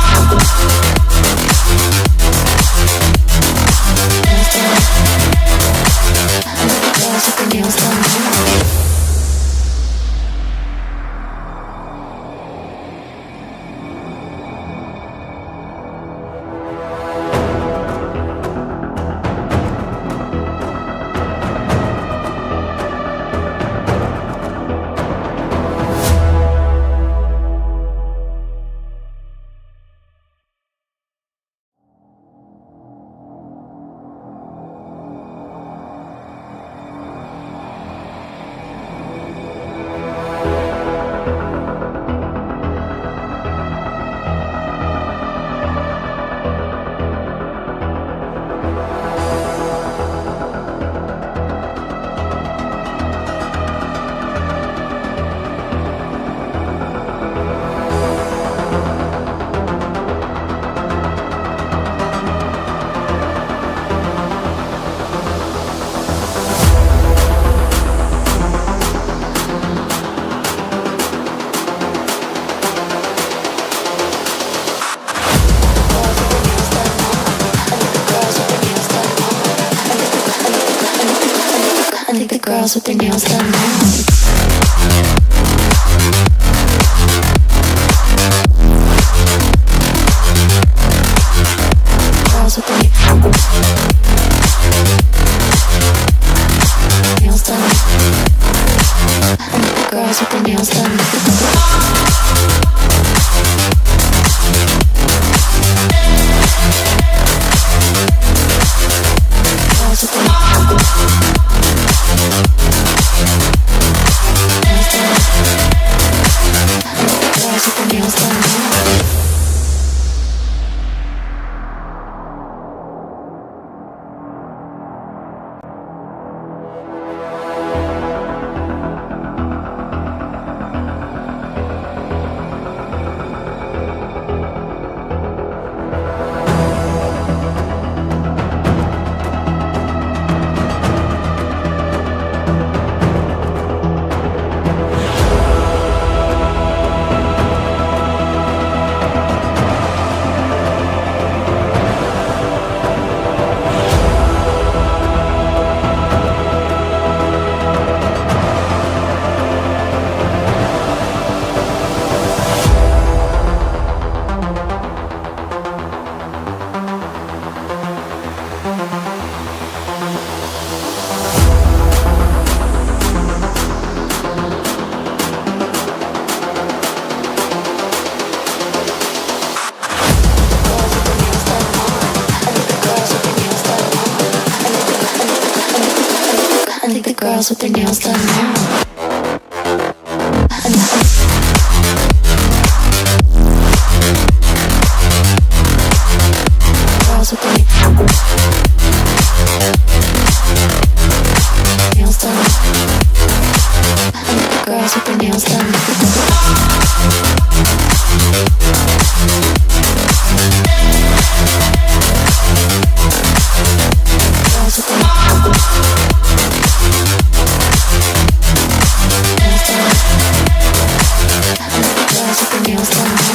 Speaker 1: girls with their nails done now. Girls with their nails done. Girls with their nails done. Girls with their nails done. I think the girls with their nails done now. Girls with their nails done. I think the girls with their nails done. Girls with their nails done. I think the girls with their nails done now.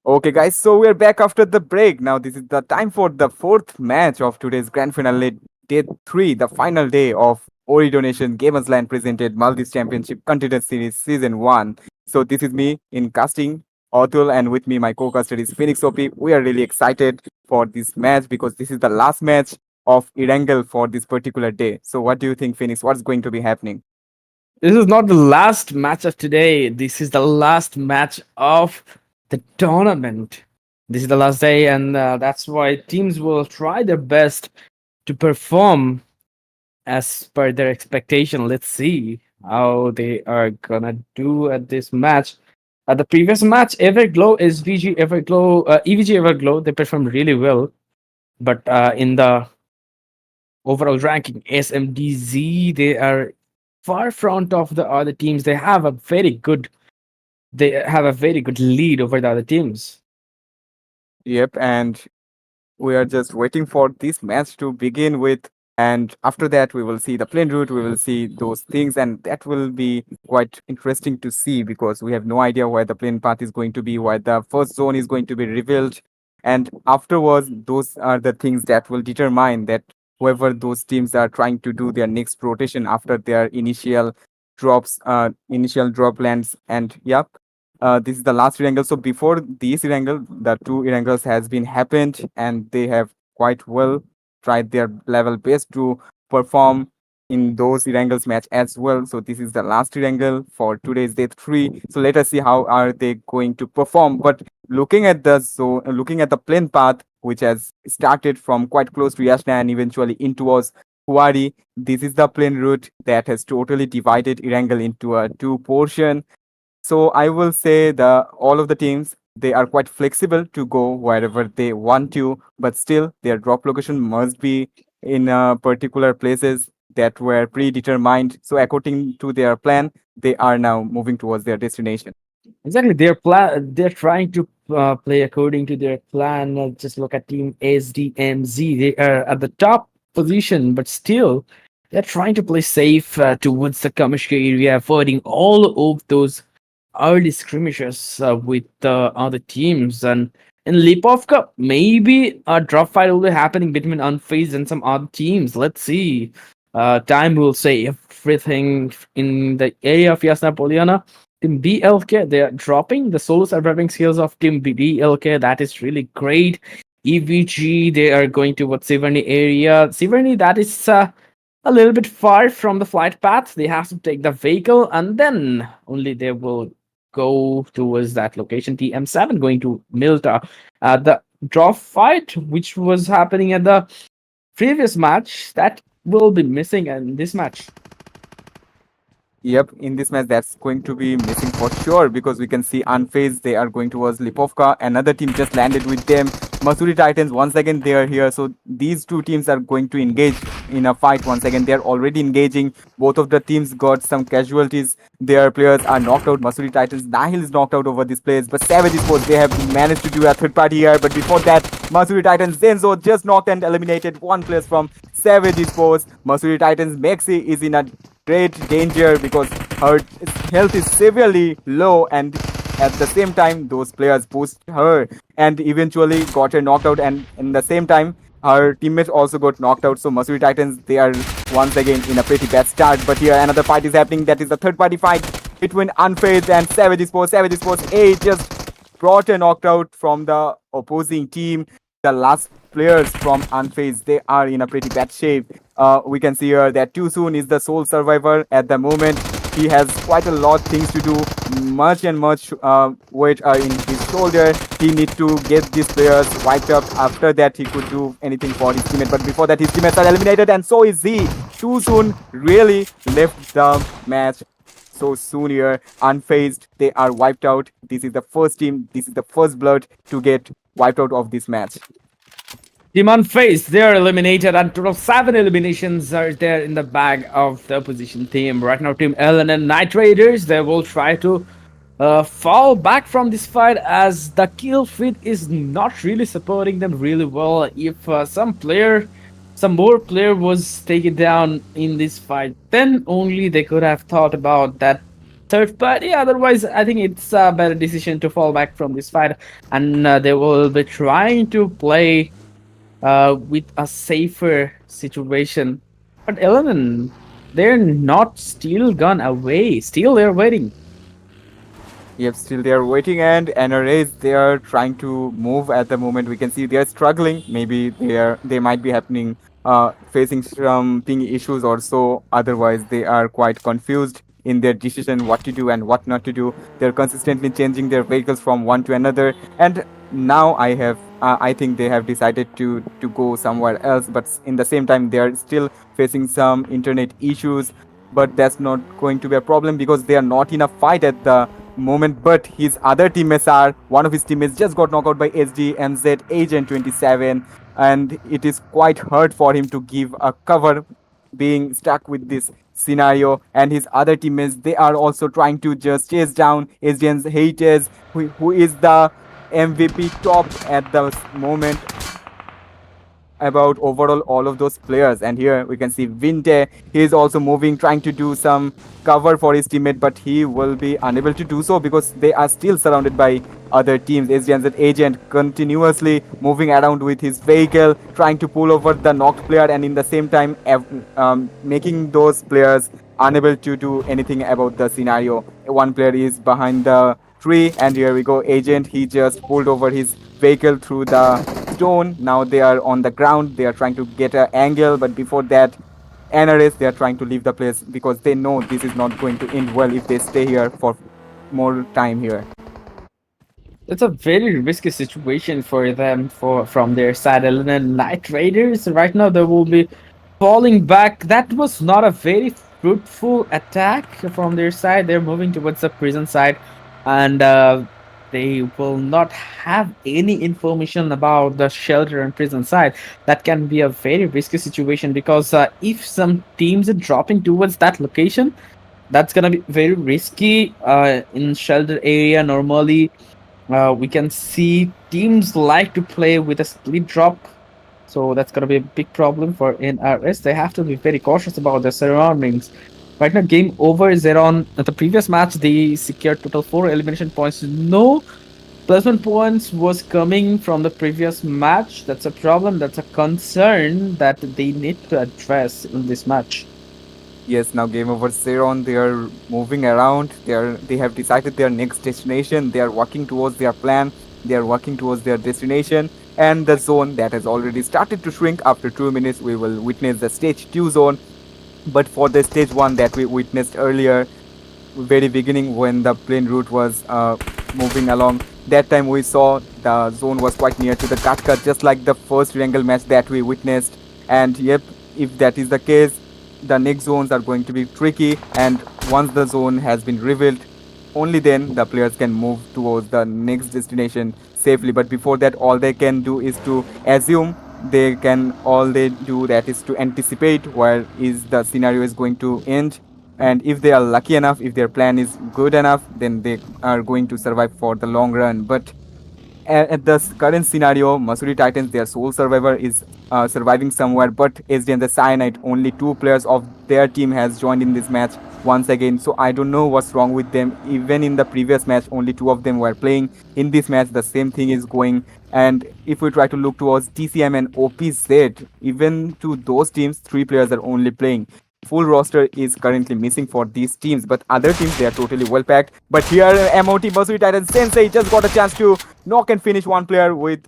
Speaker 2: Okay, guys, so we're back after the break. Now, this is the time for the fourth match of today's grand finale, day three, the final day of Ooredoo Nation Gamers Land presented Maldives Championship Contender Series Season 1. So, this is me in casting, Atul, and with me, my co caster is Phoenix OP. We are really excited for this match because this is the last match of Erangel for this particular day. So, what do you think, Phoenix? What's going to be happening?
Speaker 4: This is not the last match of today. This is the last match of the tournament. This is the last day, and that's why teams will try their best to perform as per their expectation. Let's see how they are gonna do at this match. At the previous match, Everglow, SVG, Everglow, EVG, Everglow, they performed really well. But in the overall ranking, SMDZ, they are far front of the other teams. They have a very good lead over the other teams.
Speaker 2: Yep, and we are just waiting for this match to begin with, and after that we will see the plane route, we will see those things, and that will be quite interesting to see because we have no idea where the plane path is going to be, where the first zone is going to be revealed, and afterwards those are the things that will determine that whoever those teams are trying to do their next rotation after their initial drop lands. And yep, this is the last Erangel. So before this Erangel, the two Erangels has been happened, and they have quite well tried their level best to perform in those Erangels match as well. So this is the last Erangel for today's day three. So let us see how are they going to perform. But looking at the plane path, which has started from quite close to Yashna and eventually in towards Huari, this is the plane route that has totally divided Erangel into a two portion. So I will say the all of the teams, they are quite flexible to go wherever they want to, but still their drop location must be in particular places that were predetermined. So according to their plan, they are now moving towards their destination.
Speaker 4: Exactly, they're trying to play according to their plan. Just look at Team SDMZ. They are at the top position, but still, they're trying to play safe towards the commercial area, avoiding all of those early skirmishes with other teams. And in Lipovka, maybe a drop fight will be happening between Unfazed and some other teams. Let's see. Time will say everything in the area of Yasna Poliana. Team BLK, they are dropping the solo surviving skills of Team BLK. That is really great. EVG, they are going towards Siverny area. Siverny, that is a little bit far from the flight path. They have to take the vehicle and then only they will go towards that location. TM7 going to Milta. The draw fight, which was happening at the previous match, that will be missing in this match.
Speaker 2: Yep, in this match, that's going to be missing for sure because we can see Unfazed, they are going towards Lipovka. Another team just landed with them. Masuri Titans, once again, they are here. So these two teams are going to engage in a fight once again. They are already engaging. Both of the teams got some casualties. Their players are knocked out. Masuri Titans, Nahil is knocked out over this place. But Savage Sports, they have managed to do a third party here. But before that, Masuri Titans, Zenzo just knocked and eliminated one player from Savage Sports. Masuri Titans, Maxi is in a great danger because her health is severely low, and at the same time those players pushed her and eventually got her knocked out, and in the same time her teammates also got knocked out. So Masuri Titans, they are once again in a pretty bad start. But here another fight is happening. That is a third party fight between Unfazed and Savage Sports. Savage Sports A just brought a knocked out from the opposing team. The last players from Unfazed, they are in a pretty bad shape. We can see here that Too Soon is the sole survivor at the moment. He has quite a lot things to do, much and much weight in his shoulder. He needs to get these players wiped up. After that, he could do anything for his teammate. But before that, his teammates are eliminated, and so is he. Too Soon really left the match so soon here. Unfazed, they are wiped out. This is the first team, this is the first blood to get wiped out of this match.
Speaker 4: Team Unfazed, they are eliminated, and total 7 eliminations are there in the bag of the opposition team. Right now, Team LNN Night Raiders, they will try to fall back from this fight as the kill feed is not really supporting them really well. If some more player was taken down in this fight, then only they could have thought about that third party. Otherwise, I think it's a better decision to fall back from this fight, and they will be trying to play with a safer situation. But Eleven, they're not still gone away. Still, they're waiting.
Speaker 2: Yep, still they are waiting, and NRAs, they are trying to move at the moment. We can see they are struggling. Maybe they might be happening facing some ping issues or so. Otherwise, they are quite confused in their decision what to do and what not to do. They're consistently changing their vehicles from one to another, and now I think they have decided to go somewhere else. But in the same time, they are still facing some internet issues. But that's not going to be a problem because they are not in a fight at the moment. But his other teammates are. One of his teammates just got knocked out by SDMZ Agent 27, and it is quite hard for him to give a cover being stuck with this scenario. And his other teammates, they are also trying to just chase down SDM's haters, who is the MVP top at the moment about overall all of those players. And here we can see Vinte, he is also moving, trying to do some cover for his teammate, but he will be unable to do so because they are still surrounded by other teams. SDNZ Agent continuously moving around with his vehicle, trying to pull over the knocked player, and in the same time making those players unable to do anything about the scenario. One player is behind the tree, and here we go. Agent, he just pulled over his vehicle through the stone. Now they are on the ground. They are trying to get an angle, but before that, NRS, they are trying to leave the place because they know this is not going to end well if they stay here for more time here.
Speaker 4: It's a very risky situation for them from their side. And Night Raiders, right now they will be falling back. That was not a very fruitful attack from their side. They're moving towards the prison side, and they will not have any information about the shelter and prison side. That can be a very risky situation because if some teams are dropping towards that location, that's gonna be very risky. In shelter area, normally We can see teams like to play with a split drop, so that's gonna be a big problem for NRS. They have to be very cautious about their surroundings. Right now, game over. Zeron at the previous match, they secured total 4 elimination points. No placement points was coming from the previous match. That's a problem. That's a concern that they need to address in this match.
Speaker 2: Yes, now game over Zeron. They are moving around. They have decided their next destination. They are working towards their plan. They are working towards their destination. And the zone that has already started to shrink after 2 minutes, we will witness the stage 2 zone. But for the stage 1 that we witnessed earlier, very beginning when the plane route was moving along, that time we saw the zone was quite near to the cut just like the first wrangle match that we witnessed. And yep, if that is the case, the next zones are going to be tricky, and once the zone has been revealed, only then the players can move towards the next destination safely. But before that, all they can do is to assume. They can all they do that is to anticipate where is the scenario is going to end, and if they are lucky enough, if their plan is good enough, then they are going to survive for the long run. But at the current scenario, Masuri Titans, their sole survivor is surviving somewhere, but SD and the Cyanide, only two players of their team has joined in this match once again. So I don't know what's wrong with them. Even in the previous match, only two of them were playing. In this match, the same thing is going. And if we try to look towards TCM and OPZ, even to those teams, three players are only playing. Full roster is currently missing for these teams, but other teams, they are totally well packed. But here, MOT Masuri Titan Sensei just got a chance to knock and finish one player with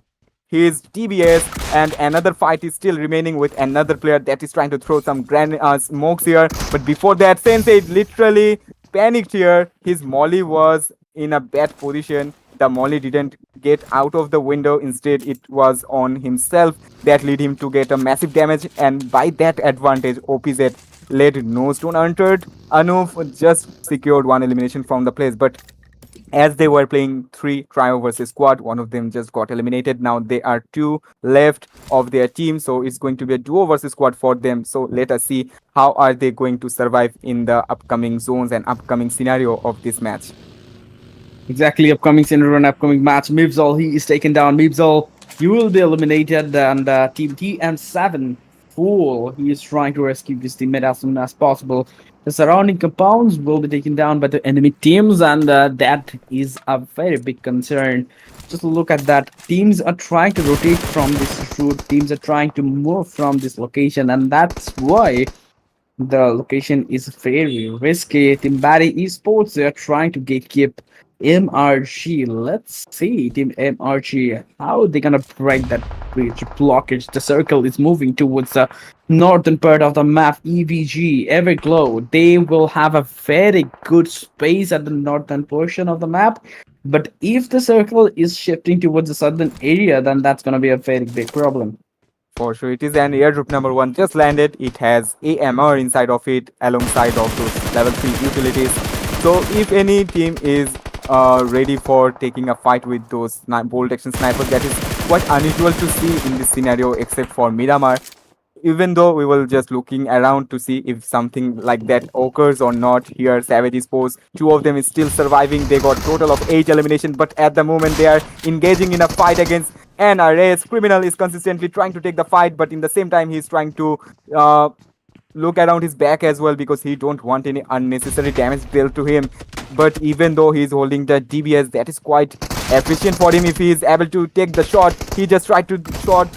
Speaker 2: his TBS, and another fight is still remaining with another player that is trying to throw some grand smokes here. But before that, Sensei literally panicked here. His molly was in a bad position. The molly didn't get out of the window. Instead, it was on himself. That led him to get a massive damage, and by that advantage, OPZ led no stone unturned. Anup just secured one elimination from the place, but as they were playing three trio versus squad, one of them just got eliminated. Now they are two left of their team, so it's going to be a duo versus squad for them. So let us see how are they going to survive in the upcoming zones and upcoming scenario of this match.
Speaker 4: Exactly, upcoming scenario and upcoming match. Mibzol, he is taken down. Mibzol, you will be eliminated, and Team TM7 Fool, he is trying to rescue his teammate as soon as possible. The surrounding compounds will be taken down by the enemy teams, and that is a very big concern. Just look at that. Teams are trying to rotate from this route. Teams are trying to move from this location, and that's why the location is very risky. Team Barry Esports, they are trying to gatekeep MRG. Let's see, Team MRG, how they gonna break that bridge blockage. The circle is moving towards the northern part of the map. EVG, Everglow, they will have a very good space at the northern portion of the map. But if the circle is shifting towards the southern area, then that's gonna be a very big problem.
Speaker 2: For sure, it is an airdrop number 1 just landed. It has AMR inside of it alongside of those level 3 utilities. So if any team is ready for taking a fight with those bolt action snipers, that is quite unusual to see in this scenario except for Miramar. Even though we will just looking around to see if something like that occurs or not. Here Savage Sports, two of them is still surviving. They got total of 8 elimination, but at the moment they are engaging in a fight against NRS. Criminal is consistently trying to take the fight, but in the same time he's trying to look around his back as well because he don't want any unnecessary damage dealt to him. But even though he's holding the DBS, that is quite efficient for him. If he is able to take the shot, he just tried to shot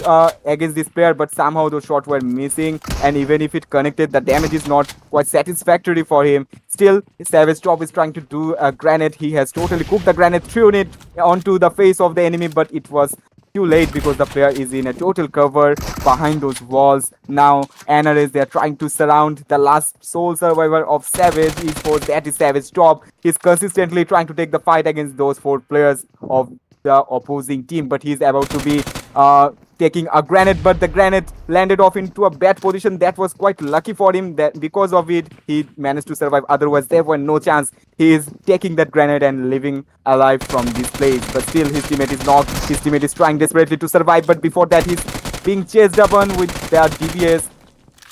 Speaker 2: against this player, but somehow those shots were missing, and even if it connected, the damage is not quite satisfactory for him. Still, Savage Top is trying to do a grenade. He has totally cooked the grenade, thrown it onto the face of the enemy, but it was too late because the player is in a total cover behind those walls. Now NRS, they are trying to surround the last sole survivor of Savage Esports, that is Savage Top. He's consistently trying to take the fight against those 4 players of the opposing team, but he's about to be taking a grenade, but the grenade landed off into a bad position. That was quite lucky for him, that because of it he managed to survive, otherwise there were no chance. He is taking that grenade and living alive from this place, but still his teammate is knocked. His teammate is trying desperately to survive, but before that he's being chased upon with their DBS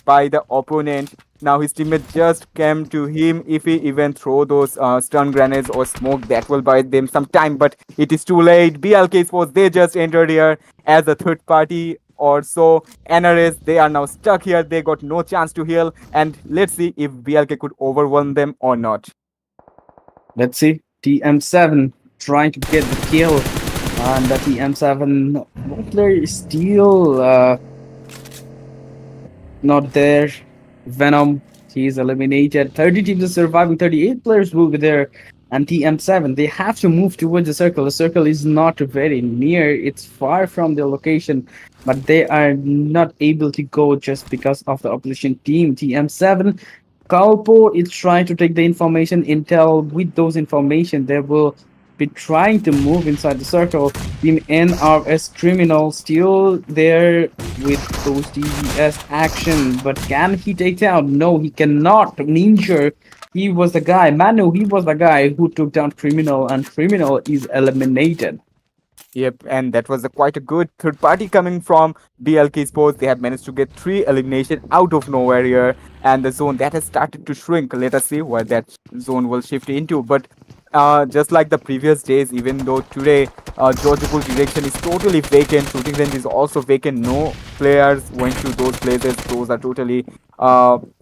Speaker 2: by the opponent. Now his teammate just came to him. If he even throw those stun grenades or smoke, that will buy them some time. But it is too late. BLK Sports, they just entered here as a third party or so. NRS, they are now stuck here. They got no chance to heal. And let's see if BLK could overwhelm them or not.
Speaker 4: Let's see. TM7 trying to get the kill. And the TM7 one player is still not there. Venom, he's eliminated. 30 teams are surviving, 38 players will be there. And TM7, they have to move towards the circle. The circle is not very near, it's far from their location, but they are not able to go just because of the opposition team. TM7, Kalpo is trying to take the information intel. With those information, they will be trying to move inside the circle. Team NRS Criminal still there with those DVS action, but can he take down? No, he cannot. Ninja, he was the guy. Manu, he was the guy who took down Criminal, and Criminal is eliminated.
Speaker 2: Yep, and that was quite a good third party coming from BLK Sports. They have managed to get 3 elimination out of nowhere here, and the zone that has started to shrink. Let us see where that zone will shift into. But just like the previous days, even though today Georgiapool direction is totally vacant, shooting range is also vacant. No players went to those places; those are totally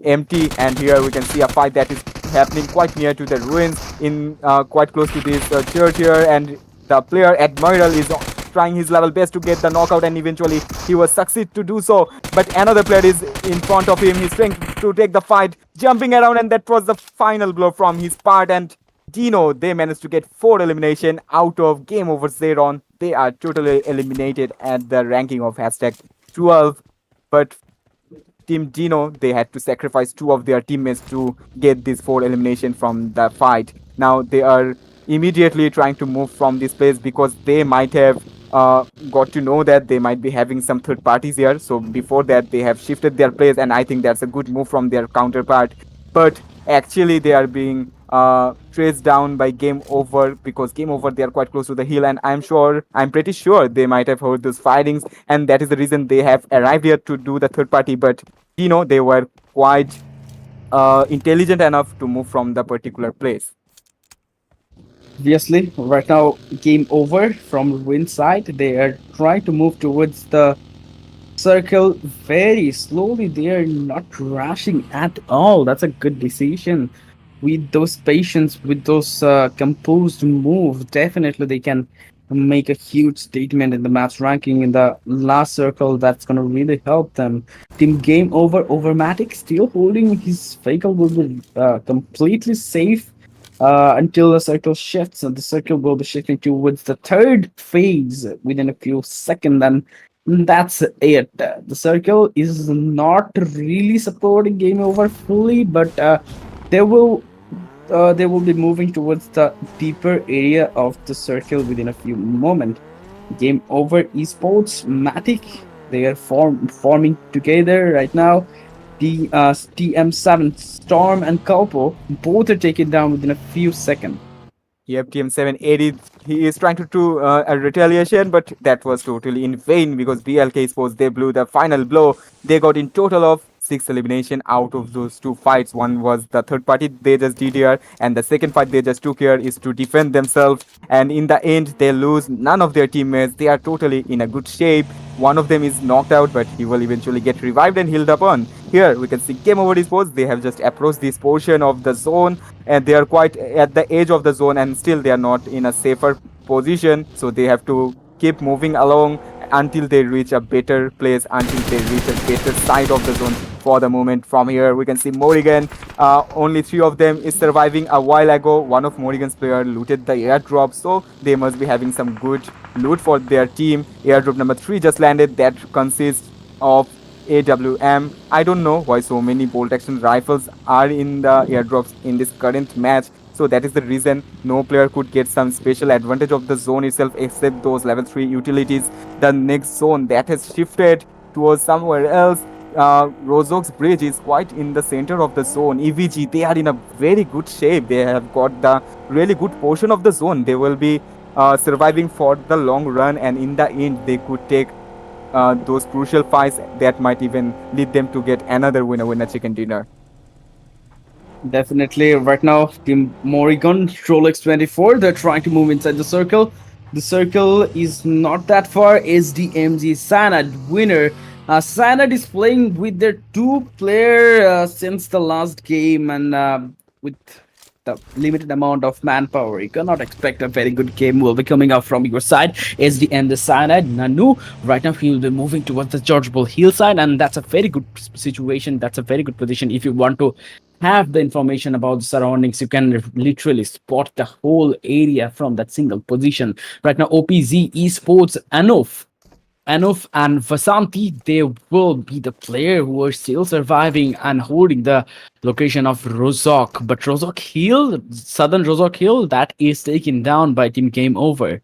Speaker 2: empty. And here we can see a fight that is happening quite near to the ruins, in quite close to this church here, and the player Admiral is trying his level best to get the knockout, and eventually he will succeed to do so. But another player is in front of him. He's trying to take the fight, jumping around, and that was the final blow from his part. And Dino, they managed to get 4 elimination out of Game Over Zeron. They are totally eliminated at the ranking of hashtag 12. But Team Dino, they had to sacrifice 2 of their teammates to get this 4 elimination from the fight. Now they are immediately trying to move from this place because they might have got to know that they might be having some third parties here. So before that, they have shifted their place, and I think that's a good move from their counterpart. But actually, they are being traced down by Game Over, because Game Over, they are quite close to the hill, and I'm pretty sure they might have heard those firings, and that is the reason they have arrived here to do the third party. But they were quite intelligent enough to move from the particular place.
Speaker 4: Obviously, right now, Game Over from Ruin side. They are trying to move towards the circle very slowly. They are not rushing at all. That's a good decision. With those patience, with those composed move, definitely they can make a huge statement in the match ranking in the last circle. That's gonna really help them. Team Game Over, Overmatic still holding his vehicle will be completely safe until the circle shifts, and the circle will be shifting towards the third phase within a few seconds. And that's it. The circle is not really supporting Game Over fully, but they will be moving towards the deeper area of the circle within a few moments. Game Over Esports, Matic, they are forming together right now. The TM7, Storm and Kalpo, both are taken down within a few seconds.
Speaker 2: Yep, TM780, he is trying to do a retaliation, but that was totally in vain because BLK Sports, they blew the final blow. They got in total of 6 elimination out of those 2 fights. One was the third party they just did here, and the second fight they just took here is to defend themselves. And in the end, they lose none of their teammates. They are totally in a good shape. One of them is knocked out, but he will eventually get revived and healed upon. Here we can see Game Over Esports. They have just approached this portion of the zone, and they are quite at the edge of the zone, and still they are not in a safer position. So they have to keep moving along until they reach a better place, until they reach a better side of the zone. For the moment, from here we can see Morrigan, only 3 of them is surviving. A while ago, one of Morrigan's player looted the airdrop, so they must be having some good loot for their team. Airdrop number 3 just landed, that consists of AWM. I don't know why so many bolt action rifles are in the airdrops in this current match. So that is the reason no player could get some special advantage of the zone itself except those level 3 utilities. The next zone that has shifted towards somewhere else. Rozok's bridge is quite in the center of the zone. EVG, they are in a very good shape. They have got the really good portion of the zone. They will be surviving for the long run, and in the end they could take those crucial fights that might even lead them to get another winner chicken dinner.
Speaker 4: Definitely. Right now, Team Morrigan, Rolex 24, they're trying to move inside the circle. The circle is not that far. SDMG Sanad, winner. Sanad is playing with their two-player since the last game, and with the limited amount of manpower, you cannot expect a very good game will be coming out from your side. SDM the Sanad, Nanu. Right now, he will be moving towards the George Bull hillside, and that's a very good situation. That's a very good position if you want to have the information about the surroundings. You can literally spot the whole area from that single position. Right now, OPZ Esports Anuf and Vasanti, they will be the player who are still surviving and holding the location of Rozok. But Rozok Hill, Southern Rozok Hill, that is taken down by Team Game Over.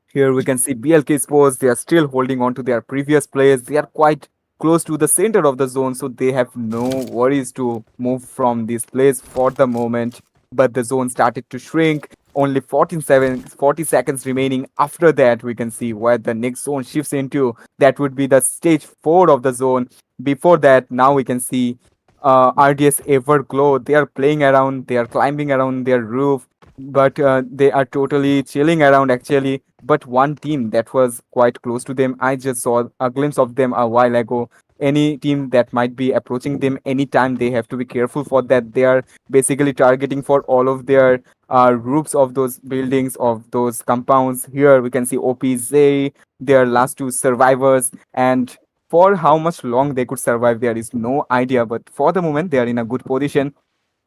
Speaker 2: Here we can see BLK Sports, they are still holding on to their previous players. They are quite close to the center of the zone, so they have no worries to move from this place for the moment. But the zone started to shrink. Only 40 seconds remaining. After that, we can see where the next zone shifts into. That would be the stage 4 of the zone. Before that, now we can see RDS Everglow. They are playing around, they are climbing around their roof, but they are totally chilling around actually. But one team that was quite close to them, I just saw a glimpse of them a while ago. Any team that might be approaching them anytime, they have to be careful for that. They are basically targeting for all of their roofs of those buildings, of those compounds. Here we can see OPZ, their last two survivors, and for how much long they could survive, there is no idea. But for the moment, they are in a good position.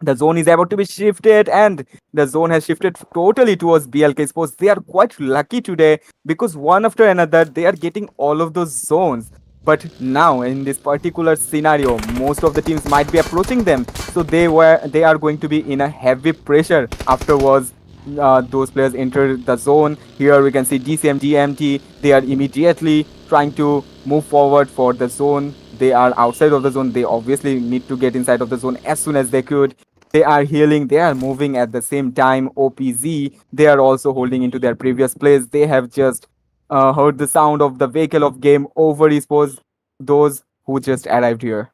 Speaker 2: The zone is about to be shifted, and the zone has shifted totally towards BLK Sports. They are quite lucky today because one after another they are getting all of those zones. But now in this particular scenario, most of the teams might be approaching them, so they are going to be in a heavy pressure afterwards. Those players enter the zone. Here we can see DCM GMT. They are immediately trying to move forward for the zone. They are outside of the zone. They obviously need to get inside of the zone as soon as they could. They are healing. They are moving at the same time. OPZ, they are also holding into their previous place. They have just heard the sound of the vehicle of Game Over Esports. Those who just arrived here.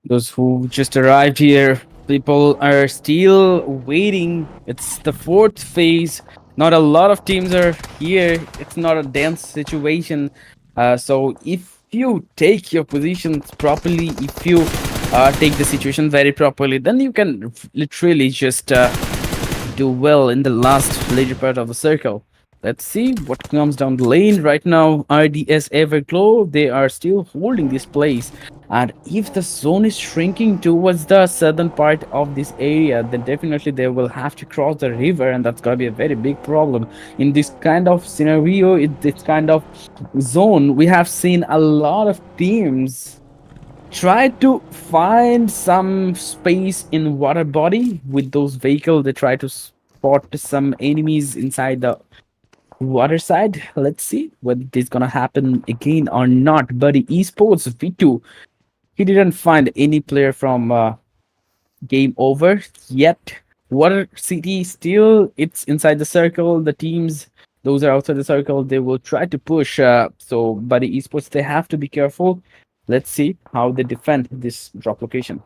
Speaker 4: Those who just arrived here, people are still waiting. It's the fourth phase. Not a lot of teams are here. It's not a dense situation. So if you take your positions properly, if you take the situation very properly, then you can literally just do well in the last later part of the circle. Let's see what comes down the lane right now. RDS Everglow, they are still holding this place. And if the zone is shrinking towards the southern part of this area, then definitely they will have to cross the river, and that's gonna be a very big problem. In this kind of scenario, in this kind of zone, we have seen a lot of teams try to find some space in water body with those vehicles. They try to spot some enemies inside the water side. Let's see whether this gonna happen again or not. Buddy Esports V2, he didn't find any player from Game Over yet. Water City still, it's inside the circle. The teams, those are outside the circle, they will try to push. So Buddy Esports, they have to be careful. Let's see how they defend this drop location.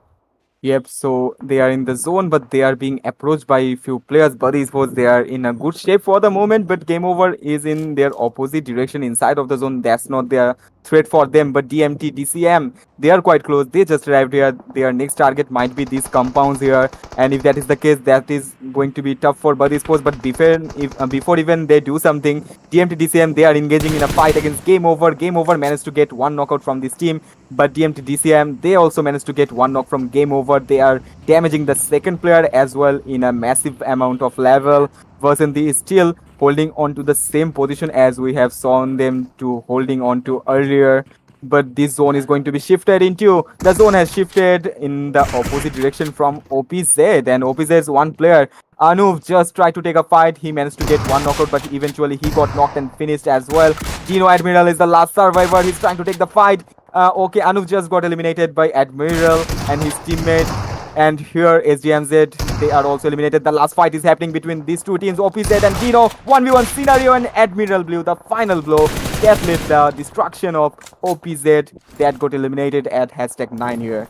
Speaker 2: Yep, so they are in the zone, but they are being approached by a few players. Buddy Sports, they are in a good shape for the moment, but Game Over is in their opposite direction inside of the zone. That's not their threat for them. But DMT, DCM, they are quite close. They just arrived here. Their next target might be these compounds here. And if that is the case, that is going to be tough for Buddy Sports. But before even they do something, DMT, DCM, they are engaging in a fight against Game Over. Game Over managed to get one knockout from this team. But DMT, DCM, they also managed to get one knock from Game Over. They are damaging the second player as well in a massive amount of level. Vasanthi is still holding on to the same position as we have seen them to holding on to earlier. But this zone is going to be shifted into. The zone has shifted in the opposite direction from OPZ. And OPZ's one player, Anuv, just tried to take a fight. He managed to get one knockout, but eventually he got knocked and finished as well. Dino Admiral is the last survivor. He's trying to take the fight. Okay, Anuv just got eliminated by Admiral and his teammate. And here SGMZ, they are also eliminated. The last fight is happening between these two teams, OPZ and Dino. 1v1 scenario, and Admiral blew the final blow. That led the destruction of OPZ. That got eliminated at #9 here.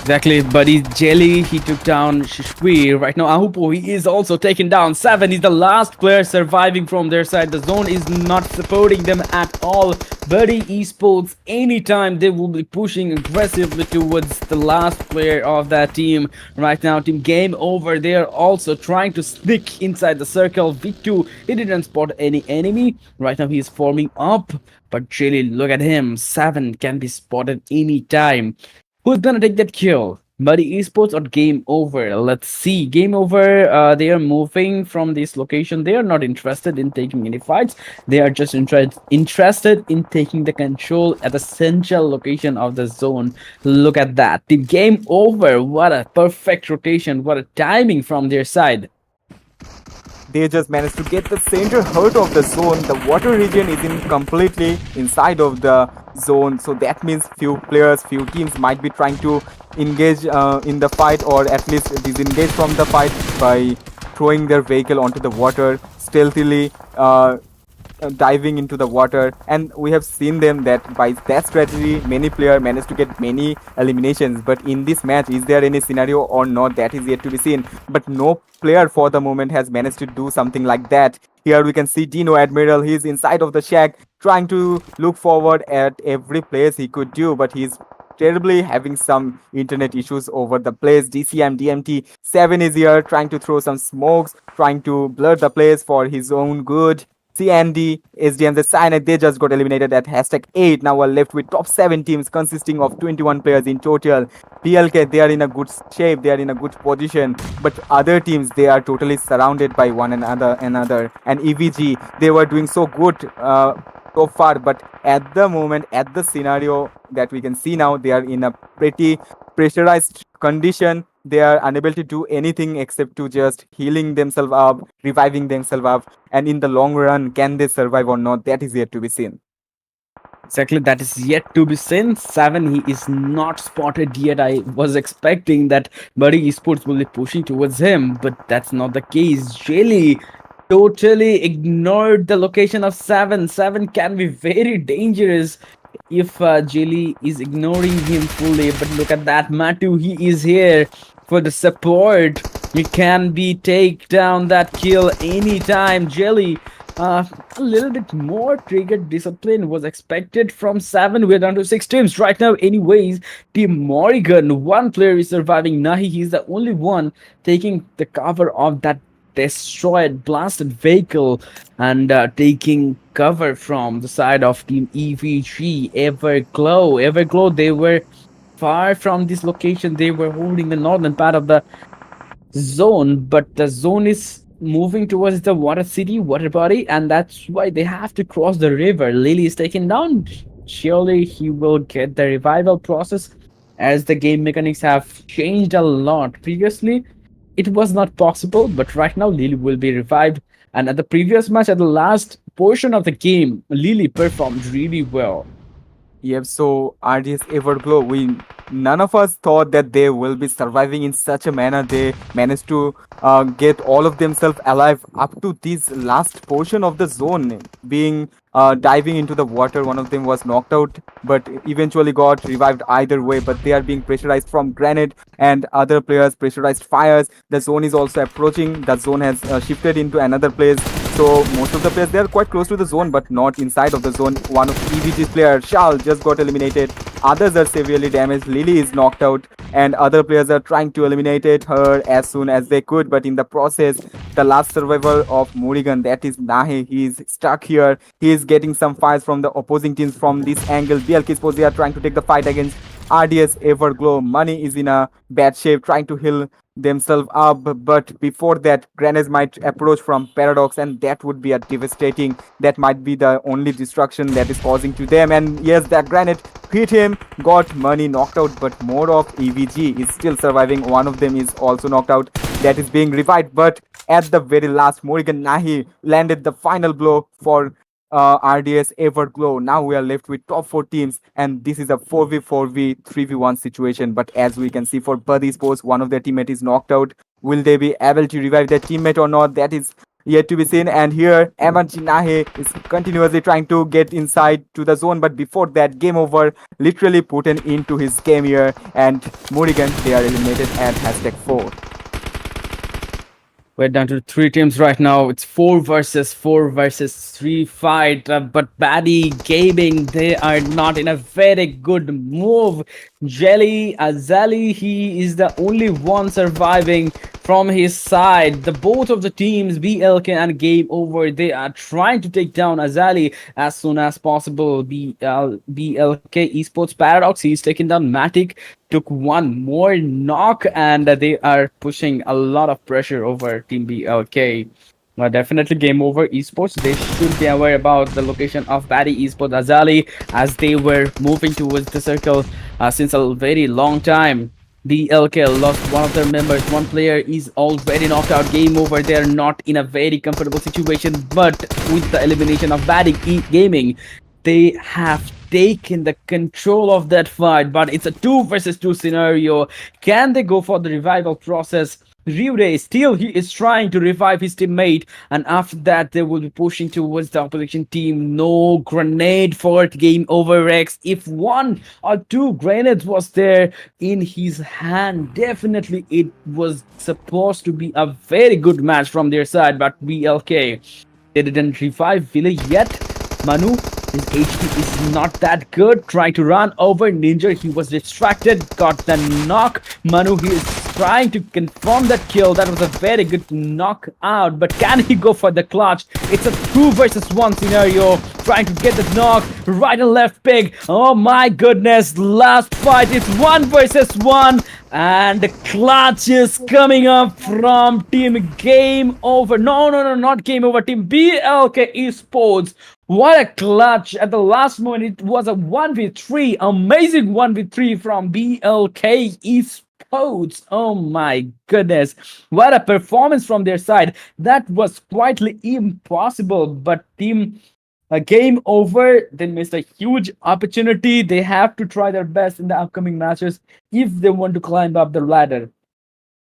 Speaker 4: Exactly, buddy. Jelly, he took down Shishwi. Right now, Ahupo, he is also taken down. Seven is the last player surviving from their side. The zone is not supporting them at all. Buddy Esports, anytime they will be pushing aggressively towards the last player of that team. Right now, team game over. They are also trying to sneak inside the circle. V2, he didn't spot any enemy. Right now, he is forming up. But Jelly, look at him. Seven can be spotted anytime. Who's gonna take that kill? Muddy Esports or Game Over? Let's see. Game Over, they are moving from this location. They are not interested in taking any fights. They are just interested in taking the control at the central location of the zone. Look at that. The Game Over. What a perfect rotation. What a timing from their side.
Speaker 2: They just managed to get the center heart of the zone. The water region is in completely inside of the zone, so that means few players, few teams might be trying to engage in the fight, or at least disengage from the fight by throwing their vehicle onto the water stealthily. Diving into the water, and we have seen them that by that strategy many players managed to get many eliminations. But in this match, is there any scenario or not, that is yet to be seen. But no player for the moment has managed to do something like that. Here we can see Dino Admiral. He's inside of the shack trying to look forward at every place he could do, but he's terribly having some internet issues over the place. DCM DMT 7 is here trying to throw some smokes, trying to blur the place for his own good. CND, SDM, the Cyanide, they just got eliminated at hashtag 8. Now we're left with top 7 teams consisting of 21 players in total. PLK, they are in a good shape, they are in a good position. But other teams, they are totally surrounded by one another. And EVG, they were doing so good so far. But at the moment, at the scenario that we can see now, they are in a pretty pressurized condition. They are unable to do anything except to just healing themselves up, reviving themselves up, and in the long run, can they survive or not? That is yet to be seen.
Speaker 4: Exactly, that is yet to be seen. Seven, he is not spotted yet. I was expecting that Buddy Esports will be pushing towards him, but that's not the case. Jelly totally ignored the location of Seven. Seven can be very dangerous if Jelly is ignoring him fully. But look at that, Matu, he is here for the support. He can be take down that kill anytime. Jelly, a little bit more trigger discipline was expected from Seven. We're down to 6 teams right now. Anyways, Team Morrigan, one player is surviving. Nahi, he's the only one taking the cover of that destroyed, blasted vehicle, and taking cover from the side of Team EVG. Everglow, they were far from this location. They were holding the northern part of the zone, but the zone is moving towards the water city, water body, and that's why they have to cross the river. Lily is taken down. Surely he will get the revival process, as the game mechanics have changed a lot. Previously, it was not possible, but right now Lily will be revived. And at the previous match, at the last portion of the game, Lily performed really well.
Speaker 2: Yep, so RDS Everglow, none of us thought that they will be surviving in such a manner. They managed to get all of themselves alive up to this last portion of the zone, being diving into the water. One of them was knocked out, but eventually got revived either way. But they are being pressurized from grenade and other players pressurized fires. The zone is also approaching. The zone has shifted into another place. So most of the players, they are quite close to the zone, but not inside of the zone. One of EVG's players, Shal, just got eliminated. Others are severely damaged. Lily is knocked out, and other players are trying to eliminate her as soon as they could. But in the process, the last survivor of Morrigan, that is Nahe, he is stuck here. He is getting some fires from the opposing teams from this angle. BLK Sports, they are trying to take the fight against RDS Everglow. Money is in a bad shape, trying to heal themselves up, but before that, grenades might approach from Paradox, and that would be a devastating. That might be the only destruction that is causing to them. And yes, that grenade hit him, got Money knocked out, but more of EVG is still surviving. One of them is also knocked out, that is being revived. But at the very last, Morrigan Nahi landed the final blow for RDS Everglow. Now we are left with top 4 teams, and this is a 4v4v 3v1 situation. But as we can see, for Buddy Sports, one of their teammate is knocked out. Will they be able to revive their teammate or not? That is yet to be seen. And here, Ahmad Jinahe is continuously trying to get inside to the zone, but before that, game over literally put an end to his game here. And Morrigan, they are eliminated at #4.
Speaker 4: We're down to three teams right now. It's four versus three fight. But Batty Gaming, they are not in a very good move. Jelly Azali, he is the only one surviving from his side. The both of the teams, BLK and Game Over, they are trying to take down Azali as soon as possible. BLK Esports Paradox, he's taking down Matic, took one more knock, and they are pushing a lot of pressure over Team BLK. Definitely Game Over Esports. They should be aware about the location of Batty Esports Azali as they were moving towards the circle since a very long time. BLK lost one of their members. One player is already knocked out. Game Over. They are not in a very comfortable situation, but with the elimination of Batty Gaming, they have taken the control of that fight. But it's a 2 versus 2 scenario. Can they go for the revival process? Ryurei still he is trying to revive his teammate, and after that they will be pushing towards the opposition team. No grenade for Game Over Rex. If one or two grenades was there in his hand, definitely it was supposed to be a very good match from their side, but BLK, they didn't revive Village yet. Manu, his HP is not that good. Trying to run over Ninja. He was distracted. Got the knock. Manu, he is trying to confirm that kill. That was a very good knockout. But can he go for the clutch? It's a 2 versus 1 scenario. Trying to get the knock. Right and left pick. Oh my goodness. Last fight. It's 1 versus 1. And the clutch is coming up from Team Game Over. No, not Game Over. Team BLK Esports. What a clutch at the last moment. It was a 1v3. Amazing 1v3 from BLK Esports. Oh my goodness. What a performance from their side. That was quietly impossible. But Team Game Over, they missed a huge opportunity. They have to try their best in the upcoming matches if they want to climb up the ladder.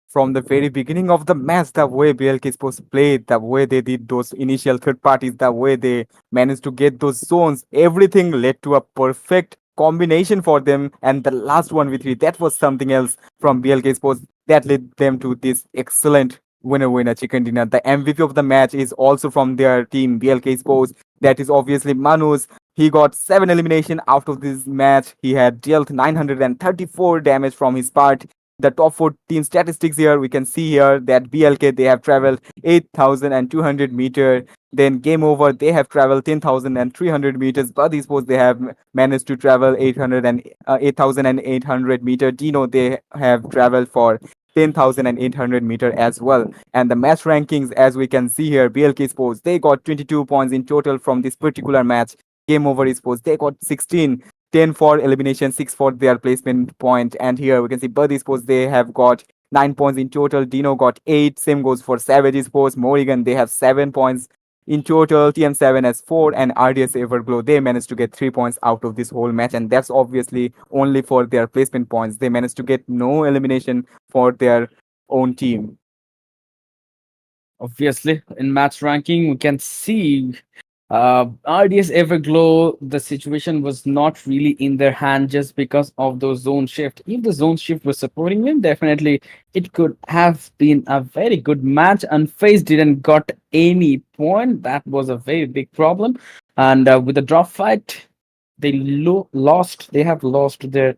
Speaker 2: From the very beginning of the match, the way BLK is supposed to play, the way they did those initial third parties, the way they managed to get those zones, everything led to a perfect combination for them. And the last 1v3, that was something else from BLK Sports that led them to this excellent winner chicken dinner. The MVP of the match is also from their team, BLK Sports. That is obviously Manus. He got 7 elimination out of this match. He had dealt 934 damage from his part. The top 4 team statistics here, we can see here that BLK, they have traveled 8,200 meter. Then Game Over, they have traveled 10,300 meters. But Esports, they have managed to travel 8,800 meter. Dino, they have traveled for 10,800 meter as well. And the match rankings, as we can see here, BLK Sports, they got 22 points in total from this particular match. Game Over Esports, they got 16. 10 for elimination, 6 for their placement point. And here we can see Bird Sports, they have got 9 points in total. Dino got 8. Same goes for Savage Sports. Morrigan, they have 7 points in total. TM7 has 4. And RDS Everglow, they managed to get 3 points out of this whole match. And that's obviously only for their placement points. They managed to get no elimination for their own team.
Speaker 4: Obviously, in match ranking, we can see RDS Everglow, the situation was not really in their hand just because of those zone shift. If the zone shift was supporting them, definitely it could have been a very good match. And FaZe didn't got any point. That was a very big problem. And with the drop fight, they lost. They have lost their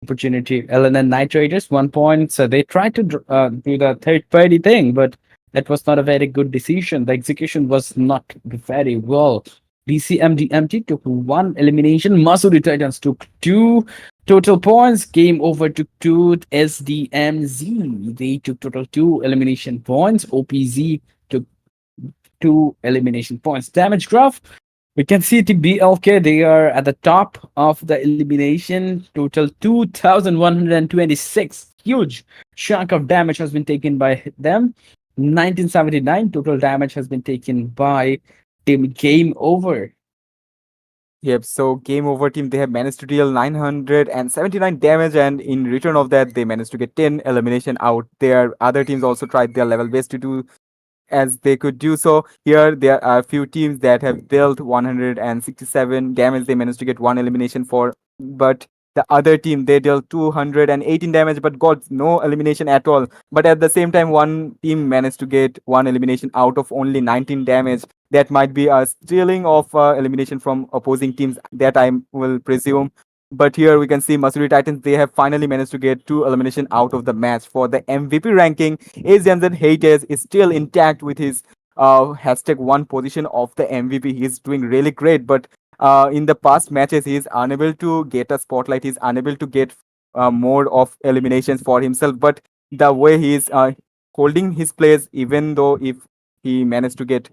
Speaker 4: opportunity. LNN Night Raiders 1 point. So they tried to do the third party thing, but that was not a very good decision. The execution was not very well. DCMDMT took 1 elimination. Masuri Titans took 2 total points. Game Over took 2. SDMZ, they took total 2 elimination points. OPZ took 2 elimination points. Damage graph, we can see Team BLK, they are at the top of the elimination. Total 2,126. Huge chunk of damage has been taken by them. 1979 total damage has been taken by Team Game Over.
Speaker 2: Yep, so Game Over team, they have managed to deal 979 damage, and in return of that, they managed to get 10 elimination out there. Other teams also tried their level best to do as they could do so. Here, there are a few teams that have dealt 167 damage. They managed to get one elimination for, but the other team they dealt 218 damage but got no elimination at all. But at the same time, one team managed to get one elimination out of only 19 damage. That might be a stealing of elimination from opposing teams, that I will presume. But here we can see Masuri Titans, they have finally managed to get two elimination out of the match. For the MVP ranking, Azamzan Haytes is still intact with his hashtag one position of the MVP. He's doing really great, but in the past matches, he is unable to get a spotlight. He's unable to get more of eliminations for himself. But the way he is holding his place, even though if he managed to get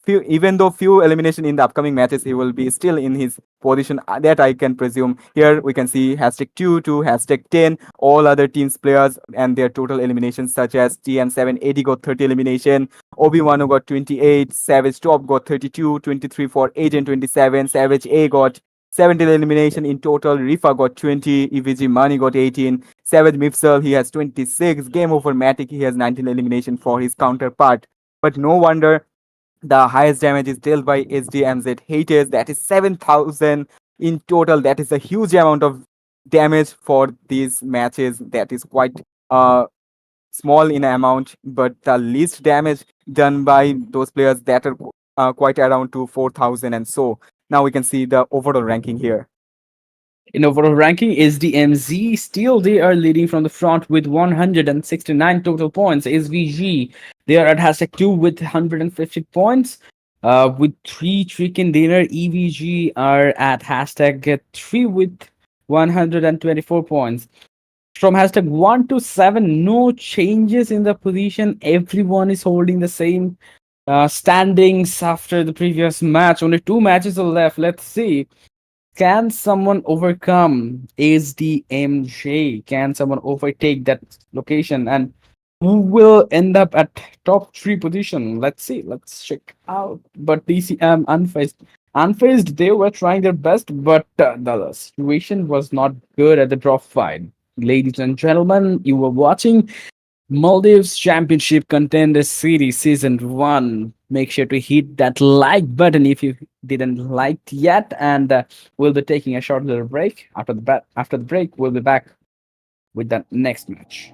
Speaker 2: few, even though few elimination in the upcoming matches, he will be still in his position, that I can presume. Here we can see hashtag 2 to hashtag 10, all other teams players and their total eliminations, such as TM7 80 got 30 elimination, Obi-Wan got 28, Savage Top got 32, 23 for Agent 27, Savage A got 17 elimination in total, Rifa got 20, EVG Money got 18, Savage Mipsel he has 26, Game Over Matic he has 19 elimination for his counterpart. But no wonder the highest damage is dealt by SDMZ Haters, that is 7,000 in total. That is a huge amount of damage for these matches. That is quite uh, small in amount, but the least damage done by those players that are quite around to 4,000 and so. Now we can see the overall ranking here.
Speaker 4: In overall ranking, SDMZ still they are leading from the front with 169 total points. SVG they are at hashtag 2 with 150 points. With 3 chicken dinner, EVG are at hashtag 3 with 124 points. From hashtag 1 to 7, no changes in the position. Everyone is holding the same standings after the previous match. Only 2 matches are left. Let's see. Can someone overcome SDMJ? Can someone overtake that location? And who will end up at top 3 position? Let's see. Let's check out. But DCM unfazed, they were trying their best, but the situation was not good at the drop fight. Ladies and gentlemen, you were watching Maldives Championship Contender Series Season 1. Make sure to hit that like button if you didn't like yet, and we'll be taking a short little break. After the break, we'll be back with the next match.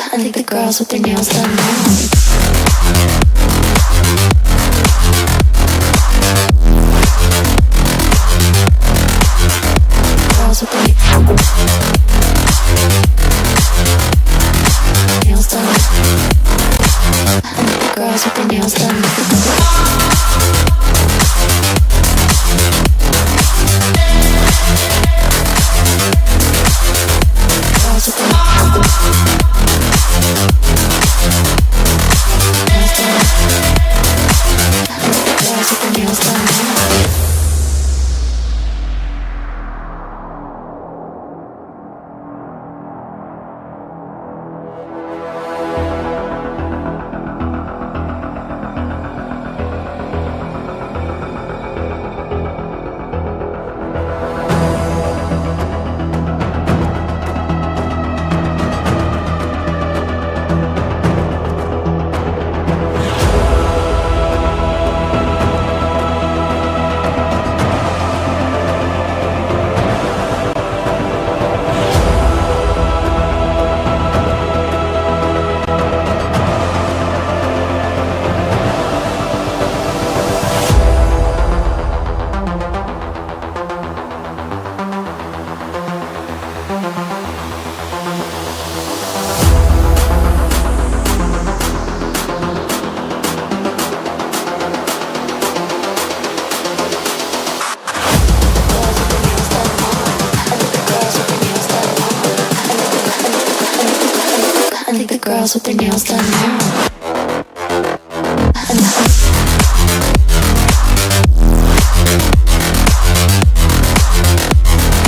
Speaker 1: I think the girls with their nails done now. Girls with their nails done. I think the girls with their nails done. Girls with their nails done. girls with their nails done now.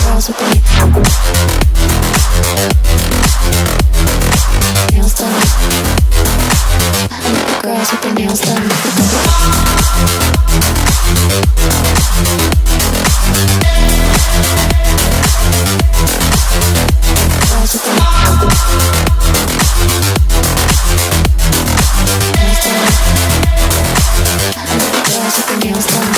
Speaker 1: Girls with their nails done. Girls with their nails done. Girls with their nails done. Girls with their nails done.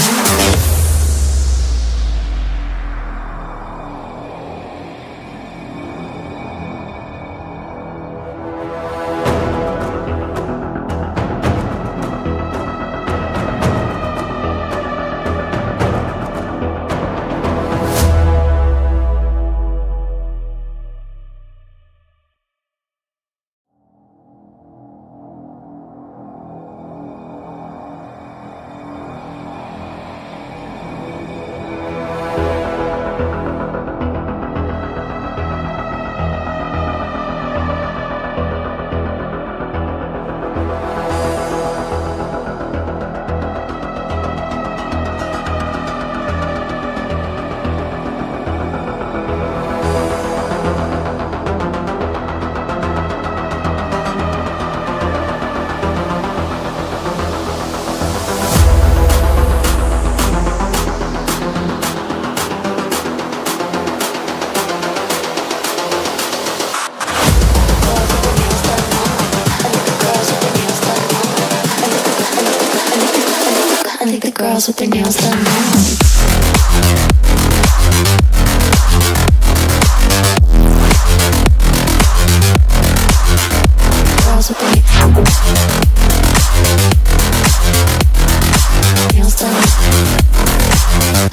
Speaker 1: I think the girls with their nails done now. Girls with their nails done.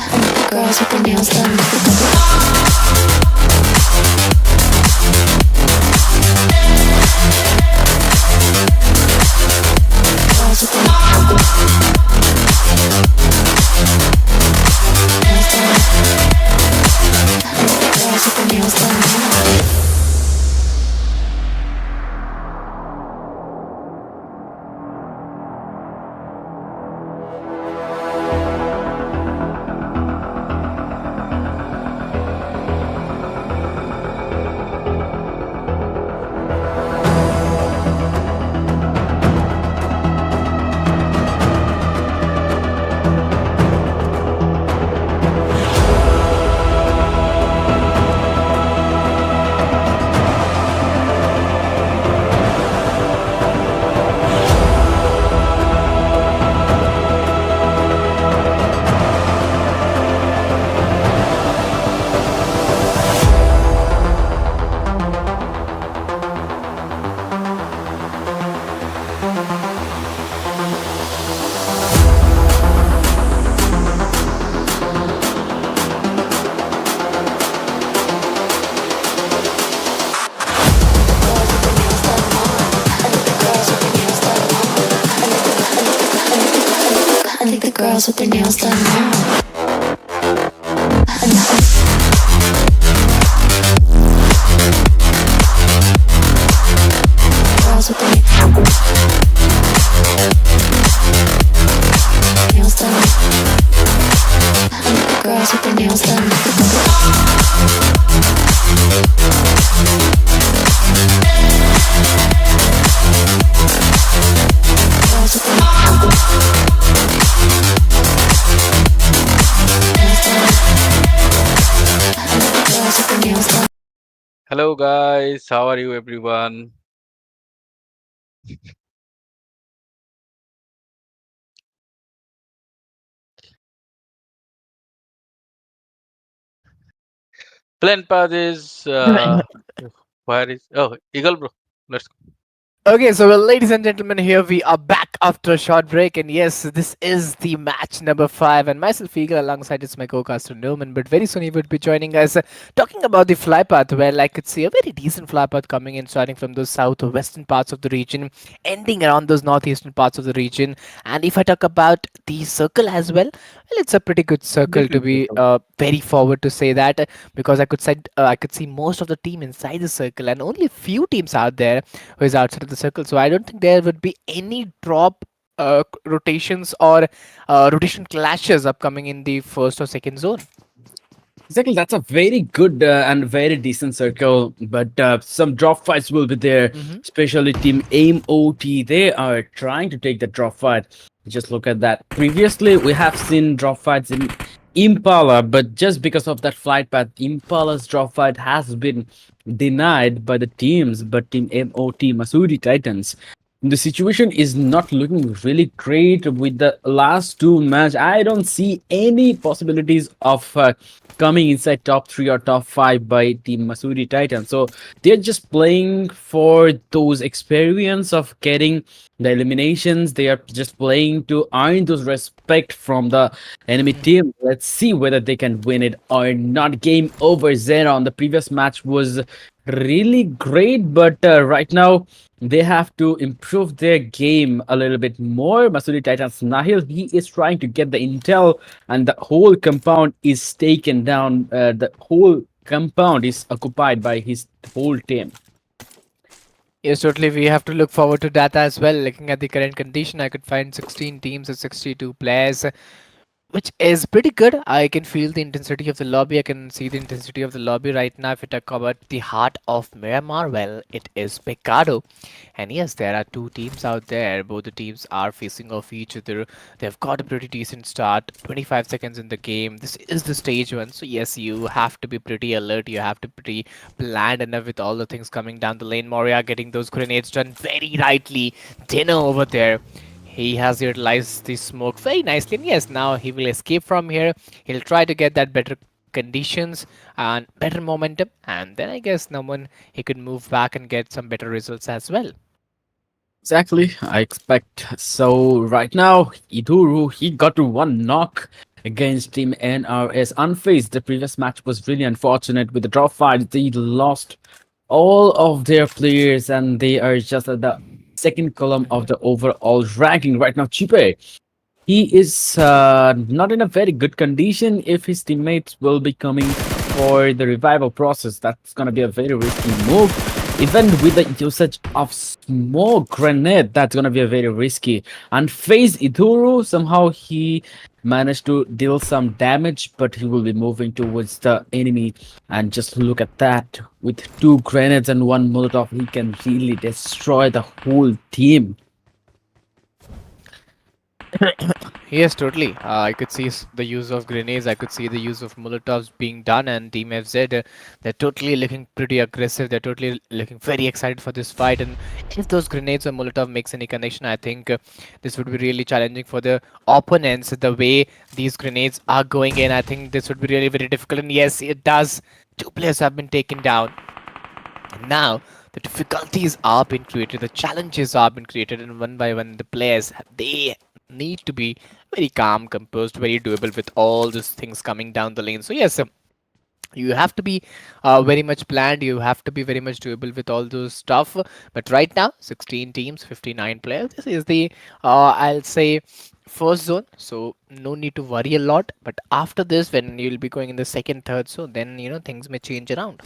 Speaker 1: I think the girls with their nails done. Girls with their nails done. Girls with their nails done now. I think the girls with their nails done now. Girls with their nails done. I think the girls with their nails done. Girls with their nails done. I think the girls with their nails done.
Speaker 5: Hello guys, how are you everyone? Plan path is where is Eagle bro? Let's go.
Speaker 3: Okay, so well, ladies and gentlemen, here we are back after a short break, and yes, this is the match number 5, and myself, Eagle, alongside it's my co-caster Newman. But very soon he would be joining us, talking about the fly path, where I could see a very decent fly path coming in, starting from those south or western parts of the region, ending around those northeastern parts of the region. And if I talk about the circle as well, Well, it's a pretty good circle to be
Speaker 4: Different.
Speaker 3: very forward to say that, because I could see most of the team inside the circle, and only few teams out there who is outside of the circle. So I don't think there would be any drop rotations or rotation clashes upcoming in the first or second zone.
Speaker 4: Exactly, that's a very good and very decent circle, but some drop fights will be there,
Speaker 3: Hmm.
Speaker 4: especially Team Aim OT. They are trying to take the drop fight. Just look at that. Previously, we have seen drop fights in Impala, but just because of that flight path, Impala's drop fight has been denied by the teams, but Team MOT, Masuri Titans. The situation is not looking really great with the last two match. I don't see any possibilities of coming inside top three or top five by Team Masuri Titan. So they're just playing for those experience of getting the eliminations. They are just playing to earn those respect from the enemy team. Let's see whether they can win it or not. Game over, Xenon. The previous match was really great, but right now they have to improve their game a little bit more. Masuri Titans Nahil, he is trying to get the intel, and the whole compound is taken down. The whole compound is occupied by his whole team.
Speaker 3: Yes, totally. We have to look forward to that as well. Looking at the current condition, I could find 16 teams and 62 players, which is pretty good. I can feel the intensity of the lobby. I can see the intensity of the lobby right now. If we talk about the heart of Miramar, well, it is Picado. And yes, there are two teams out there. Both the teams are facing off each other. They've got a pretty decent start. 25 seconds in the game. This is the stage one. So yes, you have to be pretty alert. You have to be pretty planned enough with all the things coming down the lane. Moria getting those grenades done very rightly. Dinner over there. He has utilized the smoke very nicely, and yes, now he will escape from here. He'll try to get that better conditions and better momentum, and then I guess no one he could move back and get some better results as well.
Speaker 4: Exactly, I expect. So right now, Iduru, he got to one knock against Team NRS unfazed. The previous match was really unfortunate with the drop fight. They lost all of their players and they are just at the second column of
Speaker 3: Mhm.
Speaker 4: the overall ranking right now. Chipe, he is not in a very good condition if his teammates will be coming for the revival process. That's going to be a very risky move. Even with the usage of smoke grenade, that's going to be a very risky. And face Iduru, somehow he managed to deal some damage, but he will be moving towards the enemy. And just look at that. With two grenades and one Molotov, he can really destroy the whole team.
Speaker 3: Yes, totally. I could see the use of grenades. I could see the use of Molotovs being done, and Team FZ, they're totally looking pretty aggressive. They're totally looking very excited for this fight. And if those grenades or Molotov makes any connection, I think this would be really challenging for the opponents. The way these grenades are going in, I think this would be really very difficult. And yes, it does. Two players have been taken down. And now the difficulties are being created, the challenges are being created, and one by one the players they need to be very calm, composed, very doable with all these things coming down the lane. So yes, you have to be very much planned. You have to be very much doable with all those stuff. But right now, 16 teams, 59 players. This is the I'll say first zone, so no need to worry a lot. But after this, when you'll be going in the second, third zone, then things may change around.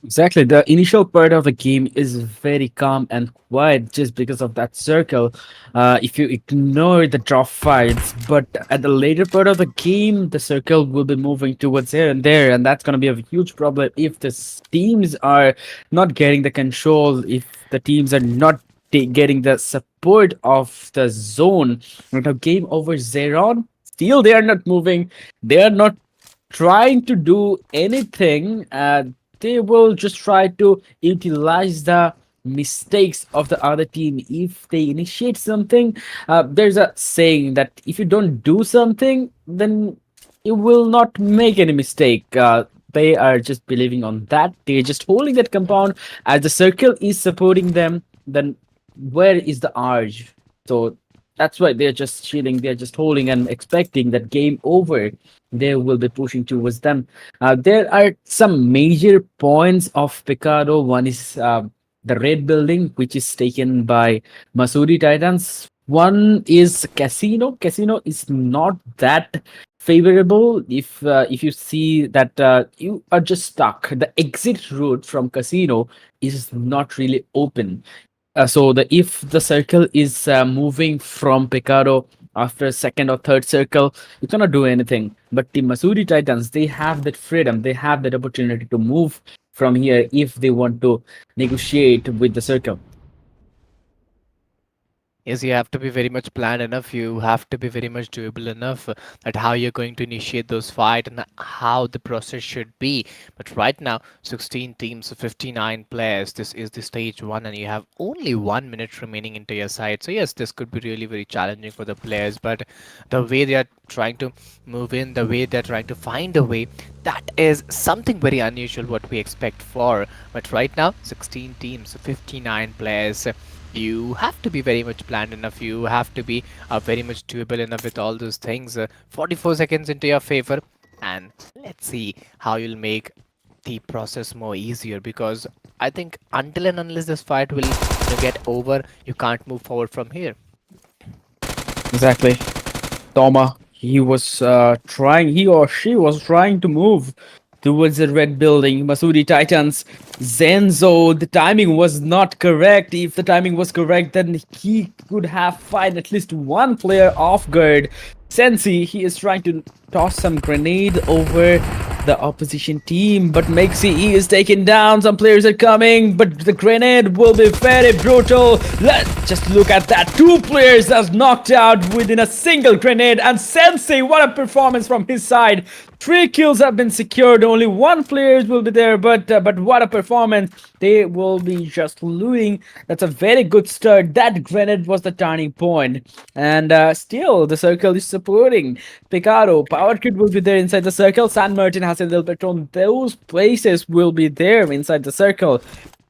Speaker 4: Exactly. The initial part of the game is very calm and quiet just because of that circle. If you ignore the drop fights, but at the later part of the game, the circle will be moving towards here and there, and that's going to be a huge problem if the teams are not getting the control, if the teams are not getting the support of the zone. Now, game over Zeron. Still, they are not moving. They are not trying to do anything. They will just try to utilize the mistakes of the other team if they initiate something. There's a saying that if you don't do something, then you will not make any mistake. They are just believing on that. They're just holding that compound as the circle is supporting them. Then where is the urge? So that's why they're just chilling. They're just holding and expecting that game over. They will be pushing towards them. There are some major points of Picado. One is the red building, which is taken by Masuri Titans. One is casino. Casino is not that favorable if you see that you are just stuck. The exit route from casino is not really open. So the if the circle is moving from Picaro after second or third circle, you cannot do anything. But the Masuri Titans, they have that freedom, they have that opportunity to move from here if they want to negotiate with the circle.
Speaker 3: Yes, you have to be very much planned enough. You have to be very much doable enough at how you're going to initiate those fight and how the process should be. But right now, 16 teams, 59 players. This is the stage one, and you have only 1 minute remaining into your side. So yes, this could be really very challenging for the players. But the way they are trying to move in, the way they're trying to find a way, that is something very unusual what we expect for. But right now, 16 teams, 59 players. You have to be very much planned enough. You have to be very much doable enough with all those things. 44 seconds into your favor, and let's see how you'll make the process more easier, because I think until and unless this fight will get over, you can't move forward from here.
Speaker 4: Exactly. Toma, he was trying, he or she was trying to move towards the red building. Masudi Titans, Zenzo, the timing was not correct. If the timing was correct, then he could have fired at least one player off guard. Sensi, he is trying to toss some grenade over the opposition team, but Mexi, he is taken down. Some players are coming, but the grenade will be very brutal. Let's just look at that. Two players as knocked out within a single grenade, and Sensei, what a performance from his side. 3 kills have been secured. Only one player will be there, but what a performance! They will be just looting. That's a very good start. That grenade was the turning point, and still the circle is supporting. Picaro, Power Kid will be there inside the circle. San Martin has a little Patron. Those places will be there inside the circle.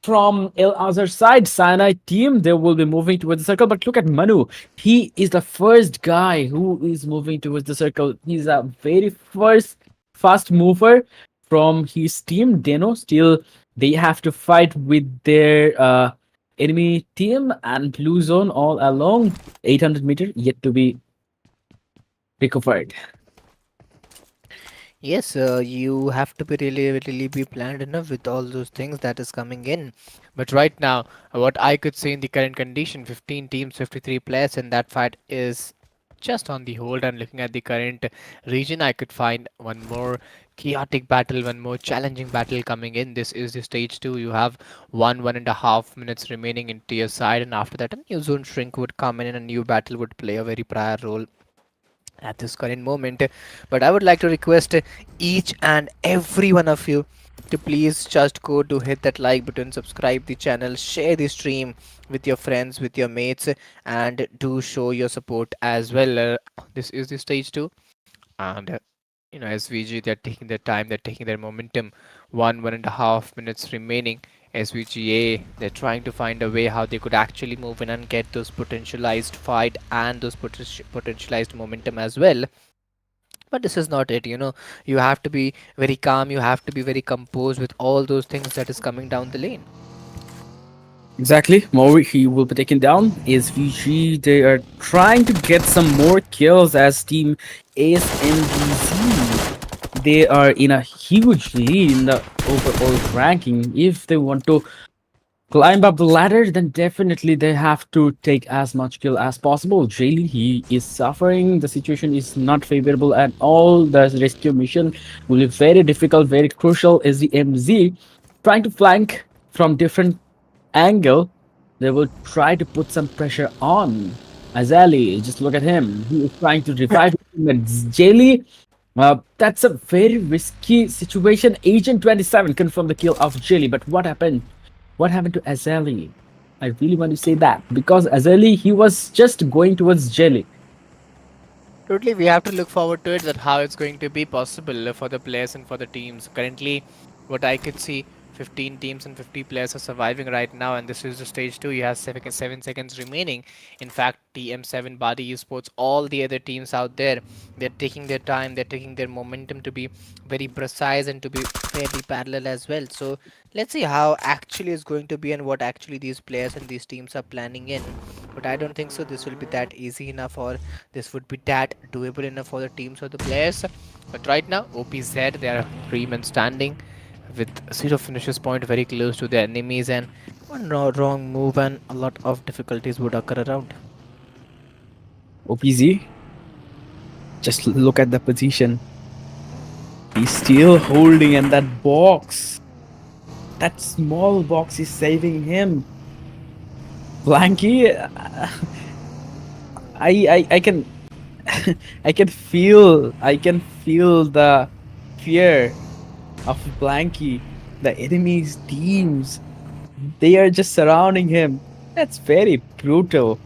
Speaker 4: From El Azhar side, Cyanide team, they will be moving towards the circle. But look at Manu. He is the first guy who is moving towards the circle. He's a very first fast mover from his team. Deno, still, they have to fight with their enemy team and blue zone all along. 800 meter yet to be recovered.
Speaker 3: Yes, you have to be really be planned enough with all those things that is coming in. But right now, what I could say in the current condition, 15 teams, 53 players in that fight is just on the hold. And looking at the current region, I could find one more chaotic battle, one more challenging battle coming in. This is the stage two. You have 1.5 minutes remaining into your side, and after that, a new zone shrink would come in, and a new battle would play a very prior role at this current moment. But I would like to request each and every one of you to please just go to hit that like button, subscribe the channel, share the stream with your friends, with your mates, and do show your support as well. This is the stage 2, and SVG, they're taking their time, they're taking their momentum. 1.5 minutes remaining. SVGA, they're trying to find a way how they could actually move in and get those potentialized fight and those potentialized momentum as well. But this is not it. You have to be very calm, you have to be very composed with all those things that is coming down the lane.
Speaker 4: Exactly. More he will be taken down. SVG, they are trying to get some more kills as Team SNDZ. They are in a huge lead in the overall ranking. If they want to climb up the ladder, then definitely they have to take as much kill as possible. Jaylee, he is suffering. The situation is not favorable at all. The rescue mission will be very difficult, very crucial. As the MZ trying to flank from different angle, they will try to put some pressure on Azali. Just look at him. He is trying to revive Jelly. That's a very risky situation. Agent 27 confirmed the kill of Jelly, but what happened? What happened to Azali? I really want to say that because Azali, he was just going towards Jelly.
Speaker 3: Totally, we have to look forward to it, that how it's going to be possible for the players and for the teams. Currently, what I could see, 15 teams and 50 players are surviving right now, and this is the stage 2. You have 7 seconds remaining. In fact, TM7, Badi Esports, all the other teams out there, they're taking their time, they're taking their momentum to be very precise and to be fairly parallel as well. So let's see how actually is going to be and what actually these players and these teams are planning in. But I don't think so this will be that easy enough, or this would be that doable enough for the teams or the players. But right now, OPZ, they are 3 men standing with 0 finishes point very close to their enemies, and one wrong move and a lot of difficulties would occur around.
Speaker 4: OPZ, just look at the position. He's still holding in that box. That small box is saving him. Blanky, I can I can feel the fear of Blanky. The enemy's teams, they are just surrounding him. That's very brutal.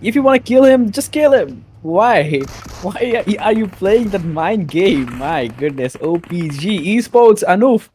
Speaker 4: If you want to kill him, just kill him. Why? Why are you playing that mind game? My goodness. OPG Esports Anuf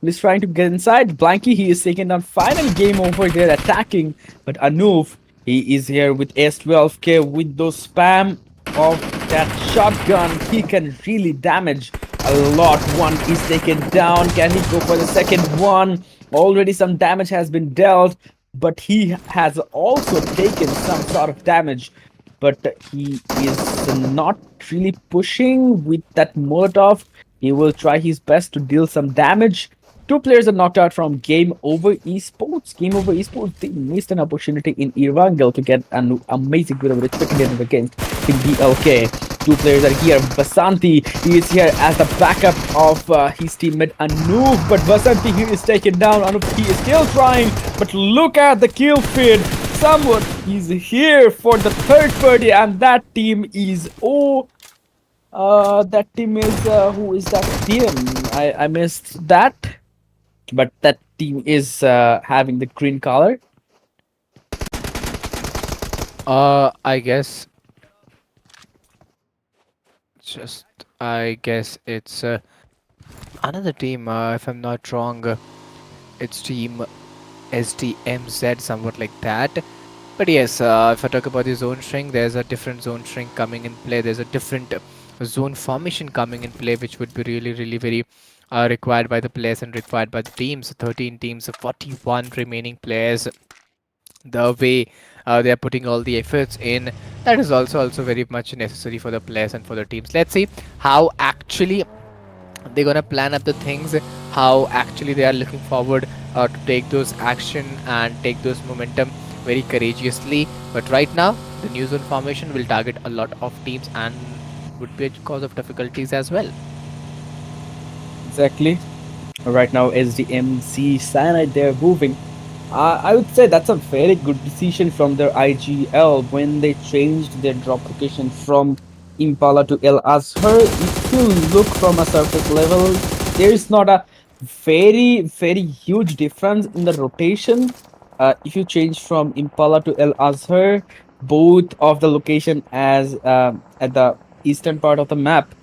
Speaker 4: is trying to get inside. Blanky, he is taking down. Final game over there, attacking. But Anuf, he is here with S12K with those spam of that shotgun. He can really damage a lot. One is taken down. Can he go for the second one? Already some damage has been dealt, but he has also taken some sort of damage. But he is not really pushing with that Molotov. He will try his best to deal some damage. Two players are knocked out from Game Over Esports. Game Over Esports, they missed an opportunity in Irvangel to get an amazing win over the against Team BLK. Two players are here. Basanti, he is here as the backup of his teammate Anup. But Basanti, he is taken down. Anup, he is still trying. But look at the kill feed. Someone is here for the third party, and that team is that team is who is that team? I missed that, but that team is having the green color.
Speaker 3: I guess just I guess it's another team. If I'm not wrong, it's team SDMZ, somewhat like that. But yes, if I talk about the zone shrink, there's a different zone shrink coming in play. There's a different zone formation coming in play, which would be really very required by the players and required by the teams. 13 teams, 41 remaining players. The way they are putting all the efforts in, that is also very much necessary for the players and for the teams. Let's see how actually they're gonna plan up the things, how actually they are looking forward to take those action and take those momentum very courageously. But right now, the new zone formation will target a lot of teams and would be a cause of difficulties as well.
Speaker 4: Exactly. Right now, SDMC Cyanide, they're moving. I would say that's a very good decision from their IGL when they changed their drop location from Impala to El Azhar. If you look from a surface level, there is not a very huge difference in the rotation. If you change from Impala to El Azhar, both of the location as at the eastern part of the map.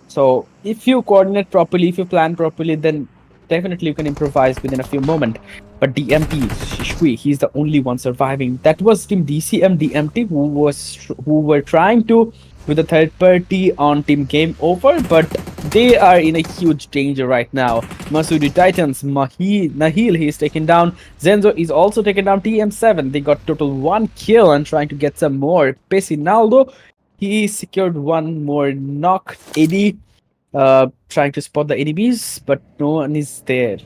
Speaker 4: So if you coordinate properly, if you plan properly, then definitely you can improvise within a few moments. But DMT, Shui, he's the only one surviving. That was Team DCM DMT who were trying to with the third party on Team Game Over, but they are in a huge danger right now. Masudi Titans, Nahil, he is taken down. Zenzo is also taken down. TM7, they got total 1 kill and trying to get some more. Pesinaldo, he secured one more knock. Eddie trying to spot the enemies, but no one is there.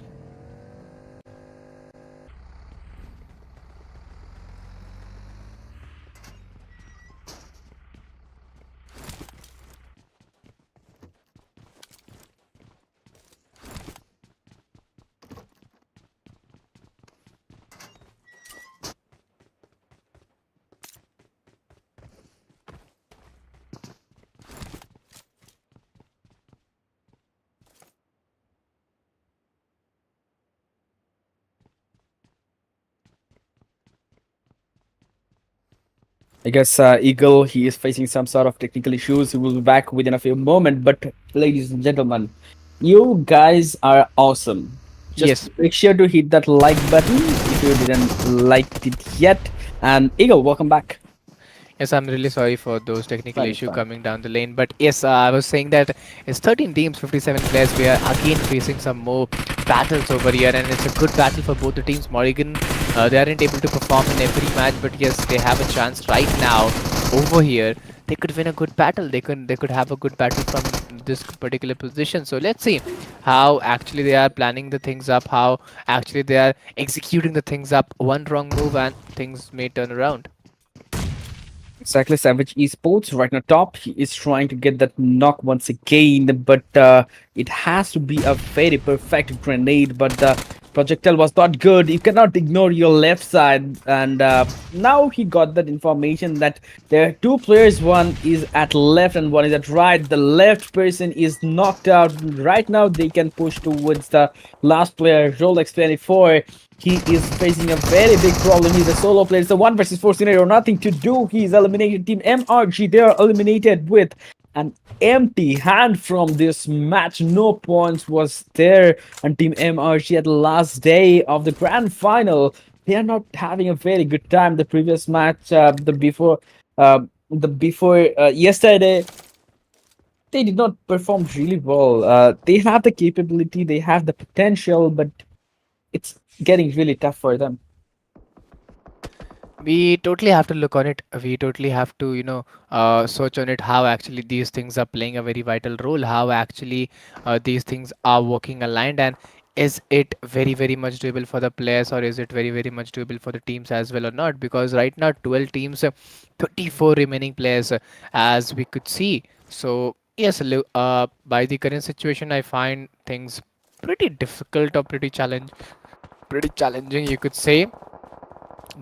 Speaker 4: I guess Eagle, he is facing some sort of technical issues. He will be back within a few moments. But ladies and gentlemen, you guys are awesome. Just
Speaker 3: Yes.
Speaker 4: make sure to hit that like button if you didn't like it yet. And Eagle, welcome back.
Speaker 3: Yes, I'm really sorry for those technical
Speaker 4: Fine, it's
Speaker 3: issue
Speaker 4: fine.
Speaker 3: coming down the lane. But yes, I was saying that it's 13 teams, 57 players. We are again facing some more battles over here, and it's a good battle for both the teams. Morrigan, they aren't able to perform in every match, but yes, they have a chance right now over here. They could win a good battle. They could have a good battle from this particular position. So let's see how actually they are planning the things up, how actually they are executing the things up. One wrong move and things may turn around.
Speaker 4: Exactly, Savage Esports right now top. He is trying to get that knock once again, but it has to be a very perfect grenade. But the projectile was not good. You cannot ignore your left side, and now he got that information that there are two players. One is at left and one is at right. The left person is knocked out. Right now, they can push towards the last player, Rolex 24. He is facing a very big problem. He's a solo player. It's a 1 versus 4 scenario. Nothing to do. He's eliminated. Team MRG, they are eliminated with an empty hand from this match. No points was there. And Team MRG at the last day of the grand final, they are not having a very good time. The previous match, the before yesterday, they did not perform really well. They have the capability, they have the potential, but it's getting really tough for them.
Speaker 3: We totally have to look on it. We totally have to, search on it how actually these things are playing a very vital role, how actually these things are working aligned, and is it very, very much doable for the players, or is it very, very much doable for the teams as well or not? Because right now, 12 teams, 34 remaining players, as we could see. So, yes, by the current situation, I find things pretty difficult or pretty challenging, you could say.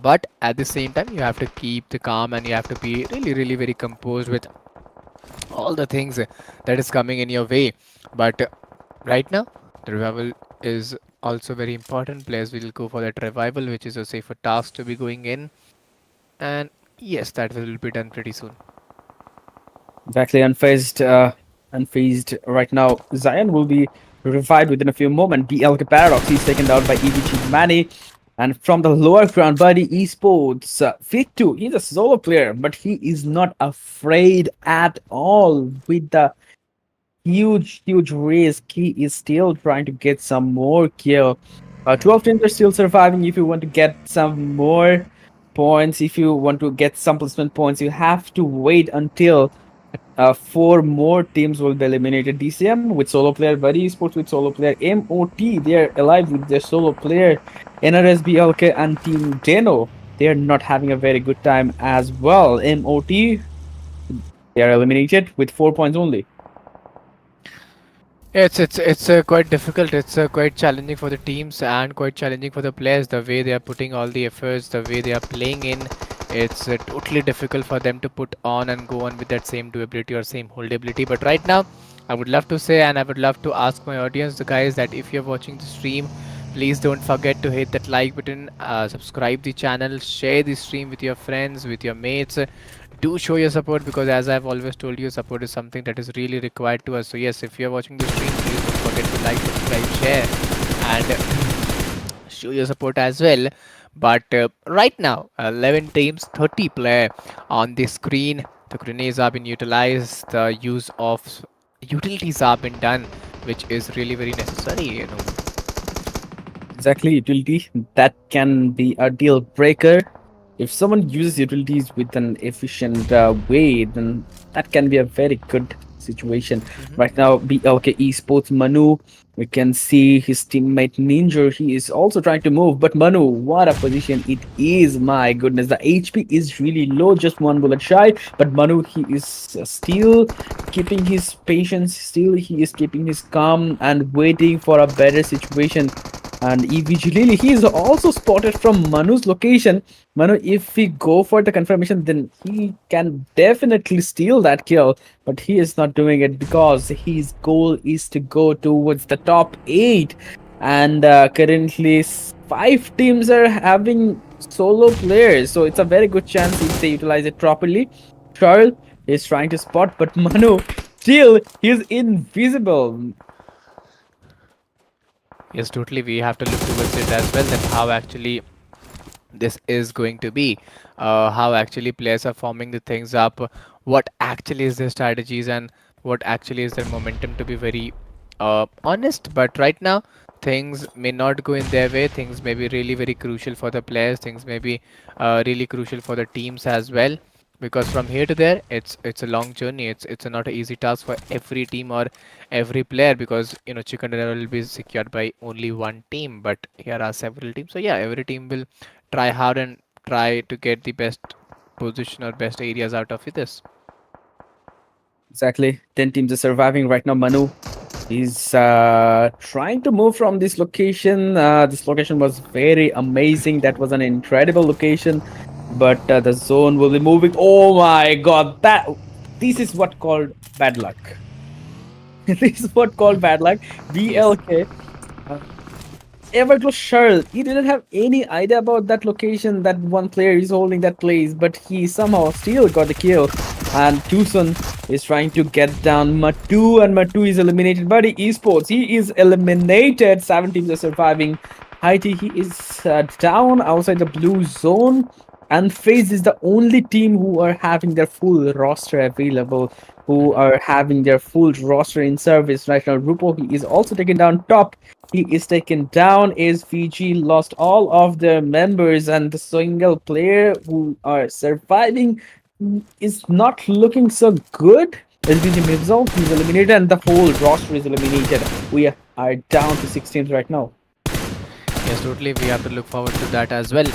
Speaker 3: But at the same time, you have to keep the calm and you have to be really, really very composed with all the things that is coming in your way. But right now, the revival is also very important. Players will go for that revival, which is a safer task to be going in. And yes, that will be done pretty soon.
Speaker 4: Exactly, unfazed right now. Zion will be revived within a few moments. BLK Paradox, he's taken down by EVG Manny. And from the lower ground, Buddy Esports, Fit 2, he's a solo player, but he is not afraid at all with the huge risk. He is still trying to get some more kill. 12 teams are still surviving. If you want to get some more points, if you want to get some placement points, you have to wait until four more teams will be eliminated. DCM with solo player, Buddy Esports with solo player, MOT, they are alive with their solo player, NRSBLK and Team Deno. They are not having a very good time as well. MOT, they are eliminated with 4 points only.
Speaker 3: Yeah, it's quite difficult. It's quite challenging for the teams and quite challenging for the players. The way they are putting all the efforts, the way they are playing in, it's totally difficult for them to put on and go on with that same doability or same holdability. But right now, I would love to say and I would love to ask my audience, the guys, that if you're watching the stream, please don't forget to hit that like button, subscribe the channel, share the stream with your friends, with your mates. Do show your support, because as I've always told you, support is something that is really required to us. So yes, if you're watching the stream, please don't forget to like, subscribe, share, and show your support as well. But right now, 11 teams, 30 player on the screen. The grenades have been utilized. The use of utilities have been done, which is really very necessary.
Speaker 4: Exactly, utility. That can be a deal breaker. If someone uses utilities with an efficient way, then that can be a very good situation.
Speaker 3: Mhm.
Speaker 4: Right now, BLK Esports Manu, we can see his teammate Ninja. He is also trying to move, but Manu, what a position it is! My goodness, the HP is really low, just one bullet shy. But Manu, he is still keeping his patience, still he is keeping his calm and waiting for a better situation. And EVG Lily, he is also spotted from Manu's location. Manu, if we go for the confirmation, then he can definitely steal that kill. But he is not doing it because his goal is to go towards the top 8. And currently, 5 teams are having solo players. So it's a very good chance if they utilize it properly. Charles is trying to spot, but Manu, still, he's invisible.
Speaker 3: Yes, totally. We have to look towards it as well. That how actually this is going to be, how actually players are forming the things up, what actually is their strategies, and what actually is their momentum, to be very honest. But right now things may not go in their way. Things may be really very crucial for the players. Things may be really crucial for the teams as well, because from here to there it's a long journey. It's not an easy task for every team or every player, because chicken dinner will be secured by only one team, but here are several teams. So yeah, every team will try hard and try to get the best position or best areas out of this.
Speaker 4: Exactly. 10 teams are surviving right now. Manu is trying to move from this location. This location was very amazing. That was an incredible location. But the zone will be moving. Oh my god, that this is what called bad luck. This is what called bad luck.
Speaker 3: Yes.
Speaker 4: BLK. Everglow Sharl, he didn't have any idea about that location that one player is holding that place, but he somehow still got the kill. And Tucson is trying to get down Matu, and Matu is eliminated by the esports. He is eliminated. 7 teams are surviving. Haiti, he is down outside the blue zone. And FaZe is the only team who are having their full roster available, who
Speaker 3: Mhm.
Speaker 4: are having their full roster in service right now. Rupo, he is also taken down top. He is taken down as Fiji lost all of their members, and the single player who are surviving is not looking so good. SBG Mibzal, he's eliminated, and the whole roster is eliminated. We are down to 6 teams right now.
Speaker 3: Yes, totally. We have to look forward to that as well.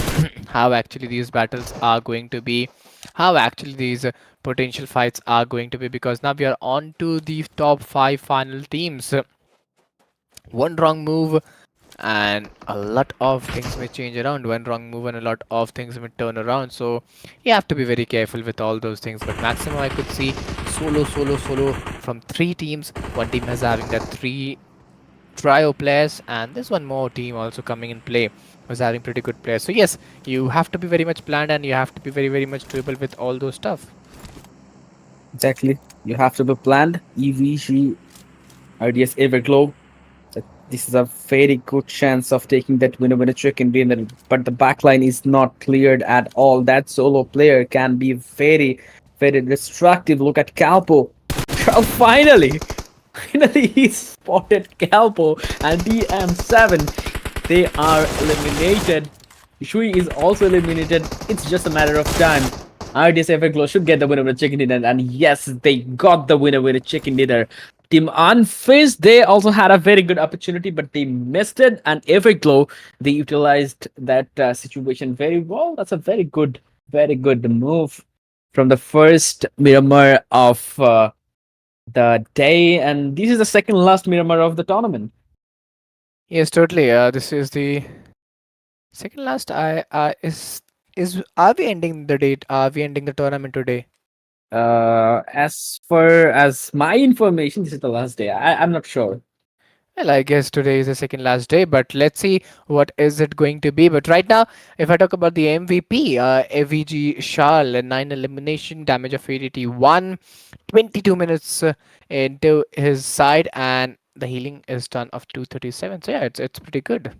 Speaker 3: How actually these battles are going to be, how actually these potential fights are going to be, because now we are on to the top five final teams. One wrong move and a lot of things may change around. One wrong move and a lot of things may turn around. So you have to be very careful with all those things. But maximum I could see solo from three teams. One team has having that three trio players, and there's one more team also coming in play who's having pretty good players. So yes, you have to be very much planned and you have to be very much doable with all those stuff.
Speaker 4: Exactly. You have to be planned. EVG, RDS Everglow. This is a very good chance of taking that winner chicken dinner, but the backline is not cleared at all. That solo player can be very destructive. Look at Calpo. Finally, he spotted Calpo and DM7. They are eliminated. Shui is also eliminated. It's just a matter of time. RDS Everglow should get the winner with a chicken dinner, and yes, they got the winner with a chicken dinner. Team Unfazed, they also had a very good opportunity, but they missed it. And Everglow, they utilized that situation very well. That's a very good move from the first Miramar of the day, and this is the second last Miramar of the tournament.
Speaker 3: Yes, totally. This is the second last. I is are we ending the date? Are we ending the tournament today?
Speaker 4: As far as my information, this is the last day. I'm not sure.
Speaker 3: Well, I guess today is the second last day, but let's see what is it going to be. But right now, if I talk about the MVP, AVG Shal, a 9 elimination, damage of 81, 22 minutes into his side, and the healing is done of 237. So yeah, it's pretty good.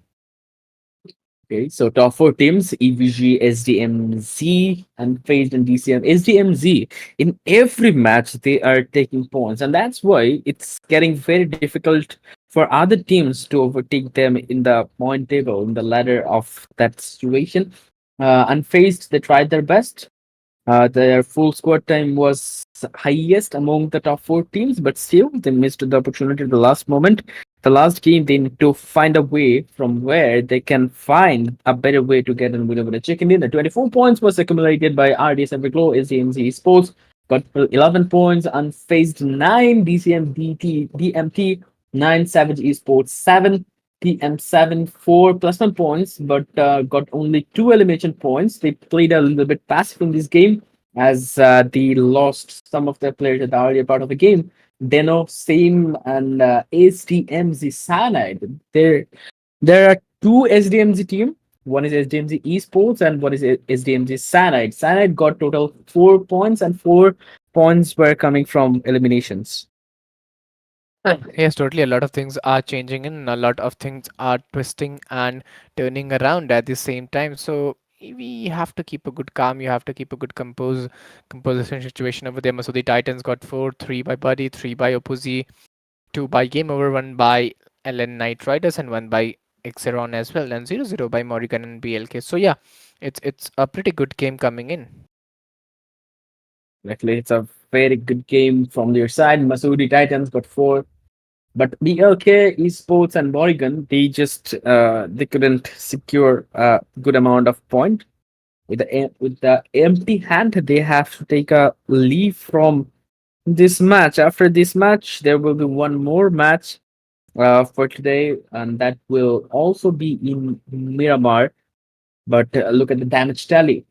Speaker 4: Okay, so top 4 teams: EVG, SDMZ, Unfazed, and DCM. SDMZ, in every match, they are taking points, and that's why it's getting very difficult for other teams to overtake them in the point table, in the ladder of that situation. Unfazed, they tried their best. Their full squad time was highest among the top 4 teams, but still they missed the opportunity at the last moment. The last game, they need to find a way from where they can find a better way to get a winner with a chicken dinner. 24 points was accumulated by RDS Everglow, SDMZ Sports, got 11 points, Unfazed 9, DCM DMT 9, Savage Esports 7. PM7 4 +1 points, but got only 2 elimination points. They played a little bit passive in this game as they lost some of their players at the earlier part of the game. Deno, Same, and SDMZ Cyanide. There are 2 SDMZ team. One is SDMZ Esports and one is SDMZ Cyanide. Cyanide got total 4 points, and 4 points were coming from eliminations.
Speaker 3: Yes, totally. A lot of things are changing and a lot of things are twisting and turning around at the same time. So we have to keep a good calm. You have to keep a good composition situation over there. So the Titans got four, three by Buddy, three by Opposi, two by Game Over, one by LN Knight Riders, and one by Xeron as well, and 0-0 by Morrigan and BLK. So yeah, it's a pretty good game coming in.
Speaker 4: Luckily, it's a very good game from their side. Masudi Titans got four, but BLK Esports and Morrigan they couldn't secure a good amount of point. With the empty hand, they have to take a leave from this match. After this match, there will be one more match for today, and that will also be in Miramar. But look at the damage tally.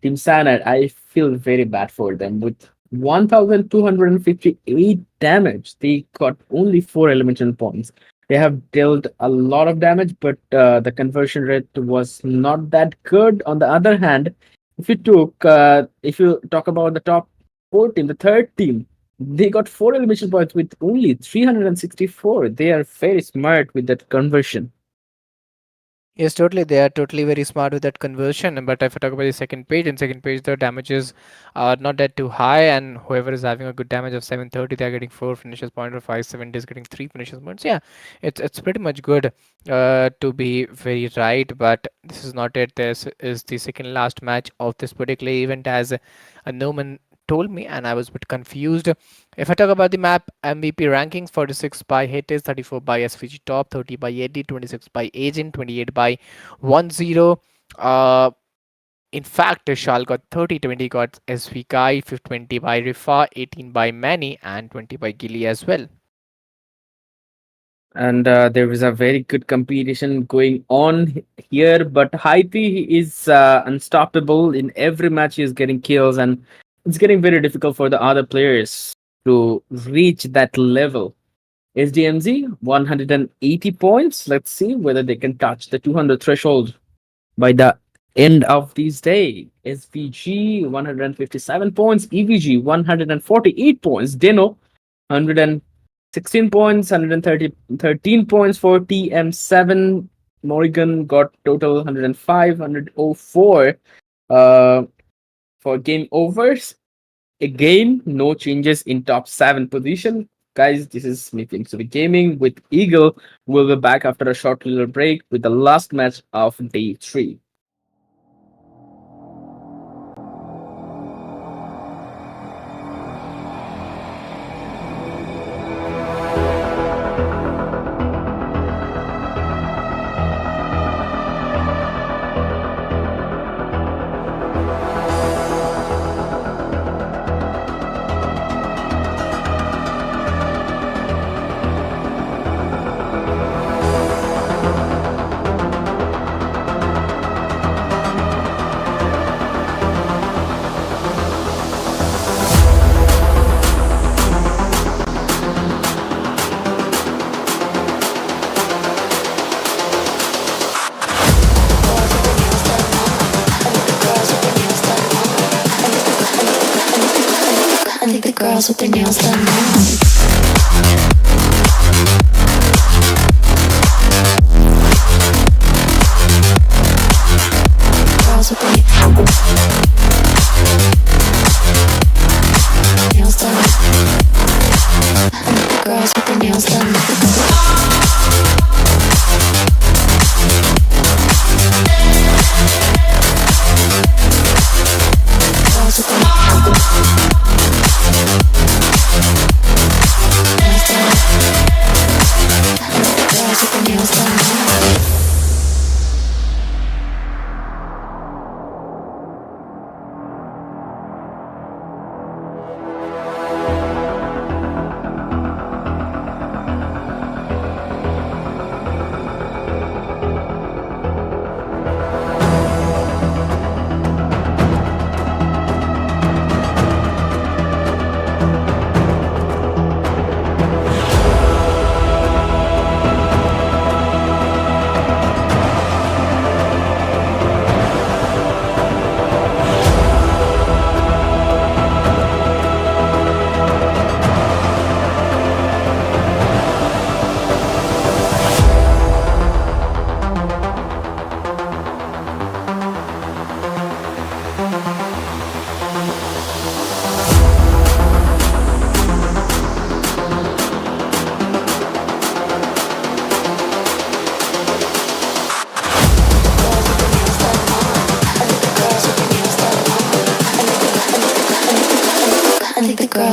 Speaker 4: Team Sanad, I feel very bad for them. With 1,258 damage, they got only 4 elimination points. They have dealt a lot of damage, but the conversion rate was not that good. On the other hand, if you talk about the top 4 team, the third team, they got 4 elimination points with only 364. They are very smart with that conversion.
Speaker 3: Yes, totally. They are totally very smart with that conversion. But if I talk about the second page, the damages are not that too high, and whoever is having a good damage of 730, they are getting 4 finishes point, or 570 is getting 3 finishes points. Yeah, it's pretty much good to be very right. But this is not it. This is the second last match of this particular event, as a Noman told me, and I was a bit confused. If I talk about the map MVP rankings, 46 by Haters, 34 by SVG Top, 30 by Eddie, 26 by Agent, 28 by 10. In fact, Shal got 30, 20 got SV Kai, 20 by Rifa, 18 by Manny, and 20 by Gilly as well.
Speaker 4: And there is a very good competition going on here, but Haiti is unstoppable. In every match he is getting kills, and it's getting very difficult for the other players to reach that level. SDMZ 180 points. Let's see whether they can touch the 200 threshold by the end of this day. SVG 157 points, EVG 148 points, Deno 116 points, 113 points for TM7. Morrigan got total 105, 104 for game overs. Again, no changes in top 7 position. Guys, this is me to be gaming with Eagle. We'll be back after a short little break with the last match of day 3.
Speaker 1: I think the girls with their nails done now. Girls with their nails done. I think the girls with their nails done. Girls with their nails done.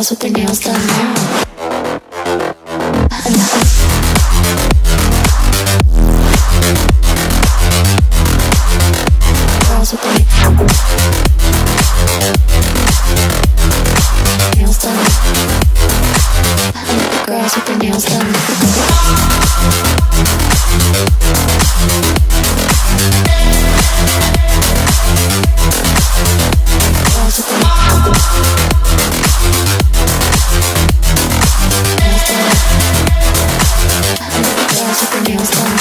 Speaker 1: girls with their nails done now. Girls with their nails done. Girls with their nails done. Girls with their nails done.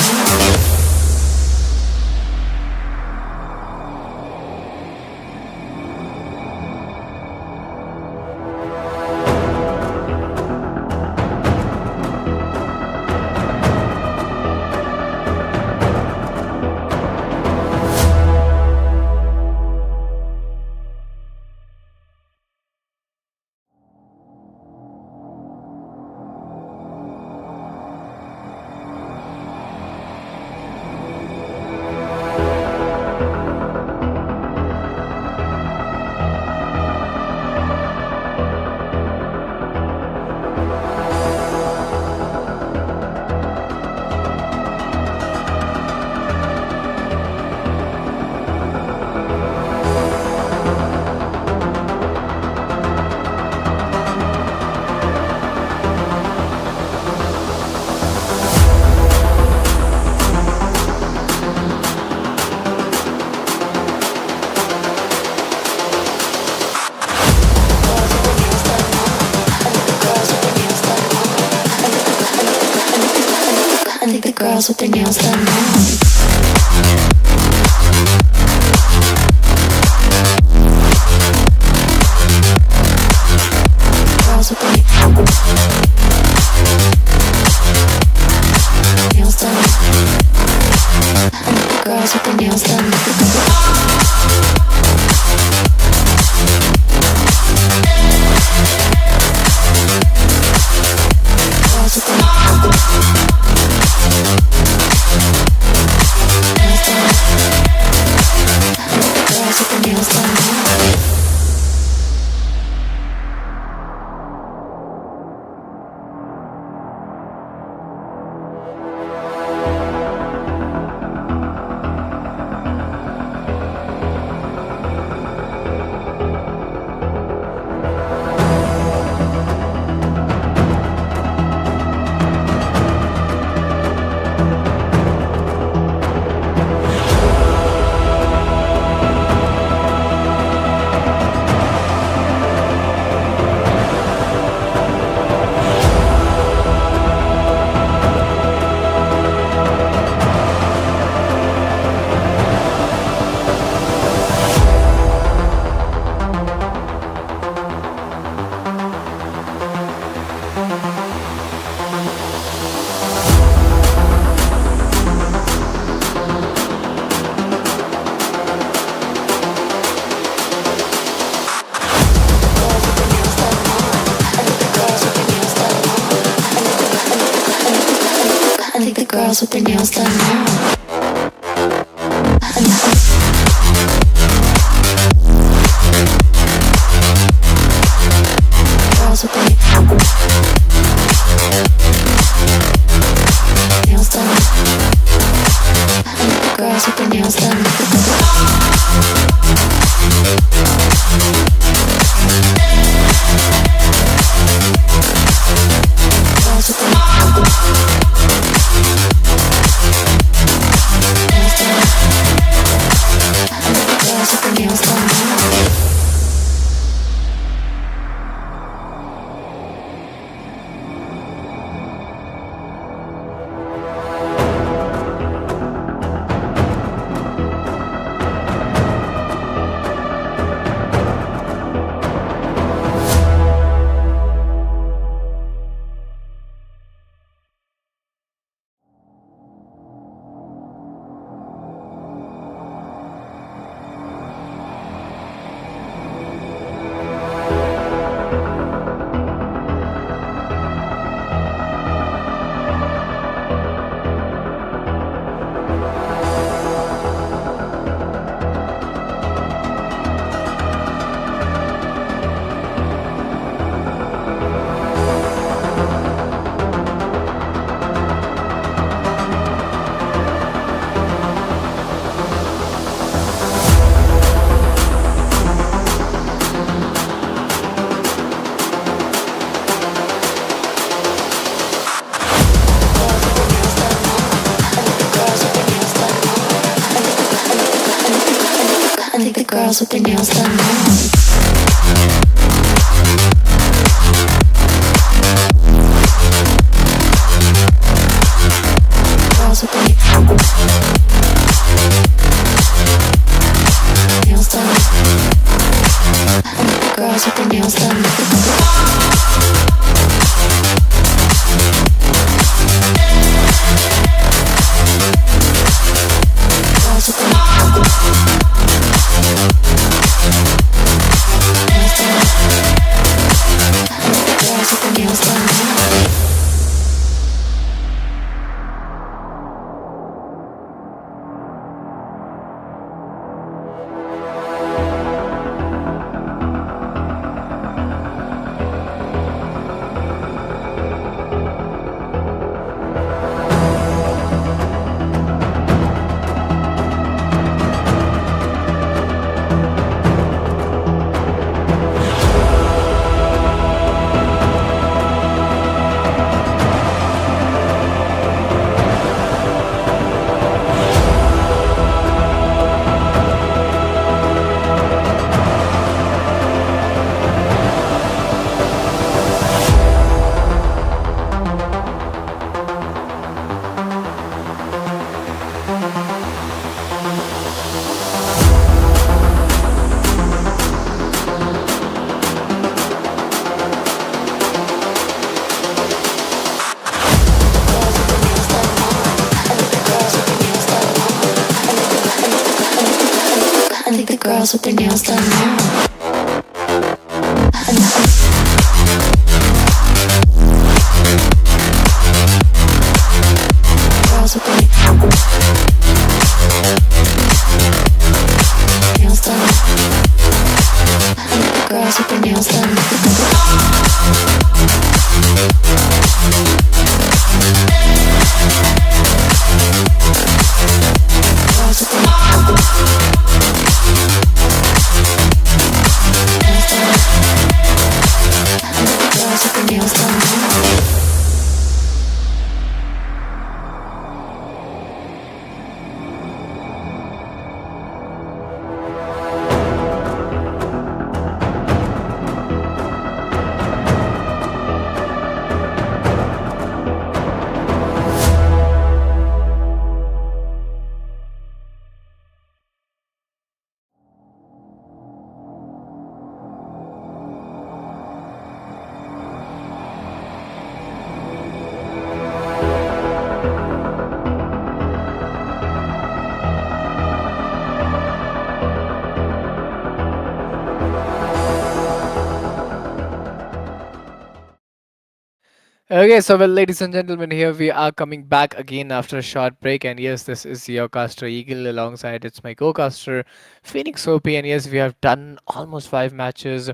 Speaker 1: I think the girls with their nails done now. Girls with their nails done. I think the girls with their nails done. Girls with their girls with their nails done now. I think the girls with their nails done now. Girls with their nails done. I think the girls with their nails done. Girls with their nails done. girls with their nails done now. Girls with their nails done. Girls with their nails done. Girls with their nails done. Girls with their nails done now. I think the girls with their nails done now. Girls with their nails done. I think the girls with their nails done. Girls with their nails done. I think the girls with their nails done now.
Speaker 3: Okay, so well, ladies and gentlemen, here we are coming back again after a short break, and yes, this is your caster Eagle alongside it's my co-caster Phoenix OP, and yes, we have done almost 5 matches,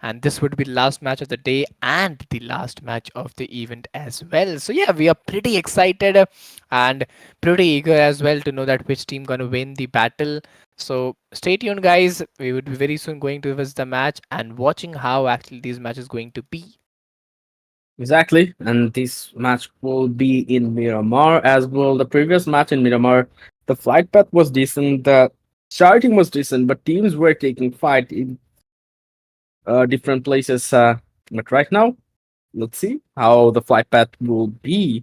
Speaker 3: and this would be the last match of the day and the last match of the event as well. So yeah, we are pretty excited and pretty eager as well to know that which team gonna win the battle. So stay tuned, guys. We would be very soon going to visit the match and watching how actually these matches going to be.
Speaker 4: Exactly. And this match will be in Miramar as well. The previous match in Miramar, the flight path was decent, the starting was decent, but teams were taking fight in different places. But right now, let's see how the flight path will be.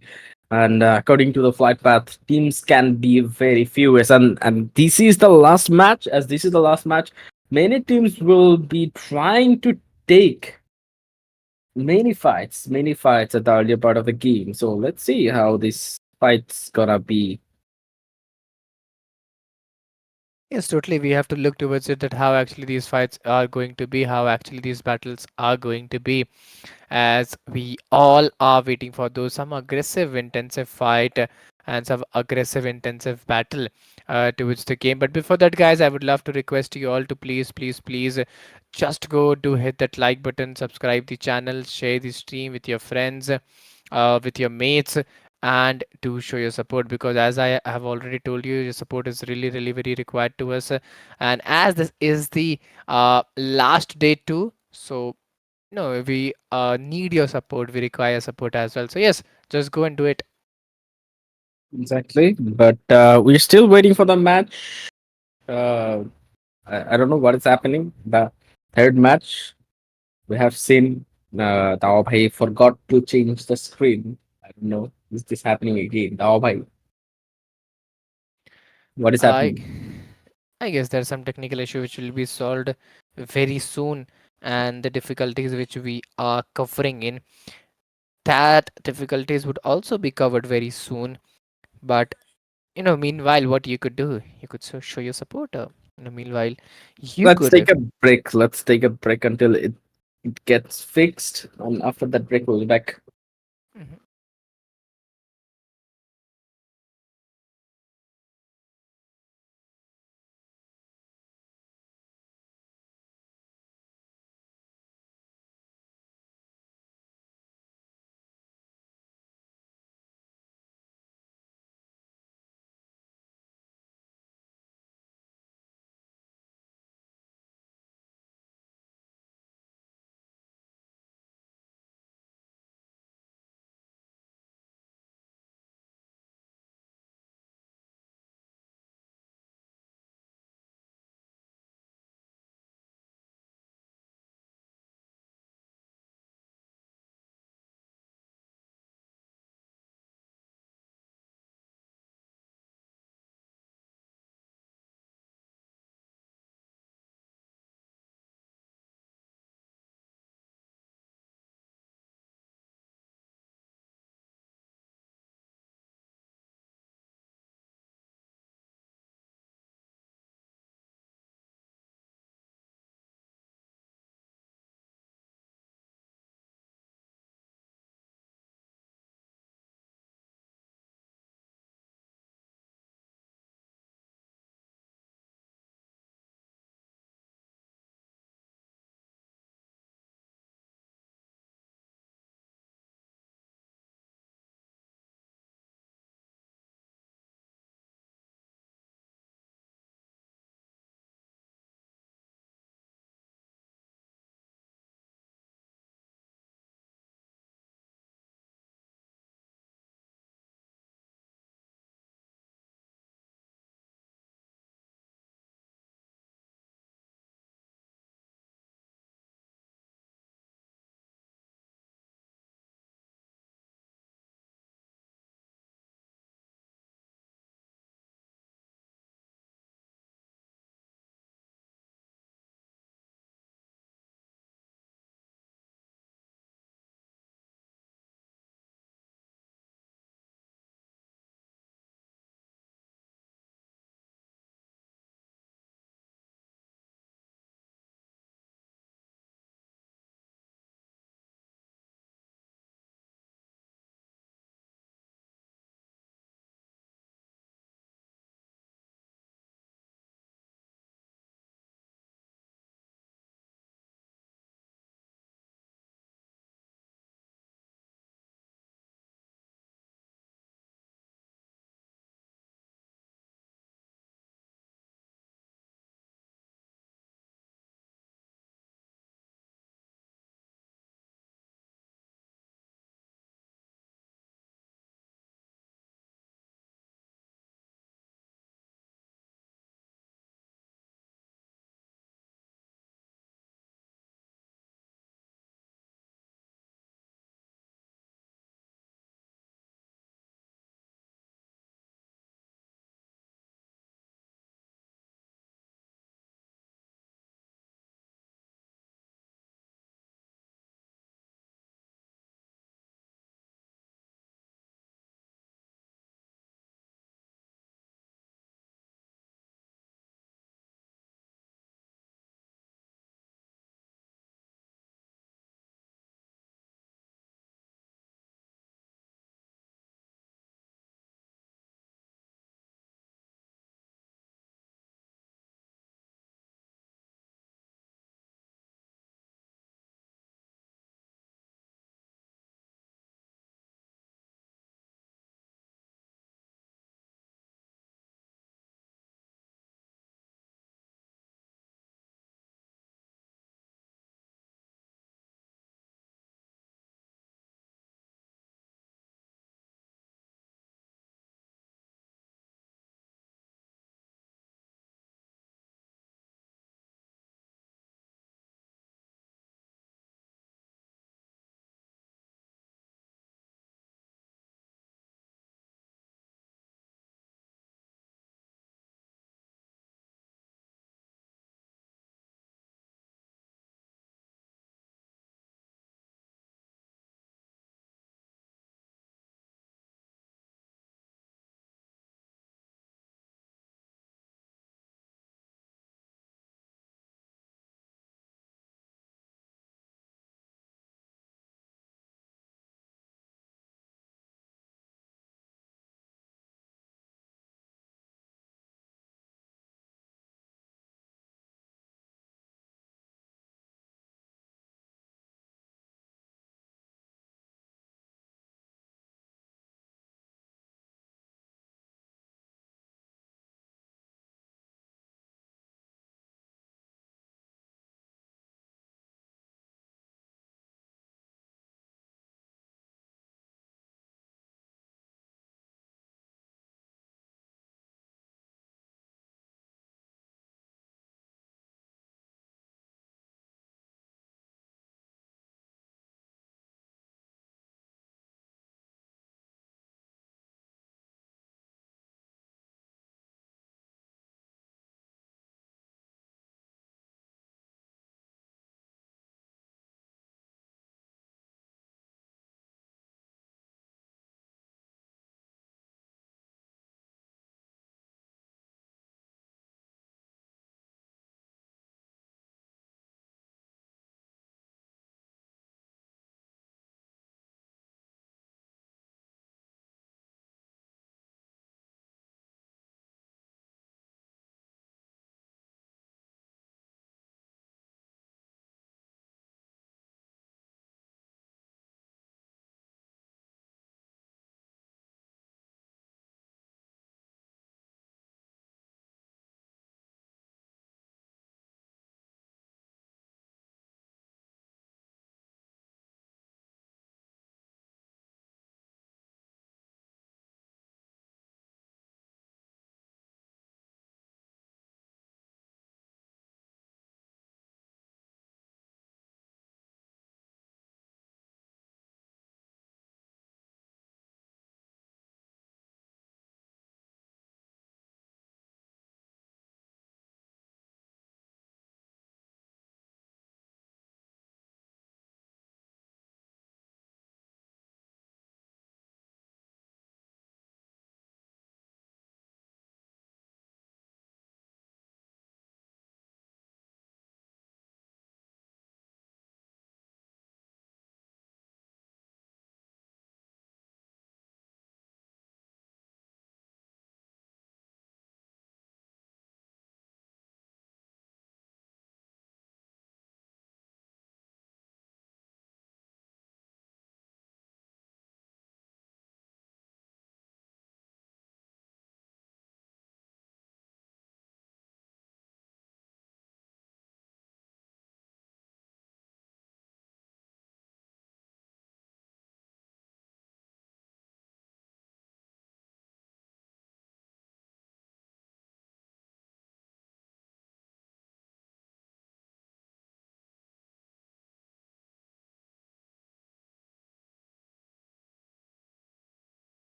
Speaker 4: And according to the flight path, teams can be very furious. And this is the last match. As this is the last match, many teams will be trying to take many fights at the earlier part of the game. So let's see how this fight's gonna be.
Speaker 3: Yes, totally. We have to look towards it that how actually these fights are going to be, how actually these battles are going to be, as we all are waiting for those some aggressive, intensive fight and some aggressive, intensive battle towards the game. But before that, guys, I would love to request you all to please, please, please, just go do hit that like button, subscribe the channel, share the stream with your friends, with your mates, and to show your support, because as I have already told you, your support is really really very required to us, and as this is the last day too, so no, we need your support, we require support as well. So yes, just go and do it.
Speaker 4: Exactly. But we're still waiting for the match. Uh, I don't know what is happening. The third match, we have seen Dao Bhai forgot to change the screen. I don't know. Is this happening again? Dao Bhai, what is
Speaker 3: I
Speaker 4: happening?
Speaker 3: I guess there's some technical issue which will be solved very soon, and the difficulties which we are covering in that difficulties would also be covered very soon. But meanwhile, what you could do, you could show your support. Meanwhile, you
Speaker 4: Let's
Speaker 3: could.
Speaker 4: take a break. Let's take a break until it gets fixed. And after that break, we'll be back.
Speaker 3: Mhm.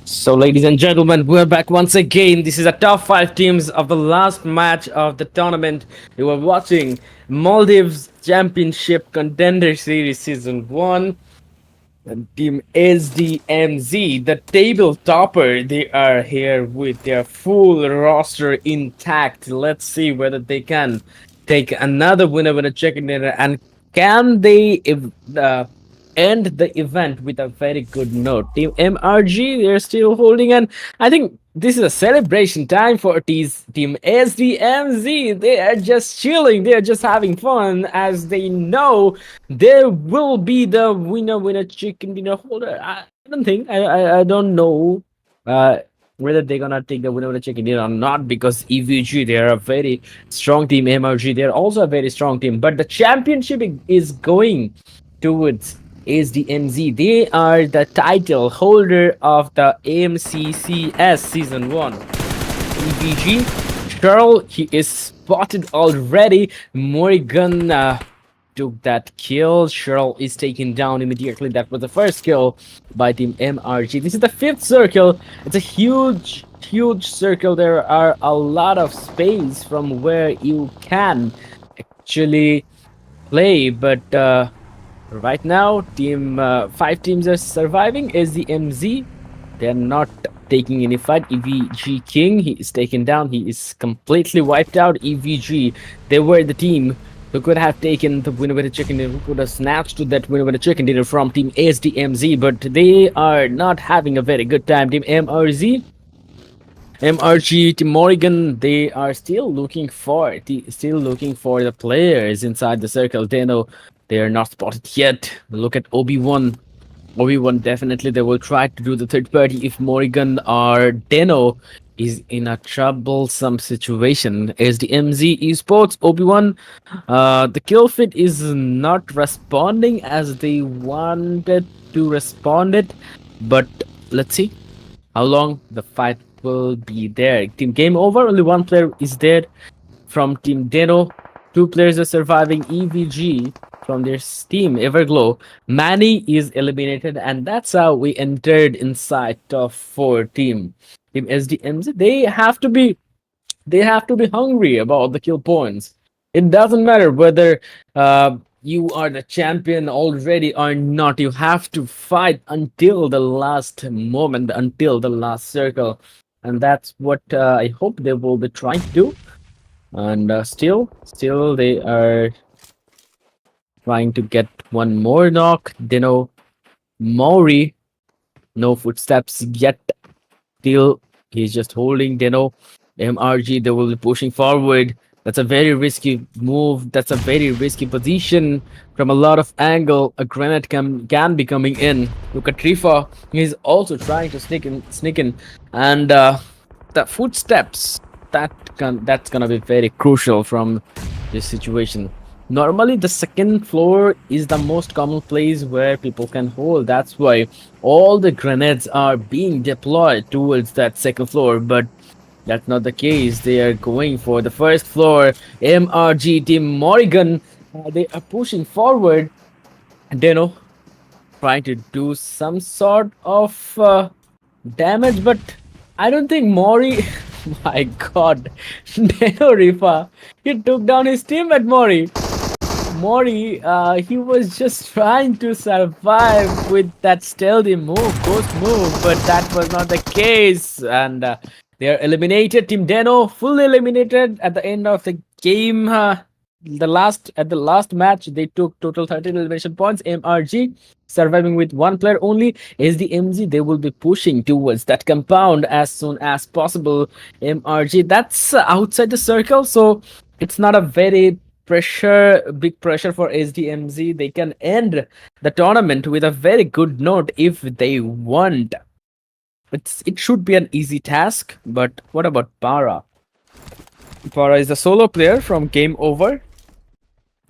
Speaker 4: So, ladies and gentlemen, we're back once again. This is the top 5 teams of the last match of the tournament. You are watching Maldives Championship Contender Series Season 1. And Team SDMZ, the table topper, they are here with their full roster intact. Let's see whether they can take another winner chicken dinner, and can they end the event with a very good note. Team MRG, they're still holding, and I think this is a celebration time for Team SDMZ. They are just chilling, they are just having fun as they know there will be the winner chicken dinner holder. I don't think I don't know uh whether they're gonna take the winner chicken dinner or not, because EVG, they are a very strong team. MRG, they're also a very strong team, but the championship is going towards SDMZ. They are the title holder of the AMCCS Season 1. EVG, Charles, he is spotted already. Morrigan took that kill. Cheryl is taken down immediately. That was the first kill by Team MRG. This is the 5th circle. It's a huge circle. There are a lot of space from where you can actually play, but right now, 5 teams are surviving. SDMZ, they're not taking any fight. EVG King, he is taken down. He is completely wiped out. EVG, they were the team who could have taken the winner with a chicken dinner, who could have snatched that winner with a chicken dinner from Team SDMZ, but they are not having a very good time. Team MRG, Team Morrigan, they are still looking for the players inside the circle. Deno, they are not spotted yet. Look at Obi-Wan. Obi-Wan, definitely they will try to do the third party if Morrigan or Deno is in a troublesome situation. SDMZ Esports, Obi-Wan, the kill feed is not responding as they wanted to respond it, but let's see how long the fight will be there. Team game over, only one player is dead from Team Deno. 2 players are surviving. EVG from their team Everglow, Manny is eliminated, and that's how we entered inside top 4 team. Team SDMZ, they have to be hungry about the kill points. It doesn't matter whether you are the champion already or not. You have to fight until the last moment, until the last circle, and that's what I hope they will be trying to do. And still they are trying to get one more knock. Dino Maury, no footsteps yet. Still, he's just holding Dino. MRG, they will be pushing forward. That's a very risky move. That's a very risky position. From a lot of angle, a grenade can be coming in. Look at Trifa. He's also trying to sneak in. And the footsteps, that's gonna be very crucial from this situation. Normally, the second floor is the most common place where people can hold. That's why all the grenades are being deployed towards that second floor. But that's not the case. They are going for the first floor. MRG Team Morrigan, they are pushing forward. Deno trying to do some sort of damage, but I don't think Mori. My God, Deno Rifa, he took down his teammate Mori. Mori, he was just trying to survive with that stealthy move, ghost move, but that was not the case. And they are eliminated. Team Deno fully eliminated at the end of the game. At the last match, they took total 13 elimination points. MRG surviving with 1 player only. SDMZ, they will be pushing towards that compound as soon as possible. MRG, that's outside the circle, so it's not a very big pressure for SDMZ. They can end the tournament with a very good note if they want. It should be an easy task, but what about Para? Para is a solo player from Game Over.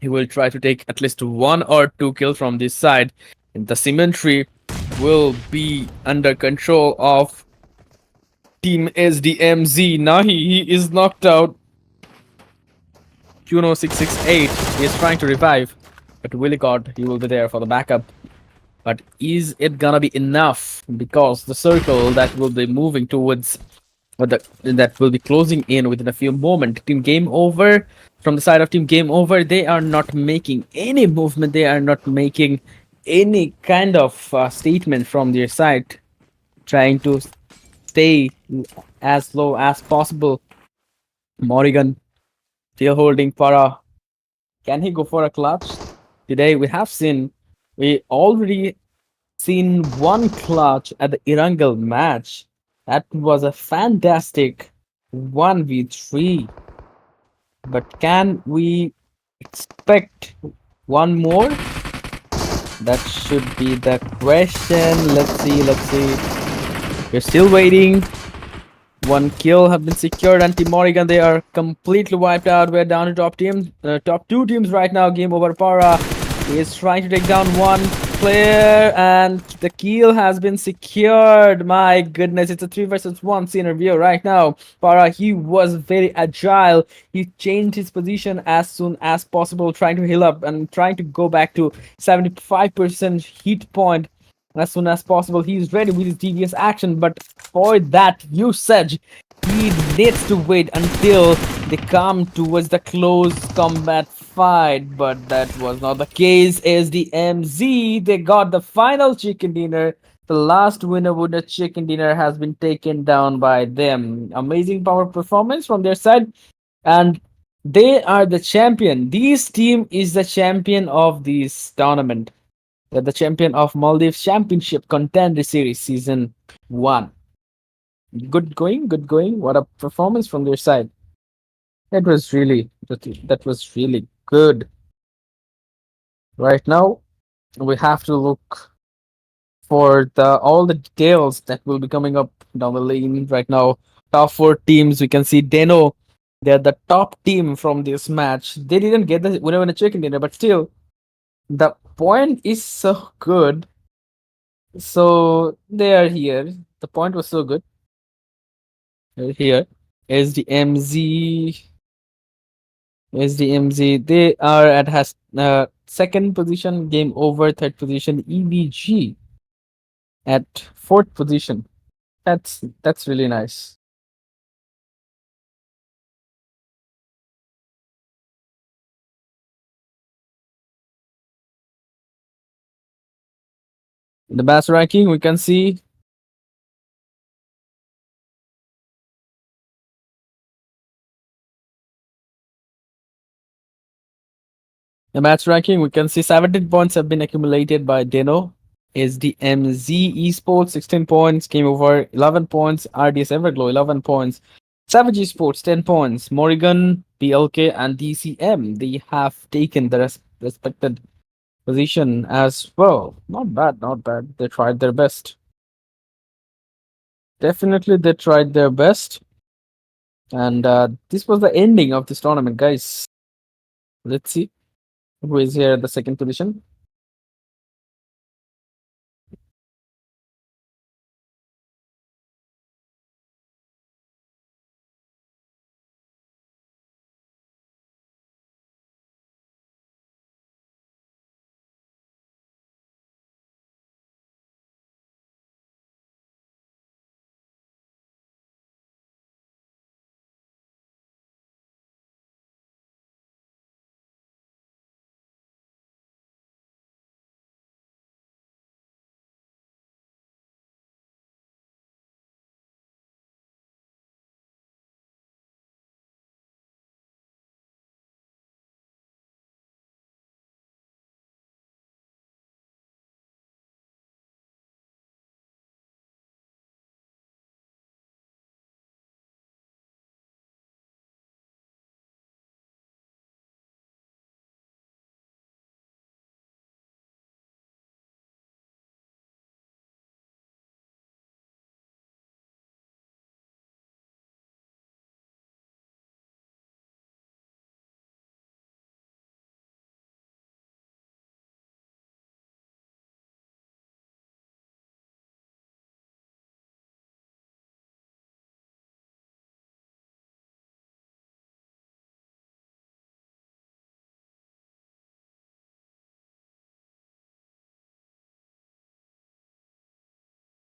Speaker 4: He will try to take at least 1 or 2 kills from this side. And the cemetery will be under control of Team SDMZ. Nahi, he is knocked out. Juno 668, he is trying to revive, but Willy God, he will be there for the backup. But is it gonna be enough? Because the circle that will be moving towards, or that will be closing in within a few moments. Team Game Over, from the side of Team Game Over, they are not making any movement. They are not making any kind of statement from their side, trying to stay as low as possible. Morrigan still holding Para. Can he go for a clutch? Today we already seen one clutch at the Irangal match. That was a fantastic 1v3. But can we expect one more? That should be the question. Let's see. We're still waiting. One kill have been secured, and Team Morrigan, they are completely wiped out. We're down to top two teams right now. Game over. Para is trying to take down one player, and the kill has been secured. My goodness, it's a 3 versus 1 scenario right now. Para, he was very agile. He changed his position as soon as possible, trying to heal up and trying to go back to 75% hit point as soon as possible. He's ready with his devious action, but for that usage, he needs to wait until they come towards the close combat fight. But that was not the case. As the MZ, they got the final chicken dinner. The last winner with the chicken dinner has been taken down by them. Amazing power performance from their side, and they are the champion. This team is the champion of this tournament. They're the champion of Maldives Championship Contender Series Season 1. Good going, good going. What a performance from their side. That was really good. Right now, we have to look for the all the details that will be coming up down the lane right now. Top four teams, we can see Deno. They're the top team from this match. They didn't get the winner in a chicken dinner, but still, the point is so good. So they are here. The point was so good. They're here. SDMZ. SDMZ. They are at has second position. Game over. Third position. EBG at fourth position. That's really nice. In the best ranking, we can see the match ranking. We can see 17 points have been accumulated by Deno. SDMZ Esports 16 points. Game over 11 points. RDS Everglow 11 points. Savage Esports 10 points. Morrigan, PLK, and DCM, they have taken the respected position as well. Not bad, not bad. They tried their best. Definitely, they tried their best. And this was the ending of this tournament, guys. Let's see who is here at the second position.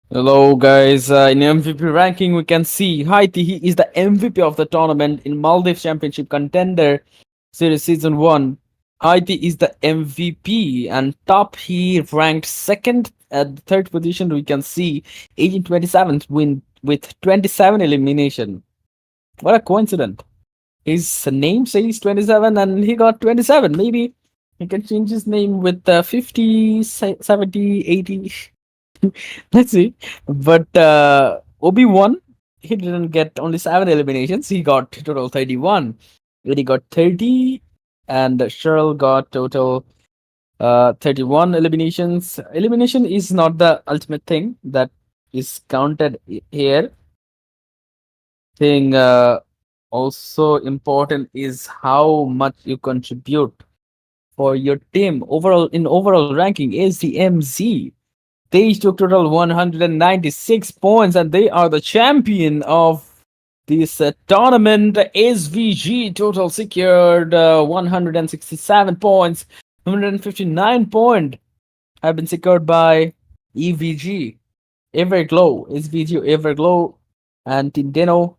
Speaker 4: Hello, guys. In MVP ranking, we can see Haiti. He is the MVP of the tournament in Maldives Championship Contender Series Season 1. Haiti is the MVP, and top he ranked second at the third position. We can see 1827th win with 27 elimination. What a coincidence. His name says 27 and he got 27. Maybe he can change his name with 50, 70, 80. Let's see. But Obi won. He didn't get only 7 eliminations. He got total 31. Really got 30. And Cheryl got total 31 eliminations. Elimination is not the ultimate thing that is counted here. Thing also important is how much you contribute for your team overall in overall ranking is the MZ. They took total 196 points and they are the champion of this tournament. SVG total secured 167 points. 159 point have been secured by EVG, Everglow, SVG, Everglow, and Tindeno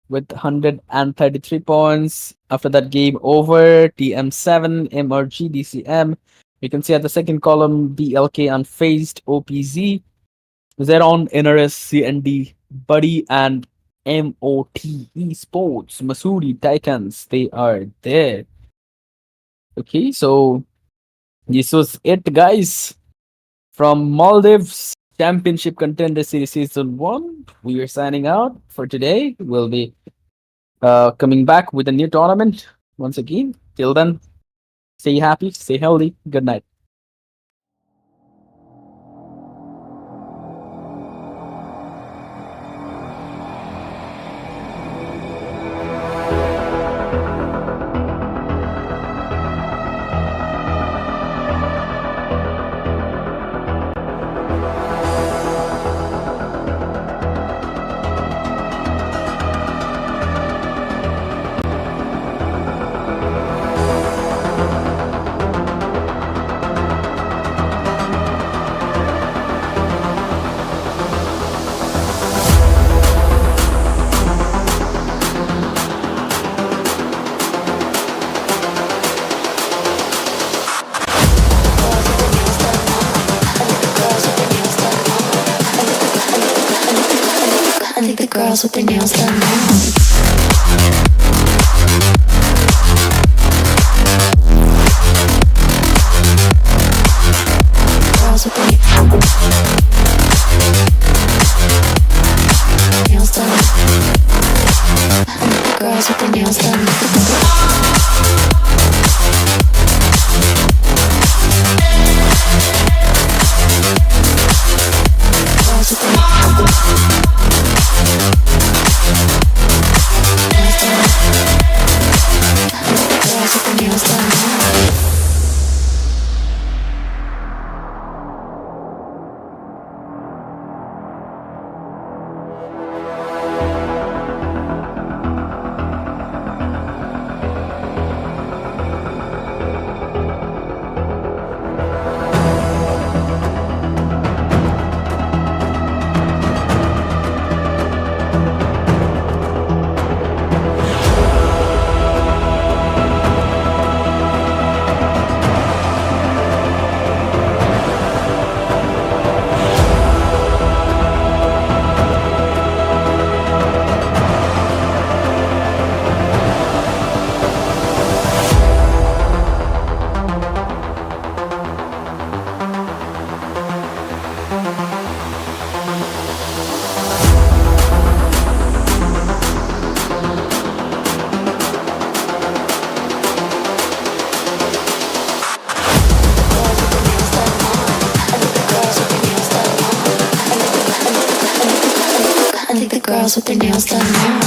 Speaker 4: with 133 points. After that, game over. TM7, MRG, DCM. You can see at the second column BLK Unfazed, OPZ, Zeron, NRS, CND, Buddy, and MOT Esports, Masuri Titans. They are there. Okay, so this was it, guys, from Maldives Championship Contender Series Season 1. We are signing out for today. We'll be coming back with a new tournament once again. Till then, stay happy, stay healthy. Good night.
Speaker 1: I think the girls with their nails done now. Girls with their nails done. I think the girls with their nails done. Girls with their nails done. I think the girls with their nails done now.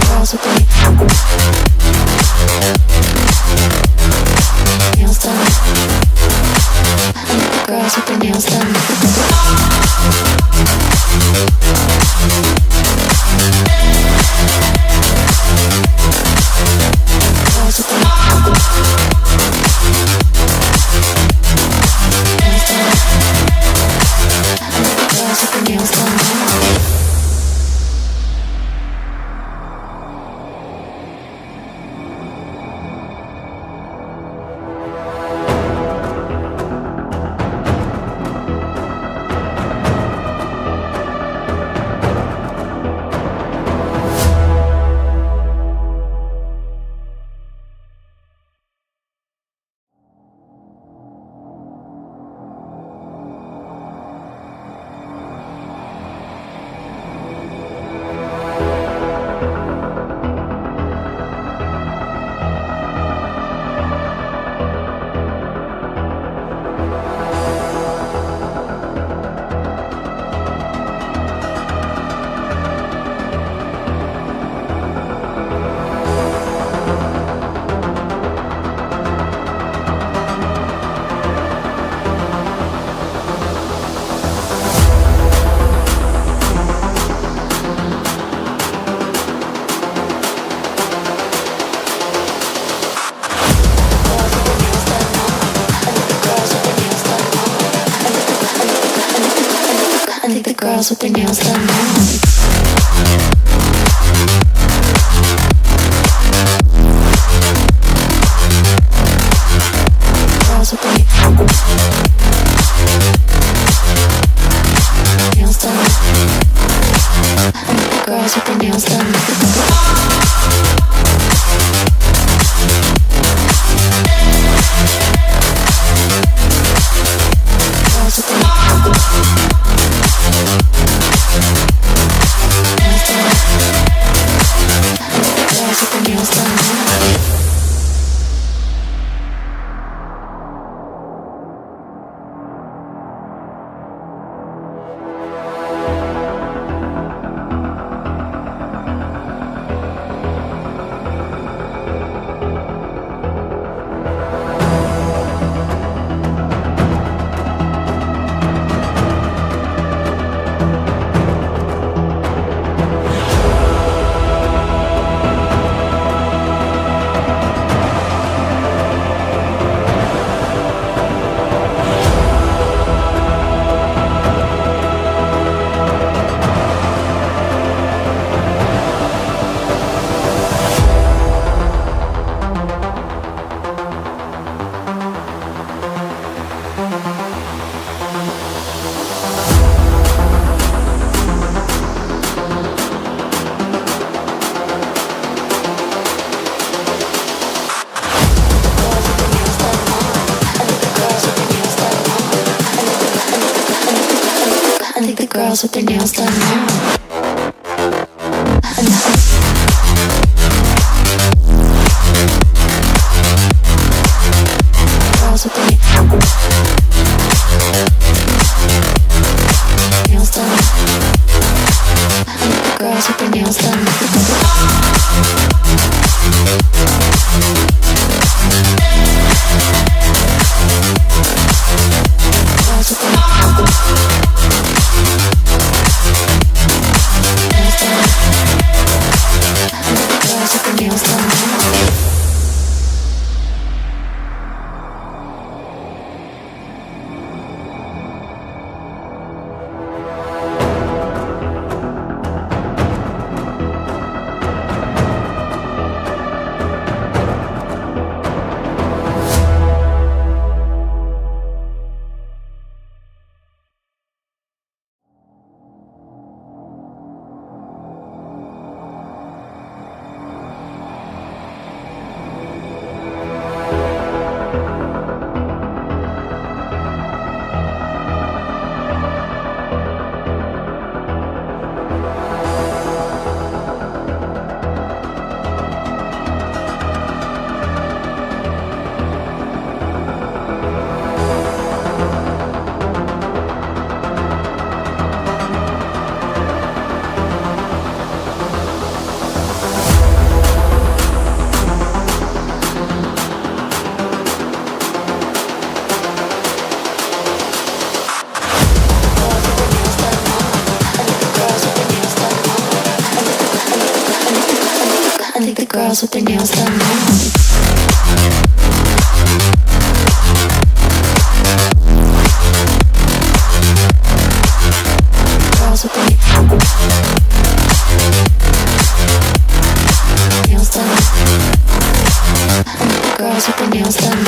Speaker 1: Girls with their nails done. I think the girls with their nails done. Girls with their girls with their nails done now. Girls with their nails done. Girls with their nails done. Girls with their nails done. I think the girls with their nails done now. Girls with their nails done. I think the girls with their nails done. Girls with their nails done. I think the girls with their nails done now. Girls with their nails done. I think the girls with their nails done. Girls with their nails done.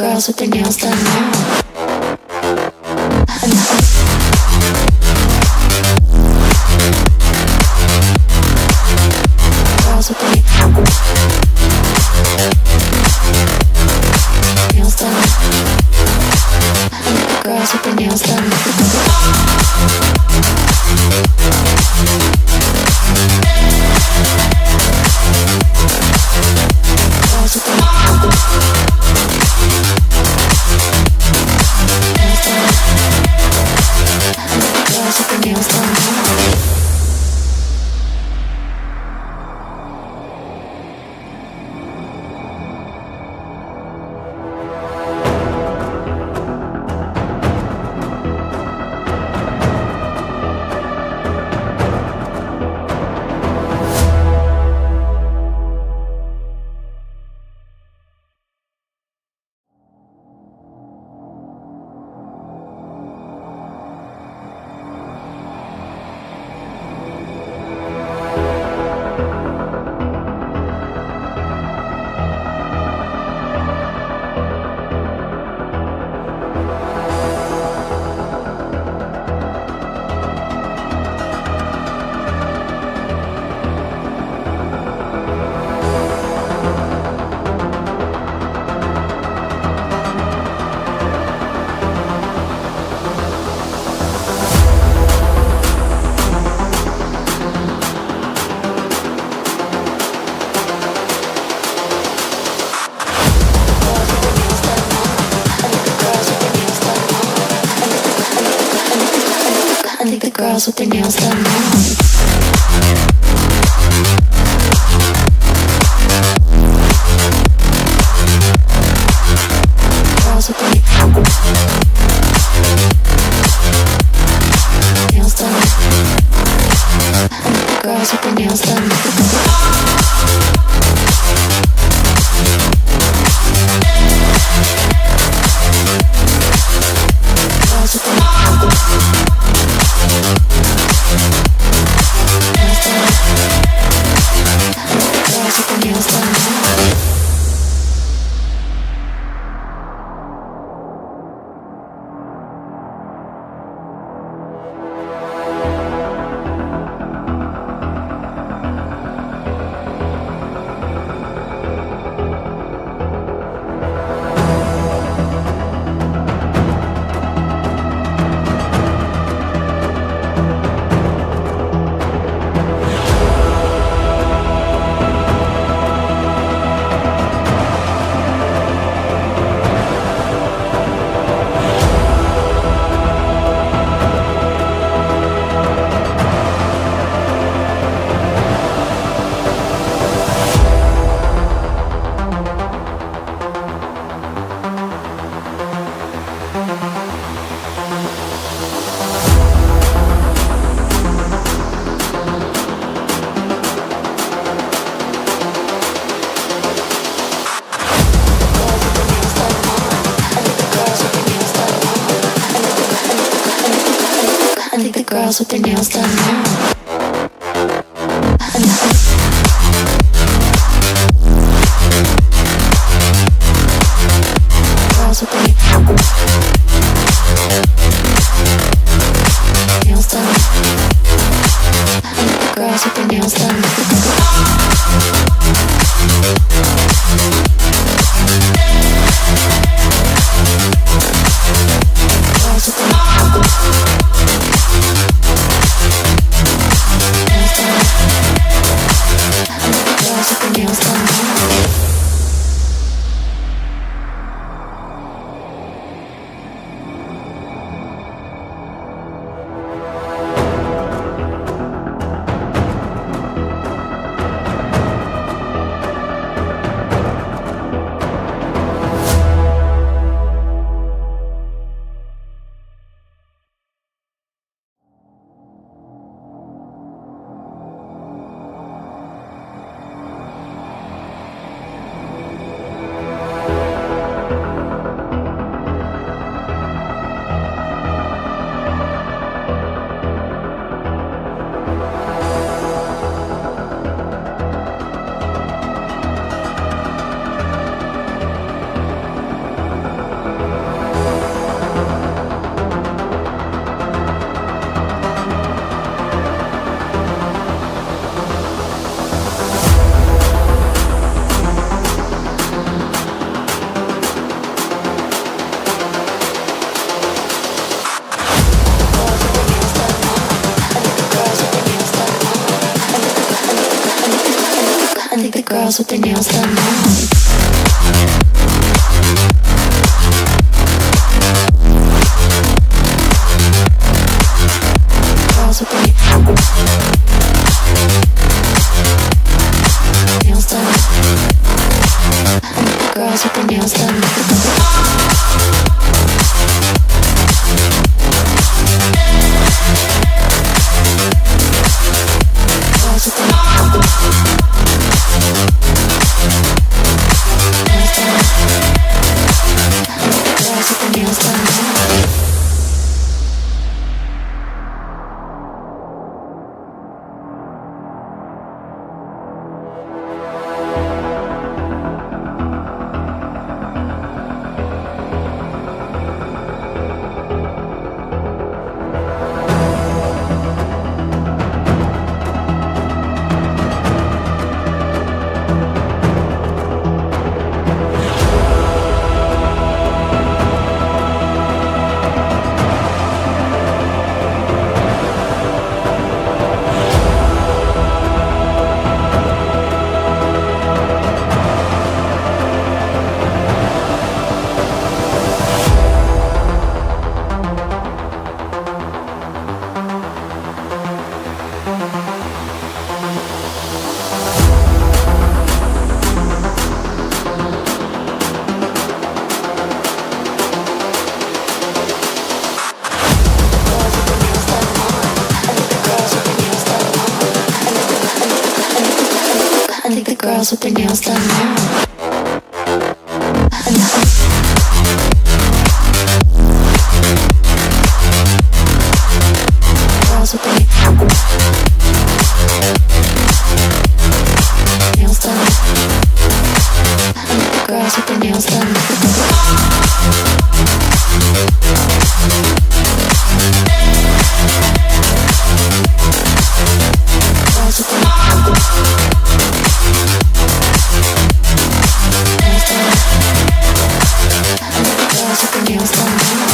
Speaker 1: girls with their nails done now. Girls with their nails done. Girls with their nails done. Girls with their nails done. I think the girls with their nails done now. Girls with their nails done. I think the girls with their nails done. Girls with their nails done. I think the girls with their nails done now. Girls with their nails done. I think the girls with their nails done. Girls with their girls with their nails done now. Girls with their nails done. Girls with their nails done. Girls with their nails done. I think the girls with their nails done now. Girls with their nails done. I think the girls with their nails done. Girls with their girls with their nails done now.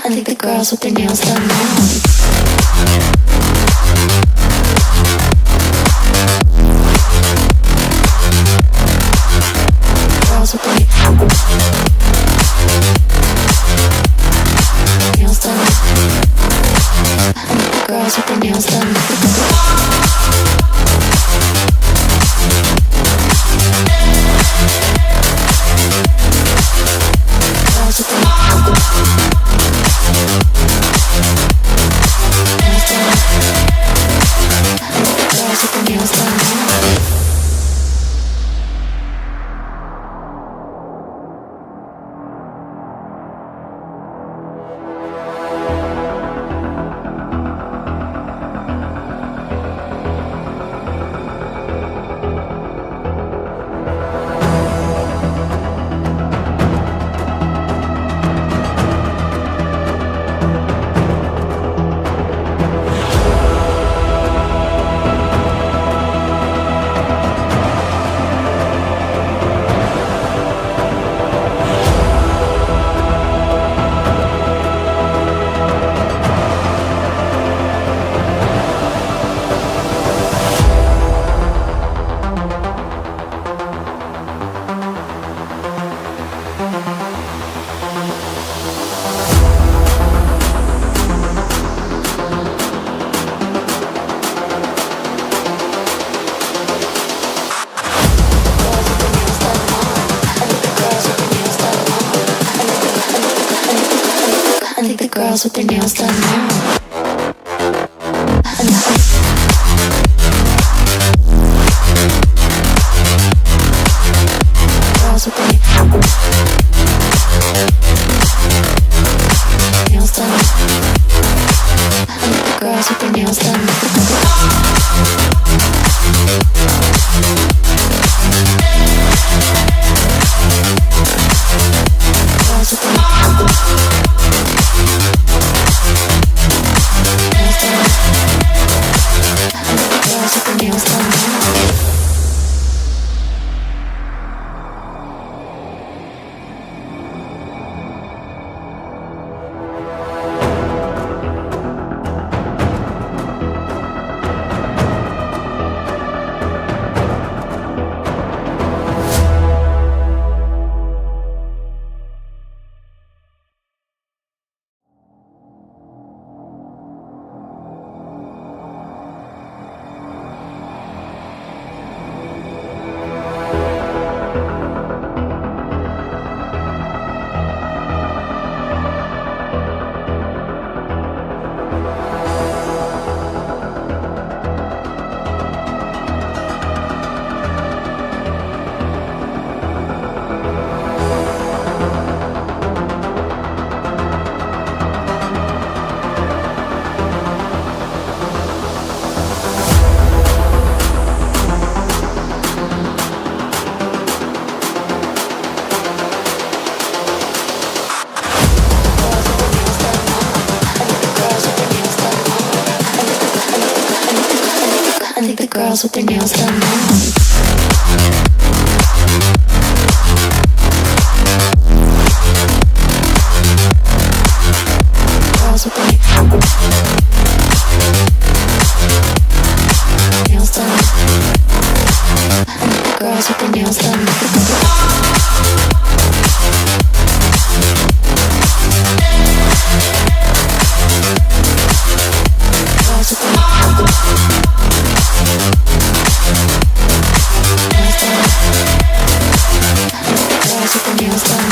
Speaker 1: I think the girls with their nails done now. Girls with their nails done. I think the girls with their nails done. Girls with their nails done. I think the girls with their nails done now. Girls with their nails done. I think the girls with their nails done. Girls with their nails done now. I think the girls with their nails done now. Girls with their nails done. I think the girls with their nails done. Girls with their girls with their nails done now.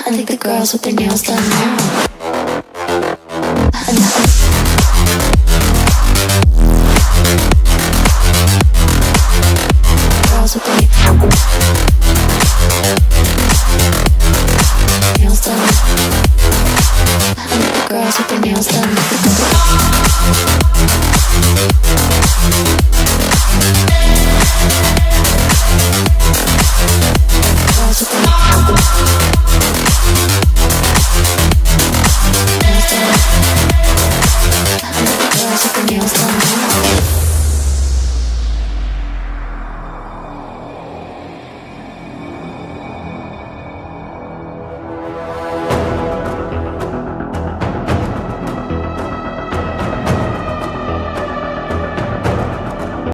Speaker 1: I think the girls with their nails done now. Girls with their nails done. I think the girls with their nails done.